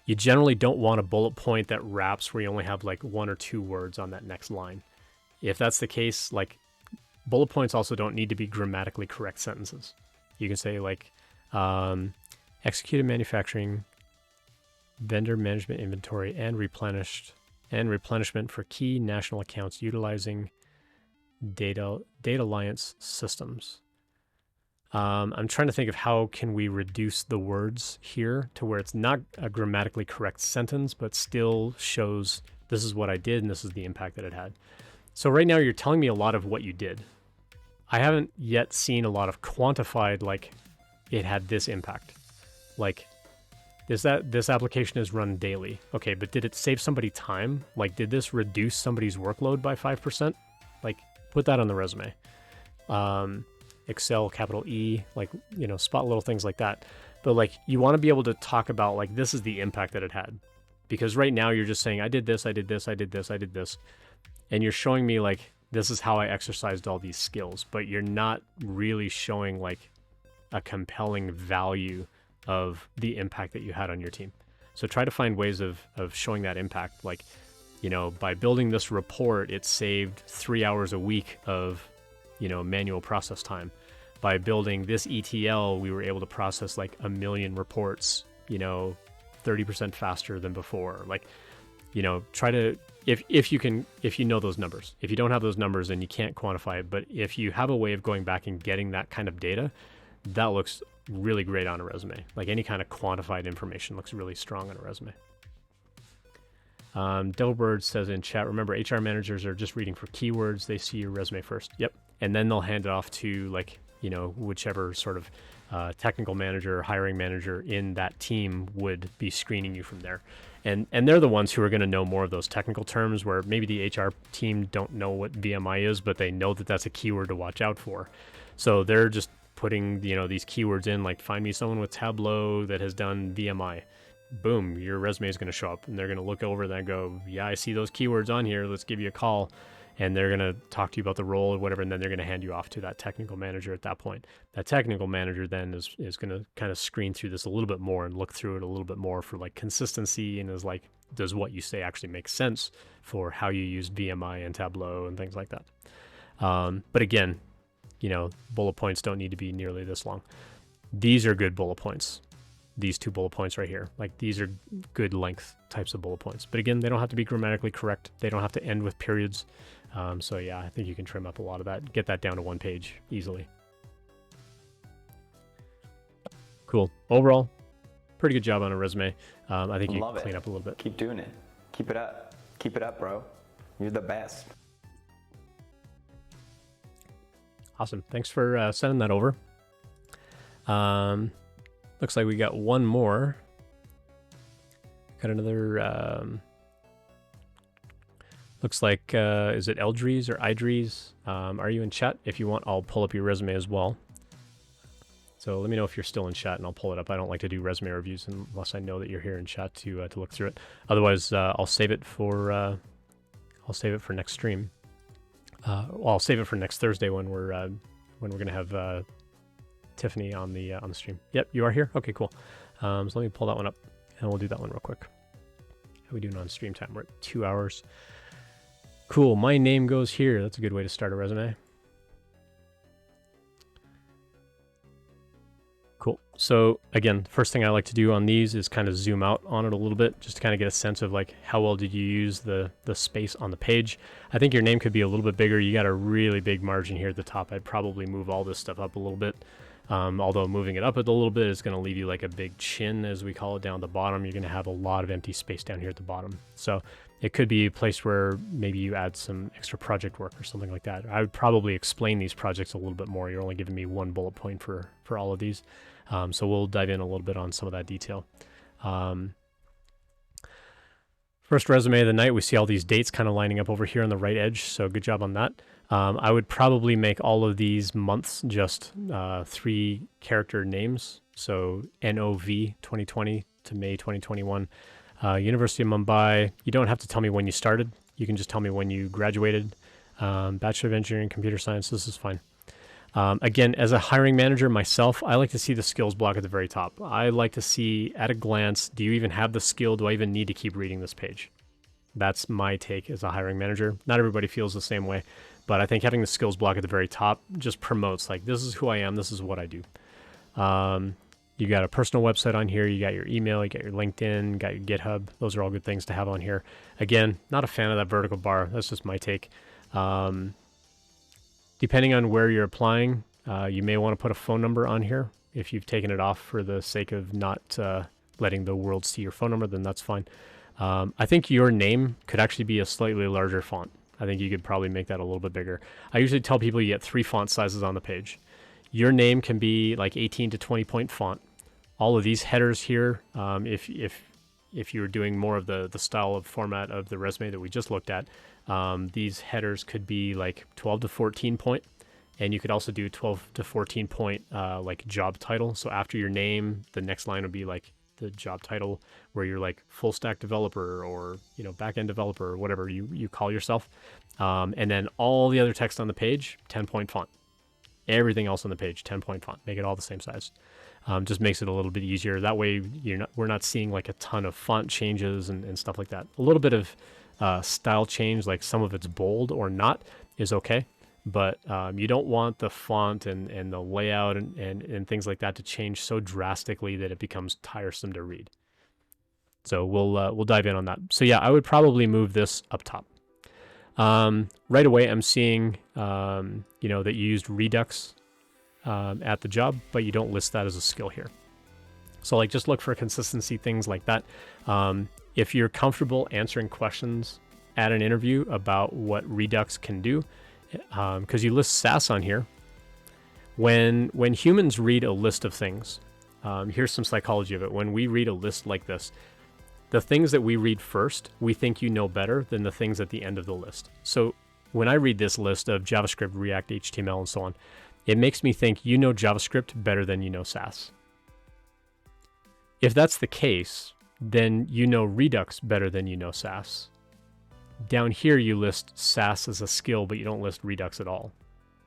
you generally don't want a bullet point that wraps where you only have like 1 or 2 words on that next line. If that's the case, like, bullet points also don't need to be grammatically correct sentences. You can say, like, executed manufacturing, vendor management inventory, and replenishment for key national accounts utilizing data alliance systems. I'm trying to think of how can we reduce the words here to where it's not a grammatically correct sentence, but still shows this is what I did and this is the impact that it had. So right now you're telling me a lot of what you did. I haven't yet seen a lot of quantified, like, it had this impact. Like, this application is run daily. Okay, but did it save somebody time? Like, did this reduce somebody's workload by 5%? Like, put that on the resume. Excel, capital E, like, spot little things like that. But, like, you want to be able to talk about, like, this is the impact that it had. Because right now you're just saying, I did this, I did this, I did this, I did this. And you're showing me, like, this is how I exercised all these skills. But you're not really showing, like, a compelling value of the impact that you had on your team. So try to find ways of showing that impact. Like, by building this report, it saved 3 hours a week of, manual process time. By building this ETL, we were able to process like 1 million reports, 30% faster than before. Like, try to, if you know those numbers. If you don't have those numbers, then you can't quantify it. But if you have a way of going back and getting that kind of data, that looks really great on a resume. Like any kind of quantified information looks really strong on a resume. Delbird says in chat, remember HR managers are just reading for keywords. They see your resume first. Yep. And then they'll hand it off to like, you know, whichever sort of technical manager or hiring manager in that team would be screening you from there. And they're the ones who are going to know more of those technical terms where maybe the HR team don't know what VMI is, but they know that that's a keyword to watch out for. So they're just putting, you know, these keywords in, like find me someone with Tableau that has done VMI. Boom, your resume is going to show up and they're going to look over that and go, yeah, I see those keywords on here. Let's give you a call. And they're going to talk to you about the role or whatever. And then they're going to hand you off to that technical manager at that point. That technical manager then is going to kind of screen through this a little bit more and look through it a little bit more for like consistency. And is like, does what you say actually make sense for how you use VMI and Tableau and things like that. But again, you know, bullet points don't need to be nearly this long. These are good bullet points. These 2 bullet points right here, like these are good length types of bullet points. But again, they don't have to be grammatically correct. They don't have to end with periods. So yeah, I think you can trim up a lot of that, get that down to 1 page easily. Cool. Overall, pretty good job on a resume. I think you can clean up a little bit. Keep doing it. Keep it up. Keep it up, bro. You're the best. Awesome. Thanks for sending that over. Looks like we got one more. Got another, looks like, is it Eldries or Idries? Are you in chat? If you want, I'll pull up your resume as well. So let me know if you're still in chat and I'll pull it up. I don't like to do resume reviews unless I know that you're here in chat to look through it. Otherwise, I'll save it for next stream. Well, I'll save it for next Thursday when we're gonna have Tiffany on the stream. Yep, you are here. Okay, cool. So let me pull that one up, and we'll do that one real quick. How are we doing on stream time? We're at 2 hours. Cool. My name goes here. That's a good way to start a resume. Cool. So again, first thing I like to do on these is kind of zoom out on it a little bit, just to kind of get a sense of like how well did you use the space on the page. I think your name could be a little bit bigger. You got a really big margin here at the top. I'd probably move all this stuff up a little bit. Although moving it up a little bit is going to leave you like a big chin, as we call it, down the bottom. You're going to have a lot of empty space down here at the bottom. So it could be a place where maybe you add some extra project work or something like that. I would probably explain these projects a little bit more. You're only giving me 1 bullet point for all of these. So we'll dive in a little bit on some of that detail. First resume of the night, we see all these dates kind of lining up over here on the right edge. So good job on that. I would probably make all of these months just 3 character names. So NOV 2020 to May 2021. University of Mumbai. You don't have to tell me when you started. You can just tell me when you graduated. Bachelor of Engineering, Computer Science. This is fine. Again, as a hiring manager myself, I like to see the skills block at the very top. I like to see at a glance, do you even have the skill? Do I even need to keep reading this page? That's my take as a hiring manager. Not everybody feels the same way, but I think having the skills block at the very top just promotes like, this is who I am. This is what I do. You got a personal website on here. You got your email, you got your LinkedIn, got your GitHub. Those are all good things to have on here. Again, not a fan of that vertical bar. That's just my take. Depending on where you're applying, you may want to put a phone number on here. If you've taken it off for the sake of not letting the world see your phone number, then that's fine. I think your name could actually be a slightly larger font. I think you could probably make that a little bit bigger. I usually tell people you get 3 font sizes on the page. Your name can be like 18 to 20 point font. All of these headers here, if you're doing more of the style of format of the resume that we just looked at, these headers could be like 12 to 14 point, and you could also do 12 to 14 point like job title. So after your name, the next line would be like the job title, where you're like full stack developer or back end developer or whatever you call yourself, and then all the other text on the page 10 point font. Everything else on the page 10 point font. Make it all the same size. Just makes it a little bit easier. That way we're not seeing like a ton of font changes and stuff like that. A little bit of style change, like some of it's bold or not, is okay, but you don't want the font and the layout and things like that to change so drastically that it becomes tiresome to read. So we'll dive in on that. So yeah, I would probably move this up top. Right away, I'm seeing that you used Redux at the job, but you don't list that as a skill here. So like just look for consistency, things like that. If you're comfortable answering questions at an interview about what Redux can do, because you list SAS on here, when humans read a list of things, here's some psychology of it. When we read a list like this, the things that we read first, we think you know better than the things at the end of the list. So when I read this list of JavaScript, React, HTML, and so on, it makes me think you know JavaScript better than you know SAS. If that's the case, then you know Redux better than you know SAS. Down here, you list SAS as a skill, but you don't list Redux at all.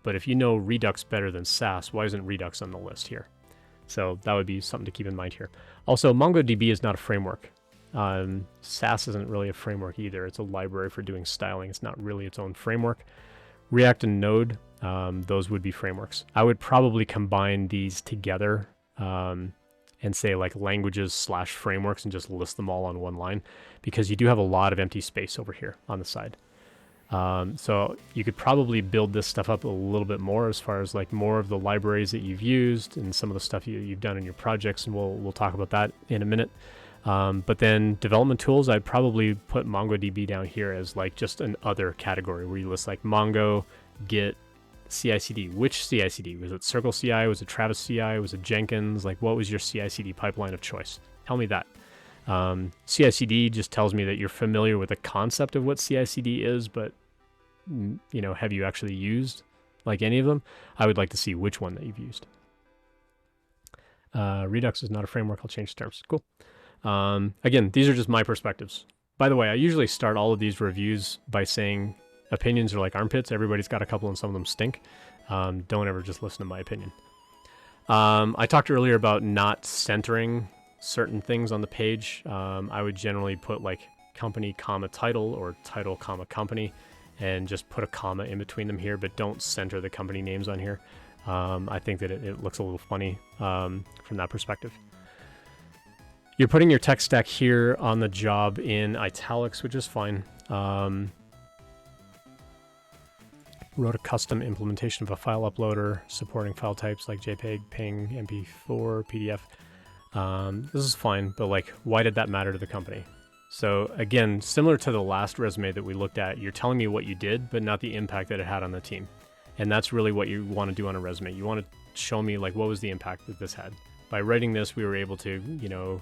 But if you know Redux better than SAS, why isn't Redux on the list here? So that would be something to keep in mind here. Also, MongoDB is not a framework. SAS isn't really a framework either. It's a library for doing styling. It's not really its own framework. React and Node, those would be frameworks. I would probably combine these together and say like languages/frameworks and just list them all on one line, because you do have a lot of empty space over here on the side. So you could probably build this stuff up a little bit more as far as like more of the libraries that you've used and some of the stuff you've done in your projects, and we'll talk about that in a minute. But then development tools, I'd probably put MongoDB down here as like just an other category where you list like Mongo, Git, CI/CD. Which CI/CD? Was it Circle CI? Was it Travis CI? Was it Jenkins? Like what was your CI/CD pipeline of choice? Tell me that. CI/CD just tells me that you're familiar with the concept of what CI/CD is, but have you actually used like any of them? I would like to see which one that you've used. Redux is not a framework. I'll change terms. Cool. Again, these are just my perspectives. By the way, I usually start all of these reviews by saying opinions are like armpits. Everybody's got a couple and some of them stink. Don't ever just listen to my opinion. I talked earlier about not centering certain things on the page. I would generally put like company, comma, title, or title, comma, company, and just put a comma in between them here, but don't center the company names on here. I think that it looks a little funny from that perspective. You're putting your tech stack here on the job in italics, which is fine. Wrote a custom implementation of a file uploader supporting file types like JPEG, PNG, MP4, PDF. This is fine, but like, why did that matter to the company? So again, similar to the last resume that we looked at, you're telling me what you did, but not the impact that it had on the team. And that's really what you want to do on a resume. You want to show me like, what was the impact that this had? By writing this, we were able to,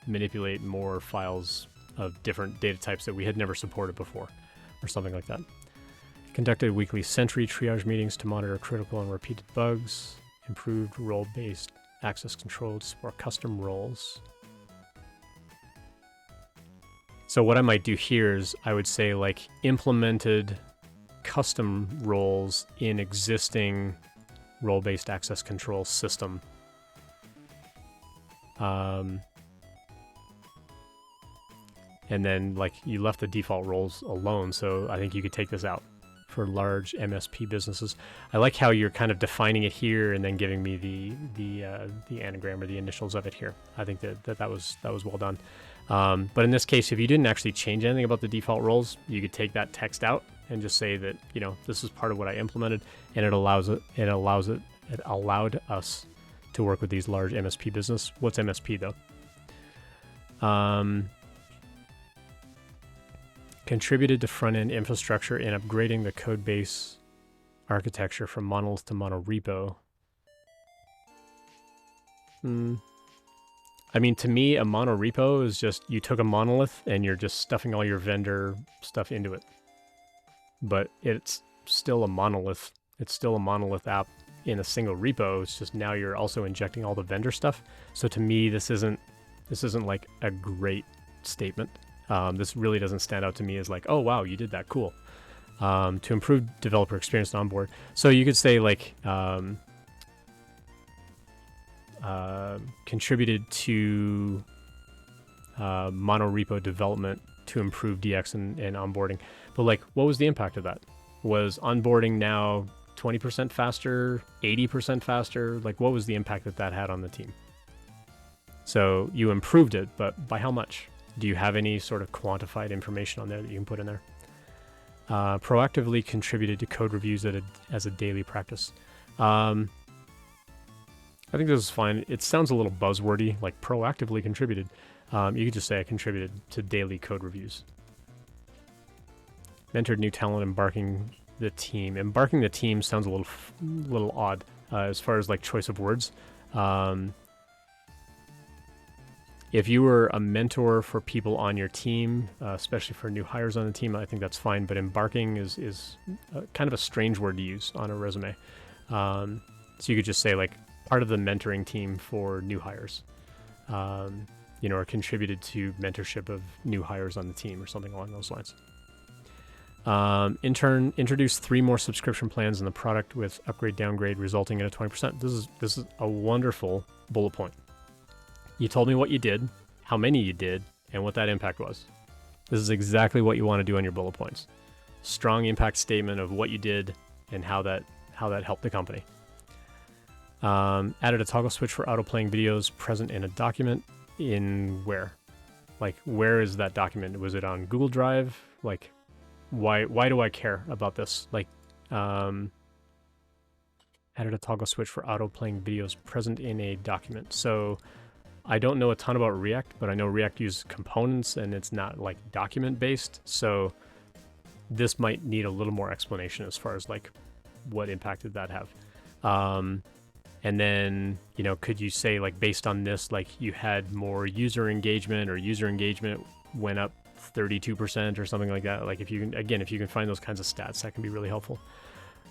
manipulate more files of different data types that we had never supported before, or something like that. Conducted weekly Sentry triage meetings to monitor critical and repeated bugs. Improved role-based access control to support custom roles. So what I might do here is I would say like implemented custom roles in existing role-based access control system. And then like you left the default roles alone, so I think you could take this out for large MSP businesses. I like how you're kind of defining it here and then giving me the anagram or the initials of it here. I think that was well done. But in this case, if you didn't actually change anything about the default roles, you could take that text out and just say that this is part of what I implemented, and it allowed us to work with these large MSP business. What's MSP though? Contributed to front-end infrastructure in upgrading the code base architecture from monolith to monorepo. I mean, to me, a monorepo is just you took a monolith and you're just stuffing all your vendor stuff into it. But it's still a monolith. It's still a monolith app in a single repo. It's just now you're also injecting all the vendor stuff. So to me, this isn't like a great statement. This really doesn't stand out to me as like, oh wow, you did that, cool. To improve developer experience and onboard. So you could say like contributed to monorepo development to improve DX and onboarding. But like, what was the impact of that? Was onboarding now 20% faster, 80% faster? Like, what was the impact that had on the team? So you improved it, but by how much? Do you have any sort of quantified information on there that you can put in there? Proactively contributed to code reviews as a daily practice. I think this is fine. It sounds a little buzzwordy, like proactively contributed. You could just say I contributed to daily code reviews. Mentored new talent, embarking the team. Embarking the team sounds a little odd as far as like choice of words. If you were a mentor for people on your team, especially for new hires on the team, I think that's fine. But embarking is kind of a strange word to use on a resume. So you could just say like part of the mentoring team for new hires, or contributed to mentorship of new hires on the team or something along those lines. Intern introduced 3 more subscription plans in the product with upgrade downgrade resulting in a 20%. This is a wonderful bullet point. You told me what you did, how many you did, and what that impact was. This is exactly what you want to do on your bullet points. Strong impact statement of what you did and how that helped the company. Added a toggle switch for auto-playing videos present in a document. In where? Like, where is that document? Was it on Google Drive? Like, why do I care about this? Like, added a toggle switch for auto-playing videos present in a document. So I don't know a ton about React, but I know React uses components and it's not like document based. So this might need a little more explanation as far as like what impact did that have. And then, could you say like based on this, like you had more user engagement or user engagement went up 32% or something like that? Like if you can find those kinds of stats, that can be really helpful.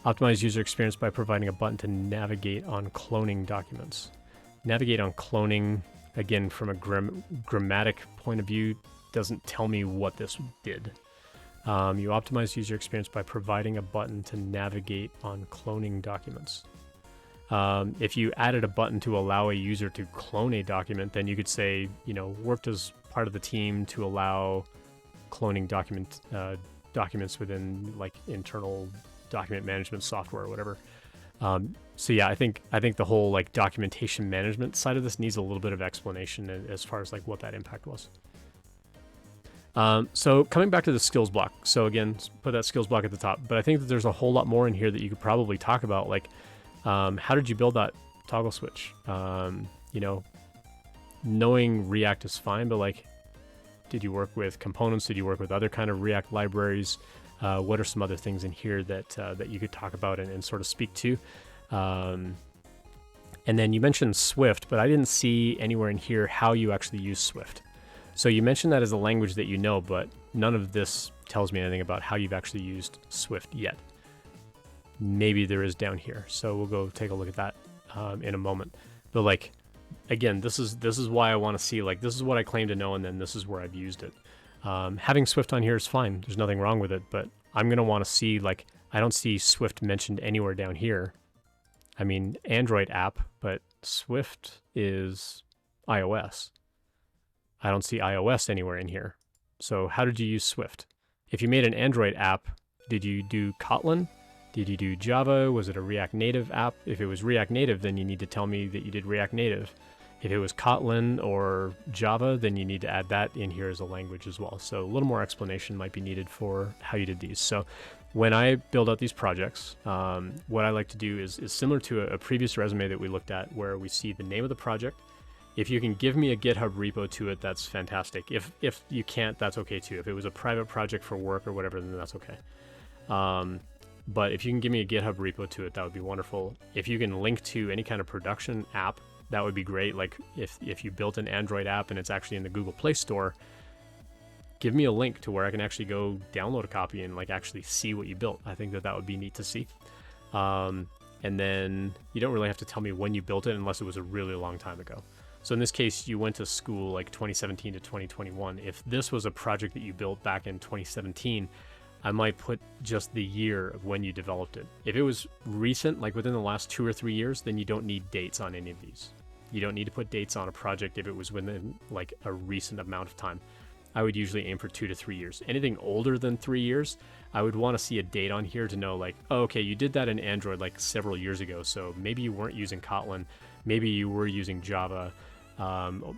Optimize user experience by providing a button to navigate on cloning documents. Navigate on cloning, again, from a grammatic point of view, doesn't tell me what this did. You optimize user experience by providing a button to navigate on cloning documents. If you added a button to allow a user to clone a document, then you could say, worked as part of the team to allow cloning documents within like internal document management software or whatever. So yeah, I think the whole like documentation management side of this needs a little bit of explanation as far as like what that impact was. So coming back to the skills block. So again, put that skills block at the top, but I think that there's a whole lot more in here that you could probably talk about. Like, how did you build that toggle switch? Knowing React is fine, but like, did you work with components? Did you work with other kind of React libraries? What are some other things in here that you could talk about and sort of speak to? And then you mentioned Swift, but I didn't see anywhere in here how you actually use Swift. So you mentioned that as a language that you know, but none of this tells me anything about how you've actually used Swift yet. Maybe there is down here, so we'll go take a look at that in a moment. But like, again, this is why I want to see, like, this is what I claim to know, and then this is where I've used it. Having Swift on here is fine. There's nothing wrong with it, but I'm going to want to see, like, I don't see Swift mentioned anywhere down here. I mean, Android app, but Swift is iOS. I don't see iOS anywhere in here. So how did you use Swift? If you made an Android app, did you do Kotlin? Did you do Java? Was it a React Native app? If it was React Native, then you need to tell me that you did React Native. If it was Kotlin or Java, then you need to add that in here as a language as well. So a little more explanation might be needed for how you did these. So when I build out these projects, what I like to do is similar to a previous resume that we looked at, where we see the name of the project. If you can give me a GitHub repo to it, that's fantastic. If you can't, that's okay too. If it was a private project for work or whatever, then that's okay. But if you can give me a GitHub repo to it, that would be wonderful. If you can link to any kind of production app, that would be great. Like if you built an Android app and it's actually in the Google Play Store, give me a link to where I can actually go download a copy and like actually see what you built. I think that would be neat to see. And then you don't really have to tell me when you built it unless it was a really long time ago. So in this case, you went to school like 2017 to 2021. If this was a project that you built back in 2017, I might put just the year of when you developed it. If it was recent, like within the last 2 or 3 years, then you don't need dates on any of these. You don't need to put dates on a project if it was within like a recent amount of time. I would usually aim for 2 to 3 years. Anything older than 3 years, I would want to see a date on here to know like, oh, okay, you did that in Android like several years ago. So maybe you weren't using Kotlin, maybe you were using Java,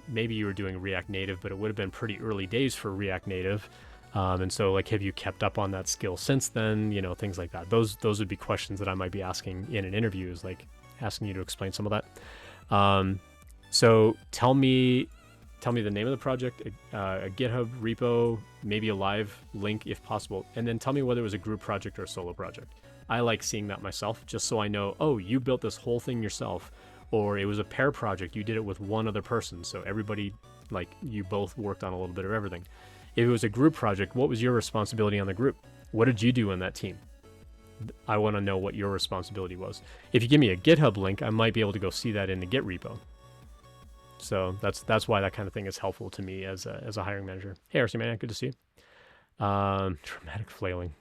maybe you were doing React Native, but it would have been pretty early days for React Native. And so like, have you kept up on that skill since then? You know, things like that. Those would be questions that I might be asking in an interview, is like asking you to explain some of that. So tell me the name of the project, a GitHub repo, maybe a live link if possible, and then tell me whether it was a group project or a solo project. I like seeing that myself, just so I know, oh, you built this whole thing yourself, or it was a pair project, you did it with one other person, so everybody, like, you both worked on a little bit of everything. If it was a group project, what was your responsibility on the group? What did you do in that team? I want to know what your responsibility was. If you give me a GitHub link, I might be able to go see that in the Git repo. So that's why that kind of thing is helpful to me as a hiring manager. Hey, RC Man, good to see you. Dramatic flailing.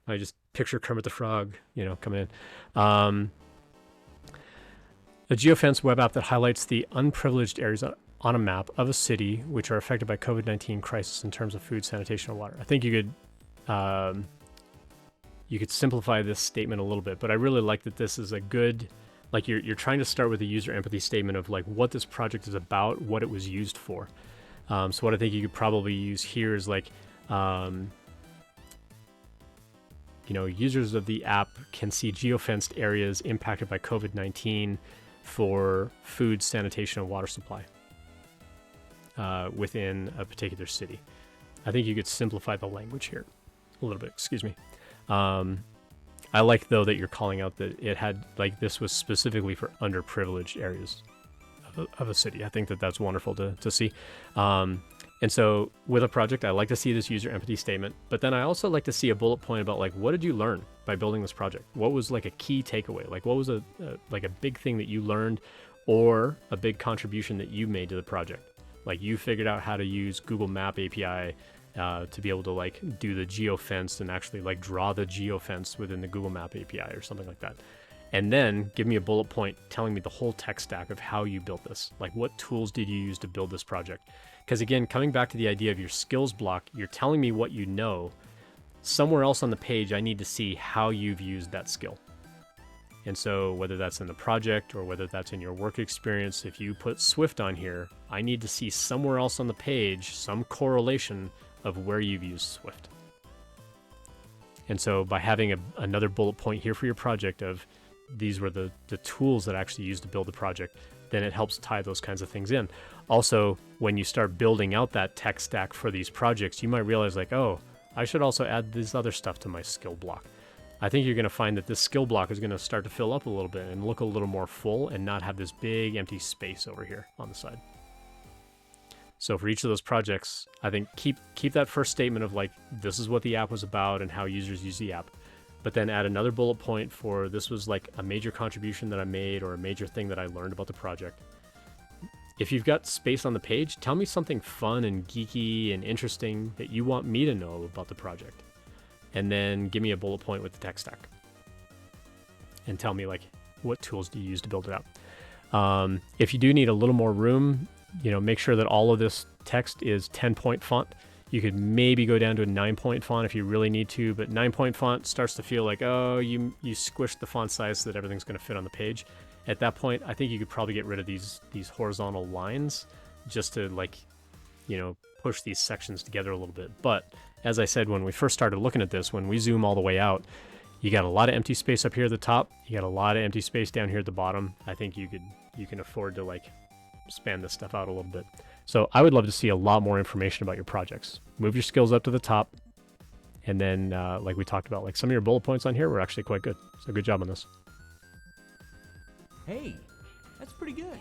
I just picture Kermit the Frog, you know, coming in. A geofence web app that highlights the unprivileged areas on a map of a city which are affected by COVID-19 crisis in terms of food, sanitation, and water. I think you could simplify this statement a little bit, but I really like that this is a good, like, you're trying to start with a user empathy statement of like what this project is about, what it was used for. So what I think you could probably use here is like, you know, users of the app can see geofenced areas impacted by COVID-19 for food, sanitation, and water supply within a particular city. I think you could simplify the language here a little bit, excuse me. I like, though, that you're calling out that it had, like, this was specifically for underprivileged areas of a city. I think that that's wonderful to see. And so with a project, I like to see this user empathy statement, but then I also like to see a bullet point about, like, what did you learn by building this project? What was like a key takeaway? Like, what was a big thing that you learned, or a big contribution that you made to the project? Like, you figured out how to use Google Map API to be able to, like, do the geofence and actually, like, draw the geofence within the Google Map API or something like that. And then give me a bullet point telling me the whole tech stack of how you built this. Like, what tools did you use to build this project? Because again, coming back to the idea of your skills block, you're telling me what you know. Somewhere else on the page, I need to see how you've used that skill. And so whether that's in the project or whether that's in your work experience, if you put Swift on here, I need to see somewhere else on the page some correlation of where you've used Swift. And so by having another bullet point here for your project of these were the tools that I actually used to build the project, then it helps tie those kinds of things in. Also, when you start building out that tech stack for these projects, you might realize, like, oh, I should also add this other stuff to my skill block. I think you're going to find that this skill block is going to start to fill up a little bit and look a little more full and not have this big empty space over here on the side. So for each of those projects, I think keep that first statement of, like, this is what the app was about and how users use the app. But then add another bullet point for this was like a major contribution that I made or a major thing that I learned about the project. If you've got space on the page, tell me something fun and geeky and interesting that you want me to know about the project. And then give me a bullet point with the tech stack. And tell me, like, what tools do you use to build it out? If you do need a little more room, you know, make sure that all of this text is 10-point font. You could maybe go down to a 9-point font if you really need to, but 9-point font starts to feel like, oh, you squished the font size so that everything's going to fit on the page. At that point, I think you could probably get rid of these horizontal lines just to, like, you know, push these sections together a little bit. But as I said, when we first started looking at this, when we zoom all the way out, you got a lot of empty space up here at the top. You got a lot of empty space down here at the bottom. I think you can afford to, like, span this stuff out a little bit. So I would love to see a lot more information about your projects. Move your skills up to the top. And then, like we talked about, like, some of your bullet points on here were actually quite good. So good job on this. Hey, that's pretty good.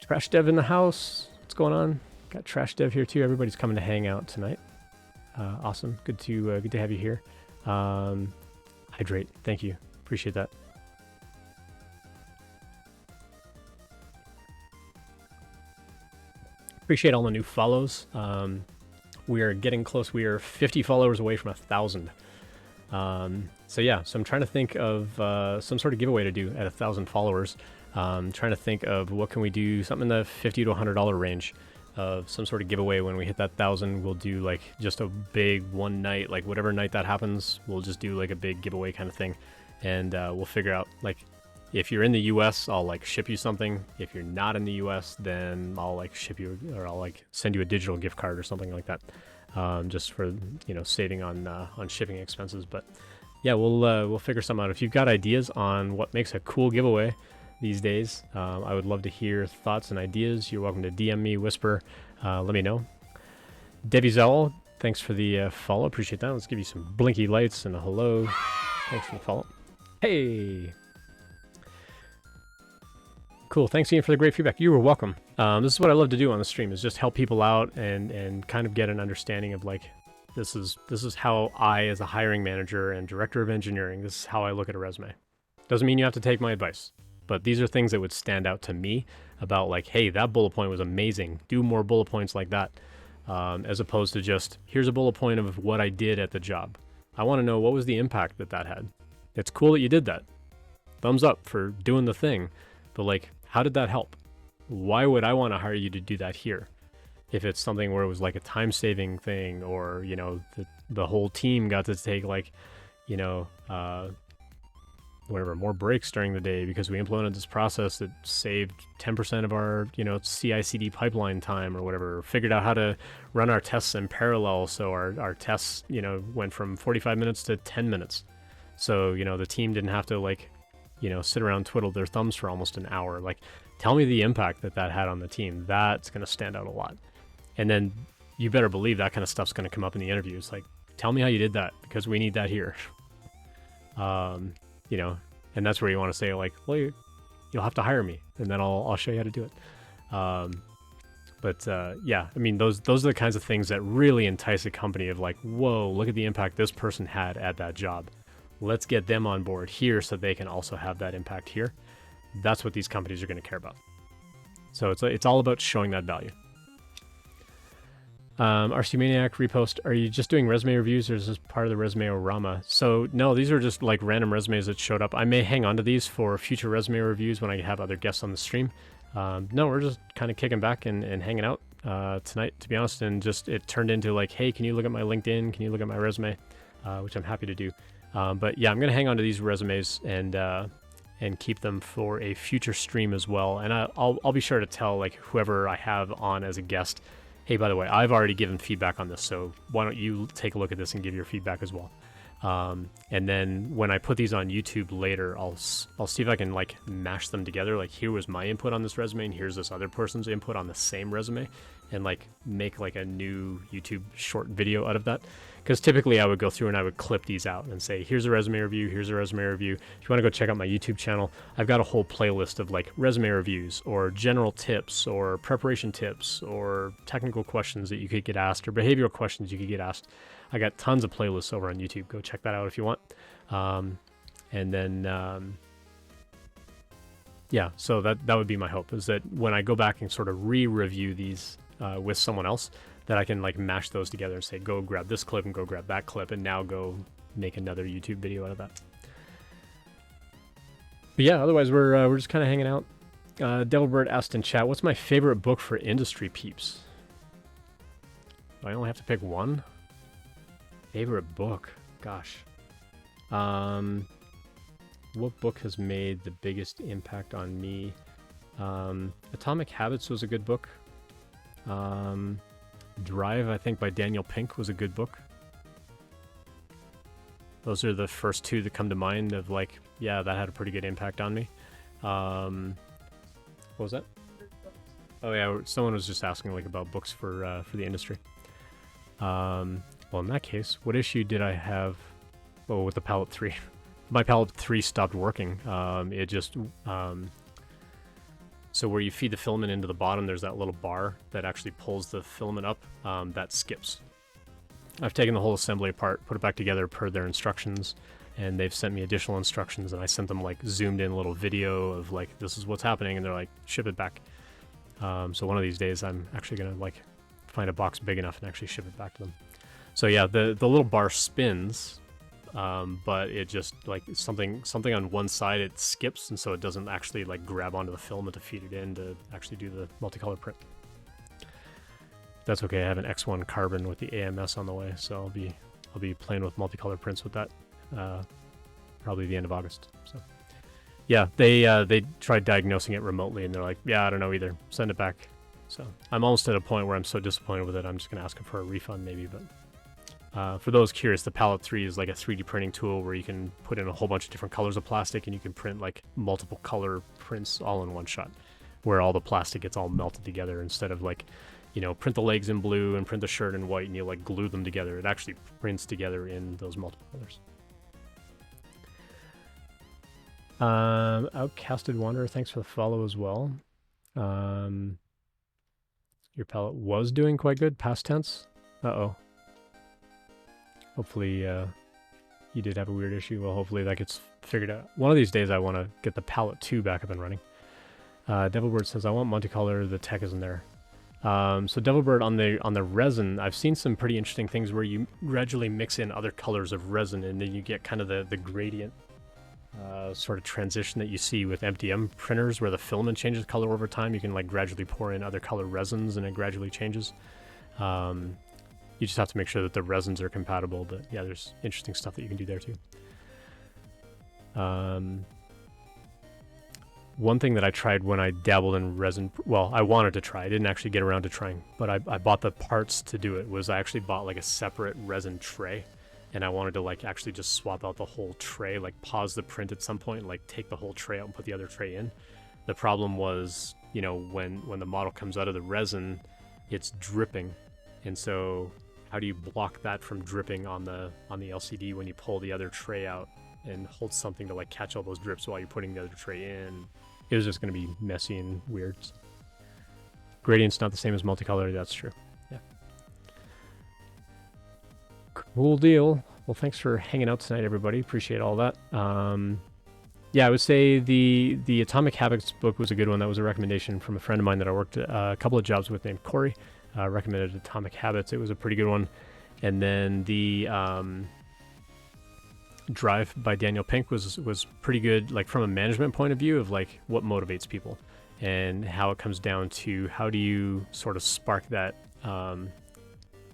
Trash Dev in the house. What's going on? Got Trash Dev here too. Everybody's coming to hang out tonight. Awesome. Good to have you here. Hydrate. Thank you. Appreciate that. Appreciate all the new follows. We are getting close. We are 50 followers away from 1,000. So yeah, so I'm trying to think of some sort of giveaway to do at 1,000 followers. Trying to think of what can we do, something in the $50 to $100 range of some sort of giveaway. When we hit that 1,000, we'll do, like, just a big one night, like whatever night that happens, we'll just do like a big giveaway kind of thing. And we'll figure out, like, if you're in the US, I'll like ship you something. If you're not in the US, then I'll like ship you, or I'll like send you a digital gift card or something like that, just for, you know, saving on shipping expenses. But yeah, we'll figure something out. If you've got ideas on what makes a cool giveaway these days, I would love to hear thoughts and ideas. You're welcome to DM me, whisper, let me know. Debbie Zell, thanks for the follow. Appreciate that. Let's give you some blinky lights and a hello. Thanks for the follow. Hey. Cool. Thanks, Ian, for the great feedback. You were welcome. This is what I love to do on the stream, is just help people out and kind of get an understanding of like, this is how I, as a hiring manager and director of engineering, this is how I look at a resume. Doesn't mean you have to take my advice, but these are things that would stand out to me about like, hey, that bullet point was amazing. Do more bullet points like that, as opposed to just, here's a bullet point of what I did at the job. I want to know, what was the impact that had? It's cool that you did that. Thumbs up for doing the thing, but like, how did that help? Why would I want to hire you to do that here? If it's something where it was like a time-saving thing, or, you know, the whole team got to take like, you know, whatever, more breaks during the day because we implemented this process that saved 10% of our, you know, CI/CD pipeline time or whatever, or figured out how to run our tests in parallel. So our tests, you know, went from 45 minutes to 10 minutes. So, you know, the team didn't have to like, you know, sit around twiddle their thumbs for almost an hour. Like, tell me the impact that had on the team. That's going to stand out a lot. And then you better believe that kind of stuff's going to come up in the interviews. Like, tell me how you did that, because we need that here. You know, and that's where you want to say like, well, you'll have to hire me, and then I'll show you how to do it. Yeah, I mean, those are the kinds of things that really entice a company of like, whoa, look at the impact this person had at that job. Let's get them on board here so they can also have that impact here. That's what these companies are going to care about. So it's all about showing that value. RC Maniac repost, are you just doing resume reviews, or is this part of the resume-orama? So no, these are just like random resumes that showed up. I may hang on to these for future resume reviews when I have other guests on the stream. No, we're just kind of kicking back and hanging out tonight, to be honest, and just it turned into like, hey, can you look at my LinkedIn? Can you look at my resume? Which I'm happy to do. But yeah, I'm going to hang on to these resumes and keep them for a future stream as well. And I'll be sure to tell like whoever I have on as a guest, hey, by the way, I've already given feedback on this, so why don't you take a look at this and give your feedback as well. And then when I put these on YouTube later, I'll see if I can like mash them together. Like, here was my input on this resume, and here's this other person's input on the same resume, and like make like a new YouTube short video out of that. Because typically I would go through and I would clip these out and say, here's a resume review, here's a resume review. If you want to go check out my YouTube channel, I've got a whole playlist of like resume reviews or general tips or preparation tips or technical questions that you could get asked or behavioral questions you could get asked. I got tons of playlists over on YouTube. Go check that out if you want. And then, yeah, so that would be my hope, is that when I go back and sort of re-review these with someone else, that I can like mash those together and say, go grab this clip and go grab that clip, and now go make another YouTube video out of that. But yeah, otherwise we're just kind of hanging out. Devilbird asked in chat, what's my favorite book for industry peeps? Do I only have to pick one? Favorite book? Gosh. What book has made the biggest impact on me? Atomic Habits was a good book. Drive, I think, by Daniel Pink was a good book. Those are the first two that come to mind of like, yeah, that had a pretty good impact on me. What was that? Oh yeah, someone was just asking like about books for the industry. Well, in that case, what issue did I have? Oh, with the Palette 3. My Palette 3 stopped working. It just... So where you feed the filament into the bottom, there's that little bar that actually pulls the filament up. That skips. I've taken the whole assembly apart, put it back together per their instructions, and they've sent me additional instructions, and I sent them like zoomed in little video of like, this is what's happening, and they're like, ship it back. So one of these days I'm actually gonna like find a box big enough and actually ship it back to them. So yeah, the little bar spins, but it just like something on one side, it skips, and so it doesn't actually like grab onto the filament to feed it in to actually do the multicolor print. That's okay. I have an X1 carbon with the AMS on the way, so I'll be playing with multicolor prints with that probably the end of August. So Yeah, they tried diagnosing it remotely, and they're like, yeah, I don't know either. Send it back. So I'm almost at a point where I'm so disappointed with it, I'm just gonna ask them for a refund maybe. But for those curious, the Palette 3 is like a 3D printing tool where you can put in a whole bunch of different colors of plastic, and you can print like multiple color prints all in one shot, where all the plastic gets all melted together instead of like, you know, print the legs in blue and print the shirt in white, and you like glue them together. It actually prints together in those multiple colors. Outcasted Wanderer, thanks for the follow as well. Your palette was doing quite good, past tense. Uh-oh. Hopefully, you did have a weird issue. Well, hopefully that gets figured out. One of these days I want to get the palette 2 back up and running. Devilbird says, I want multicolor, the tech isn't there. So Devilbird on the resin, I've seen some pretty interesting things where you gradually mix in other colors of resin, and then you get kind of the gradient sort of transition that you see with MDM printers, where the filament changes color over time. You can like gradually pour in other color resins, and it gradually changes. You just have to make sure that the resins are compatible, but yeah, there's interesting stuff that you can do there too. One thing that I tried when I dabbled in resin, well, I wanted to try, I didn't actually get around to trying, but I bought the parts to do it, was I actually bought like a separate resin tray, and I wanted to like actually just swap out the whole tray, like pause the print at some point, and like take the whole tray out and put the other tray in. The problem was, you know, when the model comes out of the resin, it's dripping, and so how do you block that from dripping on the LCD when you pull the other tray out and hold something to like catch all those drips while you're putting the other tray in? It was just going to be messy and weird. Gradient's not the same as multicolor, that's true. Yeah. Cool deal. Well, thanks for hanging out tonight, everybody. Appreciate all that. Yeah, I would say the Atomic Habits book was a good one. That was a recommendation from a friend of mine that I worked a couple of jobs with named Corey. Recommended Atomic Habits. It was a pretty good one. And then the Drive by Daniel Pink was pretty good, like from a management point of view of like what motivates people and how it comes down to how do you sort of spark that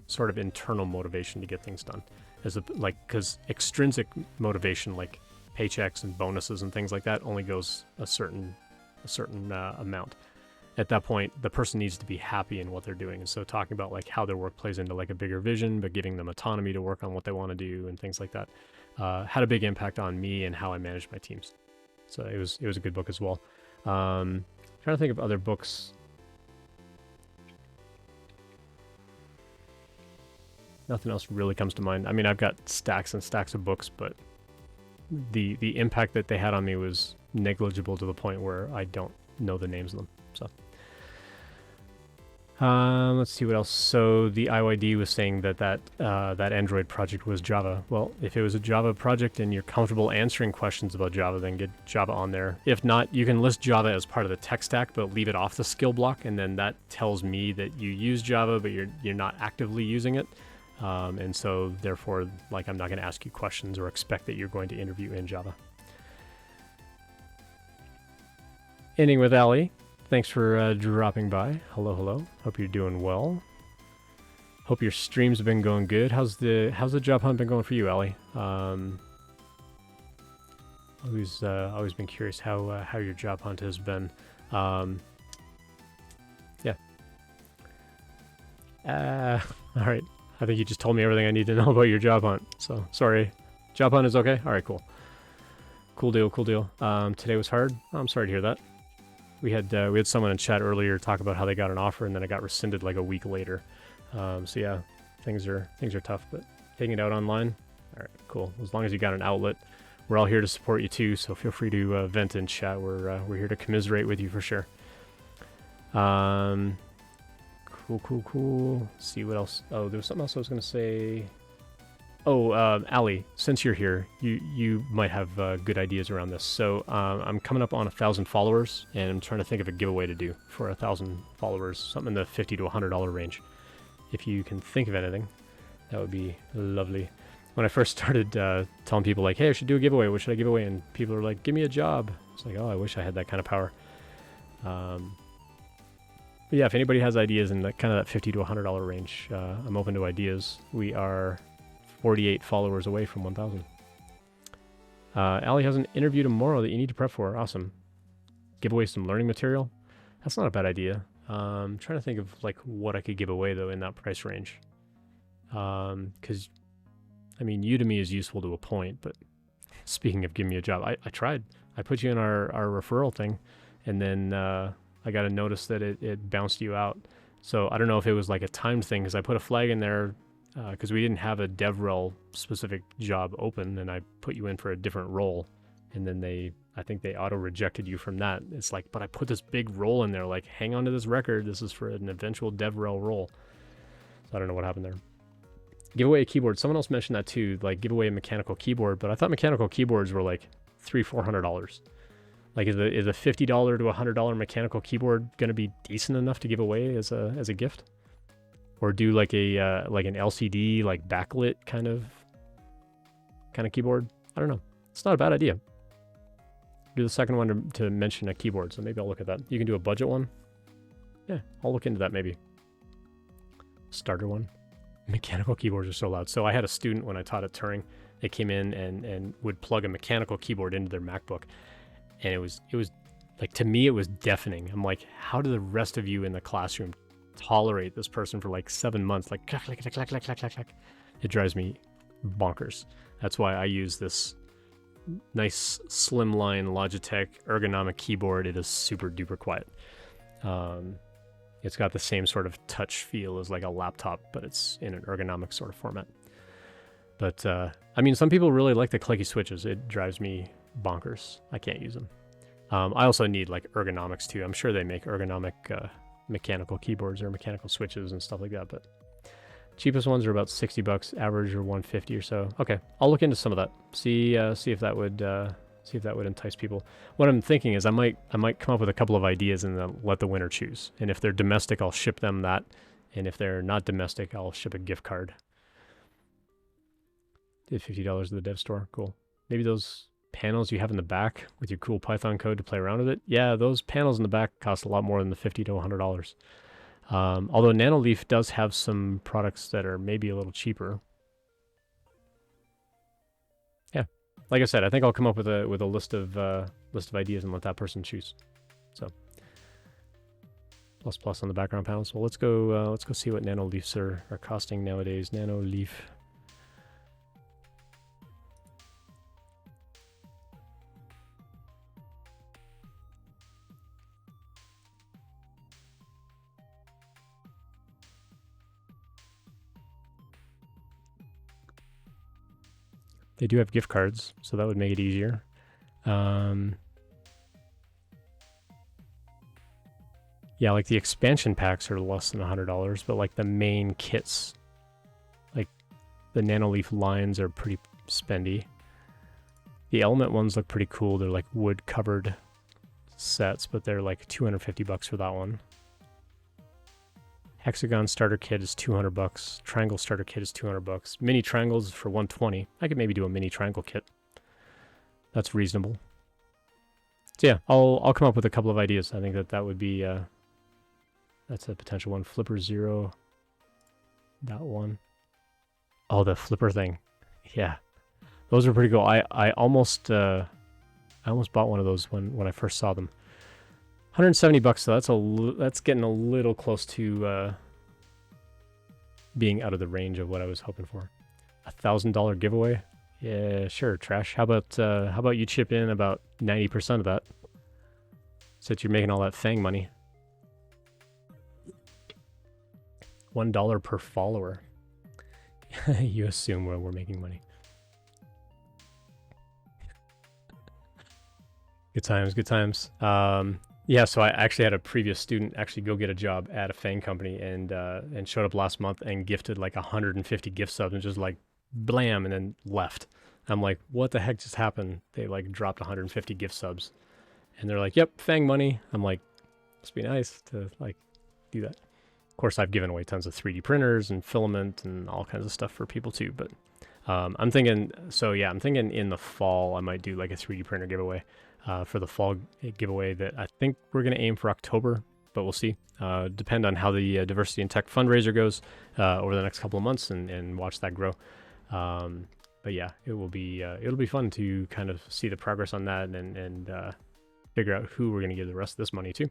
sort of internal motivation to get things done, as a, like, because extrinsic motivation like paychecks and bonuses and things like that only goes a certain amount. At that point, the person needs to be happy in what they're doing. And so talking about like how their work plays into like a bigger vision, but giving them autonomy to work on what they want to do and things like that, had a big impact on me and how I managed my teams. So it was a good book as well. Trying to think of other books. Nothing else really comes to mind. I mean, I've got stacks and stacks of books, but the impact that they had on me was negligible to the point where I don't know the names of them. So let's see what else. So the IYD was saying that Android project was Java. Well, if it was a Java project and you're comfortable answering questions about Java, then get Java on there. If not, you can list Java as part of the tech stack, but leave it off the skill block, and then that tells me that you use Java, but you're not actively using it. And so therefore, like, I'm not going to ask you questions or expect that you're going to interview in Java. Ending with Ali. Thanks for dropping by. Hello. Hope you're doing well. Hope your streams have been going good. How's the job hunt been going for you, Ali? Always been curious how your job hunt has been. Yeah. All right. I think you just told me everything I need to know about your job hunt. So sorry. Job hunt is okay. All right. Cool. Cool deal. Today was hard. I'm sorry to hear that. We had someone in chat earlier talk about how they got an offer and then it got rescinded like a week later. So yeah, things are tough, but taking it out online. All right, cool. As long as you got an outlet, we're all here to support you too. So feel free to vent in chat. We're here to commiserate with you for sure. Cool. Let's see what else. Oh, there was something else I was gonna say. Oh, Ali, since you're here, you might have good ideas around this. So I'm coming up on 1,000 followers, and I'm trying to think of a giveaway to do for 1,000 followers, something in the $50 to $100 range. If you can think of anything, that would be lovely. When I first started telling people, like, hey, I should do a giveaway, what should I give away? And people are like, give me a job. It's like, oh, I wish I had that kind of power. But yeah, if anybody has ideas in that kind of that $50 to $100 range, I'm open to ideas. We are 48 followers away from 1,000. Allie has an interview tomorrow that you need to prep for. Awesome. Give away some learning material. That's not a bad idea. Trying to think of like what I could give away though in that price range. Because I mean, Udemy is useful to a point, but speaking of giving me a job, I tried. I put you in our referral thing, and then I got a notice that it bounced you out. So I don't know if it was like a timed thing, because I put a flag in there because we didn't have a DevRel specific job open, and I put you in for a different role, and then I think they auto rejected you from that. It's like, but I put this big role in there, like hang on to this record. This is for an eventual DevRel role. So I don't know what happened there. Give away a keyboard. Someone else mentioned that too, like give away a mechanical keyboard, but I thought mechanical keyboards were like $300-400. Like is a $50 to $100 mechanical keyboard going to be decent enough to give away as a gift? Or do like a like an LCD like backlit kind of keyboard? I don't know. It's not a bad idea. Do the second one to mention a keyboard, so maybe I'll look at that. You can do a budget one. Yeah, I'll look into that maybe. Starter one. Mechanical keyboards are so loud. So I had a student when I taught at Turing. They came in and would plug a mechanical keyboard into their MacBook, and it was like, to me it was deafening. I'm like, how do the rest of you in the classroom tolerate this person for like 7 months? Like clack, clack, clack, clack, clack, clack, clack. It drives me bonkers. That's why I use this nice slimline Logitech ergonomic keyboard. It is super duper quiet. It's got the same sort of touch feel as like a laptop, but it's in an ergonomic sort of format. But I mean, some people really like the clicky switches. It drives me bonkers. I can't use them. I also need like ergonomics too. I'm sure they make ergonomic mechanical keyboards or mechanical switches and stuff like that, but cheapest ones are about $60, average or 150 or so. Okay, I'll look into some of that. See if that would entice people. What I'm thinking is I might come up with a couple of ideas and then let the winner choose. And if they're domestic, I'll ship them that. And if they're not domestic, I'll ship a gift card. Did $50 to the dev store. Cool. Maybe those panels you have in the back with your cool Python code to play around with it. Yeah, those panels in the back cost a lot more than the $50 to $100. Although Nanoleaf does have some products that are maybe a little cheaper. Yeah, like I said, I think I'll come up with a list of ideas and let that person choose. So plus on the background panels. Well, let's go see what Nanoleafs are costing nowadays. Nanoleaf. They do have gift cards, so that would make it easier. Yeah, like the expansion packs are less than $100, but like the main kits, like the Nanoleaf lines are pretty spendy. The Element ones look pretty cool. They're like wood-covered sets, but they're like $250 for that one. Hexagon starter kit is $200. Triangle starter kit is $200. Mini triangles for $120. I could maybe do a mini triangle kit. That's reasonable. So yeah, I'll come up with a couple of ideas. I think that would be that's a potential one. Flipper Zero. That one. Oh, the flipper thing. Yeah, those are pretty cool. I almost bought one of those when I first saw them. $170, so that's getting a little close to being out of the range of what I was hoping for. $1,000 giveaway? Yeah, sure, Trash. How about you chip in about 90% of that, since you're making all that Fang money. $1 per follower. You assume we're making money. Good times, good times. Yeah, so I actually had a previous student actually go get a job at a Fang company and showed up last month and gifted like 150 gift subs and just like blam and then left. I'm like, what the heck just happened? They like dropped 150 gift subs and they're like, yep, Fang money. I'm like, must be nice to like do that. Of course, I've given away tons of 3D printers and filament and all kinds of stuff for people too. But I'm thinking in the fall I might do like a 3D printer giveaway. For the fall giveaway that I think we're going to aim for October, but we'll see. Depend on how the Diversity in Tech fundraiser goes over the next couple of months and watch that grow. yeah, it'll be fun to kind of see the progress on that and figure out who we're going to give the rest of this money to.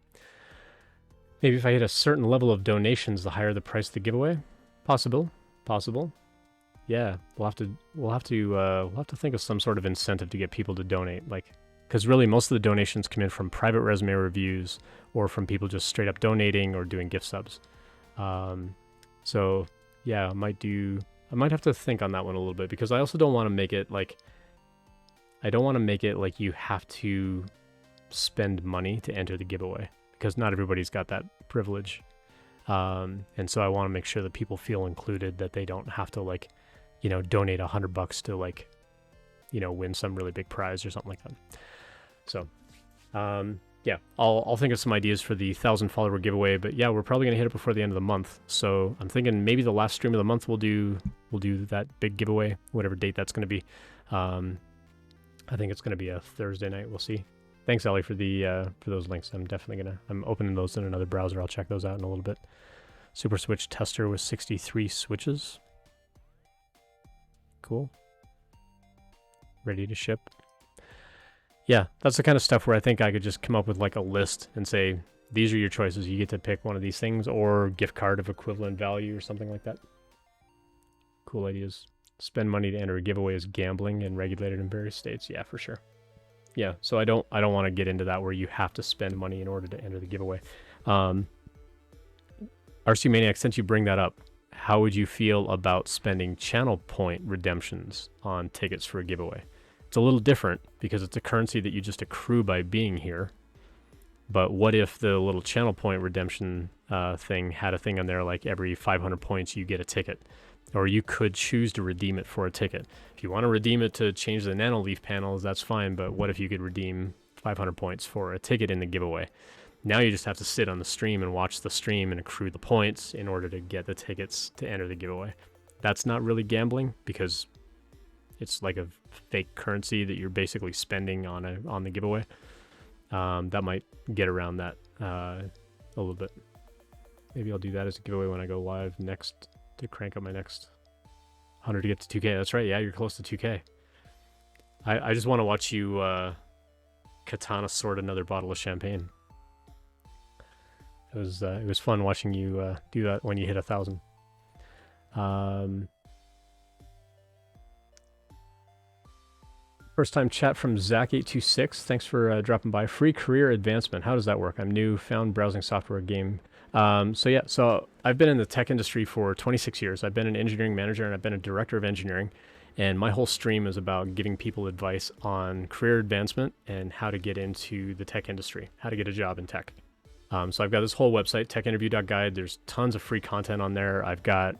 Maybe if I hit a certain level of donations, the higher the price of the giveaway. Possible. Yeah, we'll have to think of some sort of incentive to get people to donate, like, because really most of the donations come in from private resume reviews or from people just straight up donating or doing gift subs. So yeah, I might have to think on that one a little bit, because I also don't want to make it like, you have to spend money to enter the giveaway, because not everybody's got that privilege. And so I want to make sure that people feel included, that they don't have to like, donate $100 to like, win some really big prize or something like that. So, yeah, I'll think of some ideas for the 1,000 follower giveaway, but yeah, we're probably gonna hit it before the end of the month. So I'm thinking maybe the last stream of the month we'll do that big giveaway, whatever date that's gonna be. I think it's gonna be a Thursday night. We'll see. Thanks, Ellie, for those links. I'm opening those in another browser. I'll check those out in a little bit. Super Switch tester with 63 switches. Cool. Ready to ship. Yeah, that's the kind of stuff where I think I could just come up with like a list and say, these are your choices. You get to pick one of these things, or gift card of equivalent value or something like that. Cool ideas. Spend money to enter a giveaway is gambling and regulated in various states. Yeah, for sure. Yeah, so I don't want to get into that where you have to spend money in order to enter the giveaway. RC Maniac, since you bring that up, how would you feel about spending channel point redemptions on tickets for a giveaway? It's a little different because it's a currency that you just accrue by being here. But what if the little channel point redemption thing had a thing on there like every 500 points you get a ticket? Or you could choose to redeem it for a ticket. If you want to redeem it to change the nanoleaf panels, that's fine. But what if you could redeem 500 points for a ticket in the giveaway? Now you just have to sit on the stream and watch the stream and accrue the points in order to get the tickets to enter the giveaway. That's not really gambling, because it's like a fake currency that you're basically spending on the giveaway. That might get around that a little bit. Maybe I'll do that as a giveaway when I go live next to crank up my next 100 to get to 2K. That's right. Yeah, you're close to 2K. I just want to watch you katana sword another bottle of champagne. It was fun watching you do that when you hit 1,000. First time chat from Zach826. Thanks for dropping by. Free career advancement. How does that work? I'm new, found browsing software game. So I've been in the tech industry for 26 years. I've been an engineering manager and I've been a director of engineering. And my whole stream is about giving people advice on career advancement and how to get into the tech industry, how to get a job in tech. So I've got this whole website, techinterview.guide. There's tons of free content on there. I've got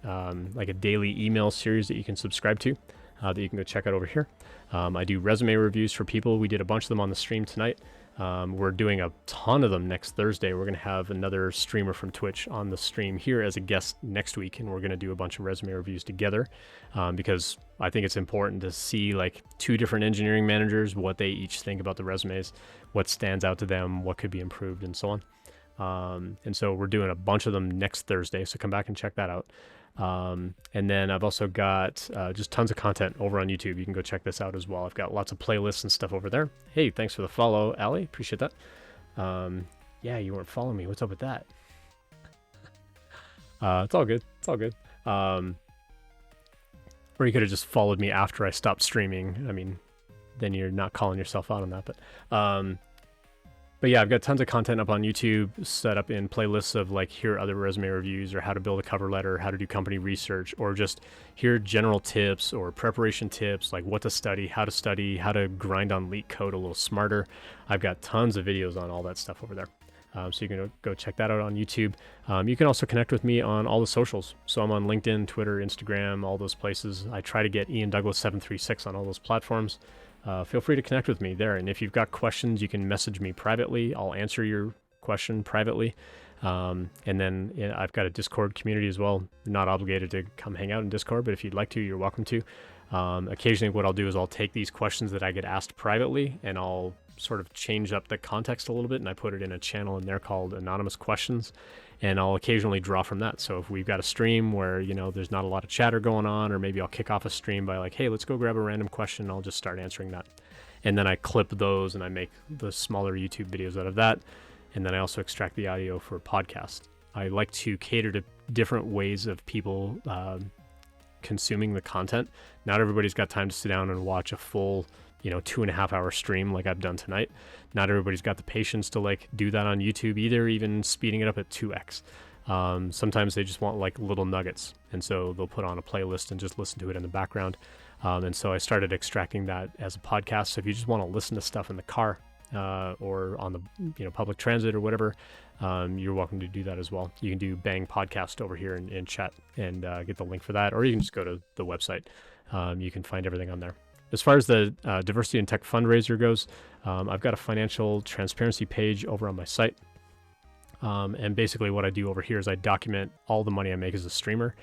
like a daily email series that you can subscribe to that you can go check out over here. I do resume reviews for people. We did a bunch of them on the stream tonight. We're doing a ton of them next Thursday. We're going to have another streamer from Twitch on the stream here as a guest next week, and we're going to do a bunch of resume reviews together because I think it's important to see like two different engineering managers, what they each think about the resumes, what stands out to them, what could be improved, and so on. And so we're doing a bunch of them next Thursday, so come back and check that out. And then I've also got just tons of content over on YouTube. You can go check this out as well. I've got lots of playlists and stuff over there. Hey, thanks for the follow, Allie. Appreciate that. Yeah, you weren't following me. What's up with that? It's all good. It's all good. Or you could have just followed me after I stopped streaming. I mean, then you're not calling yourself out on that. But yeah, I've got tons of content up on YouTube set up in playlists of like, here are other resume reviews, or how to build a cover letter, how to do company research, or just here are general tips or preparation tips, like what to study, how to grind on leak code a little smarter. I've got tons of videos on all that stuff over there. So you can go check that out on YouTube. You can also connect with me on all the socials. So I'm on LinkedIn, Twitter, Instagram, all those places. I try to get Ian Douglas 736 on all those platforms. Feel free to connect with me there. And if you've got questions, you can message me privately. I'll answer your question privately. And then I've got a Discord community as well. You're not obligated to come hang out in Discord, but if you'd like to, you're welcome to. Occasionally what I'll do is I'll take these questions that I get asked privately and I'll sort of changed up the context a little bit, and I put it in a channel in there called Anonymous Questions, and I'll occasionally draw from that. So if we've got a stream where, you know, there's not a lot of chatter going on, or maybe I'll kick off a stream by like, hey, let's go grab a random question, and I'll just start answering that. And then I clip those and I make the smaller YouTube videos out of that. And then I also extract the audio for podcast. I like to cater to different ways of people consuming the content. Not everybody's got time to sit down and watch a full, you know, 2.5 hour stream like I've done tonight. Not everybody's got the patience to like do that on YouTube either, even speeding it up at 2x. Sometimes they just want like little nuggets, and so they'll put on a playlist and just listen to it in the background. And so I started extracting that as a podcast. So if you just want to listen to stuff in the car or on the, you know, public transit or whatever, you're welcome to do that as well. You can do Bang Podcast over here in chat and get the link for that, or you can just go to the website. You can find everything on there. As far as the Diversity in Tech fundraiser goes, I've got a financial transparency page over on my site. And basically what I do over here is I document all the money I make as a streamer.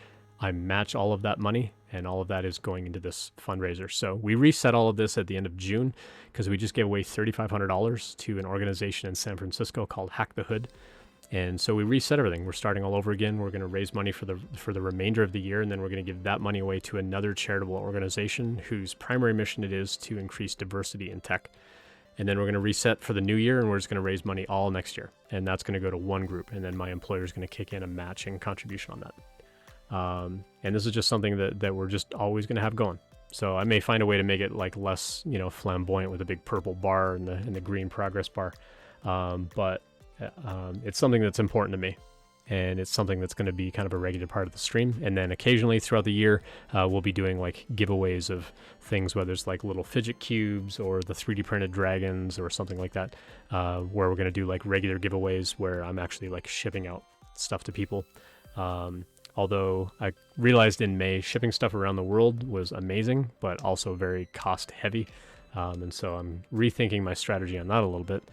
I match all of that money, and all of that is going into this fundraiser. So we reset all of this at the end of June because we just gave away $3,500 to an organization in San Francisco called Hack the Hood. And so we reset everything. We're starting all over again. We're going to raise money for the remainder of the year, and then we're going to give that money away to another charitable organization whose primary mission it is to increase diversity in tech. And then we're going to reset for the new year, and we're just going to raise money all next year. And that's going to go to one group, and then my employer is going to kick in a matching contribution on that. And this is just something that we're just always going to have going. So I may find a way to make it like less, you know, flamboyant with a big purple bar and the green progress bar. But it's something that's important to me, and it's something that's going to be kind of a regular part of the stream. And then occasionally throughout the year, we'll be doing like giveaways of things, whether it's like little fidget cubes or the 3D printed dragons or something like that, where we're going to do like regular giveaways where I'm actually like shipping out stuff to people. Although I realized in May, shipping stuff around the world was amazing, but also very cost heavy. And so I'm rethinking my strategy on that a little bit.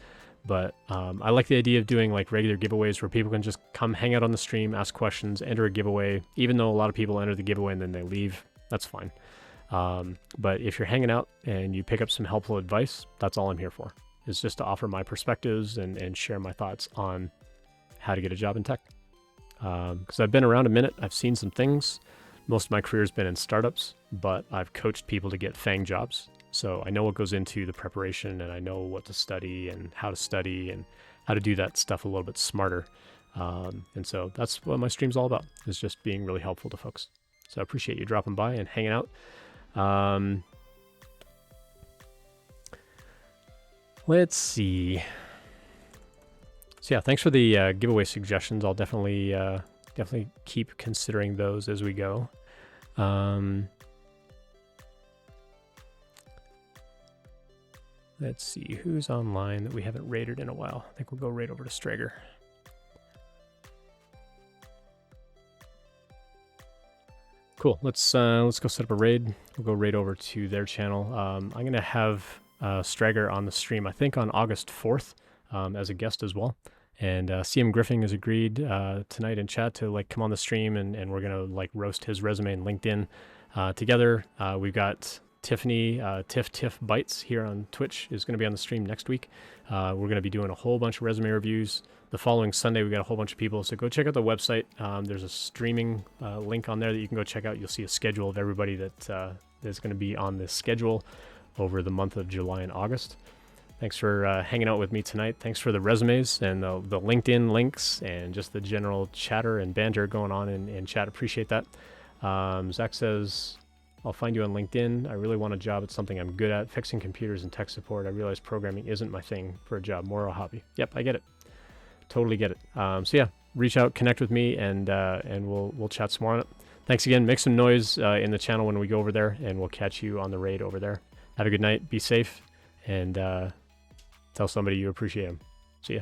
But I like the idea of doing like regular giveaways where people can just come hang out on the stream, ask questions, enter a giveaway. Even though a lot of people enter the giveaway and then they leave, that's fine. But if you're hanging out and you pick up some helpful advice, that's all I'm here for. Is just to offer my perspectives and share my thoughts on how to get a job in tech. Because I've been around a minute, I've seen some things. Most of my career has been in startups, but I've coached people to get FANG jobs. So I know what goes into the preparation, and I know what to study and how to do that stuff a little bit smarter. And so that's what my stream's all about, is just being really helpful to folks. So I appreciate you dropping by and hanging out. Let's see. So yeah, thanks for the giveaway suggestions. I'll definitely keep considering those as we go. Let's see who's online that we haven't raided in a while. I think we'll go right over to Strager. Cool. Let's go set up a raid. We'll go right over to their channel. I'm gonna have Strager on the stream, I think on August 4th, as a guest as well. And CM Griffin has agreed tonight in chat to like come on the stream, and we're gonna like roast his resume and LinkedIn together. We've got Tiffany, Tiff Bites here on Twitch is going to be on the stream next week. We're going to be doing a whole bunch of resume reviews. The following Sunday, we got a whole bunch of people. So go check out the website. There's a streaming link on there that you can go check out. You'll see a schedule of everybody that is going to be on this schedule over the month of July and August. Thanks for hanging out with me tonight. Thanks for the resumes and the LinkedIn links and just the general chatter and banter going on in chat. Appreciate that. Zach says, I'll find you on LinkedIn. I really want a job at something I'm good at, fixing computers and tech support. I realize programming isn't my thing for a job, more a hobby. Yep, I get it. Totally get it. So yeah, reach out, connect with me, and we'll chat some more on it. Thanks again. Make some noise in the channel when we go over there, and we'll catch you on the raid over there. Have a good night. Be safe, and tell somebody you appreciate them. See ya.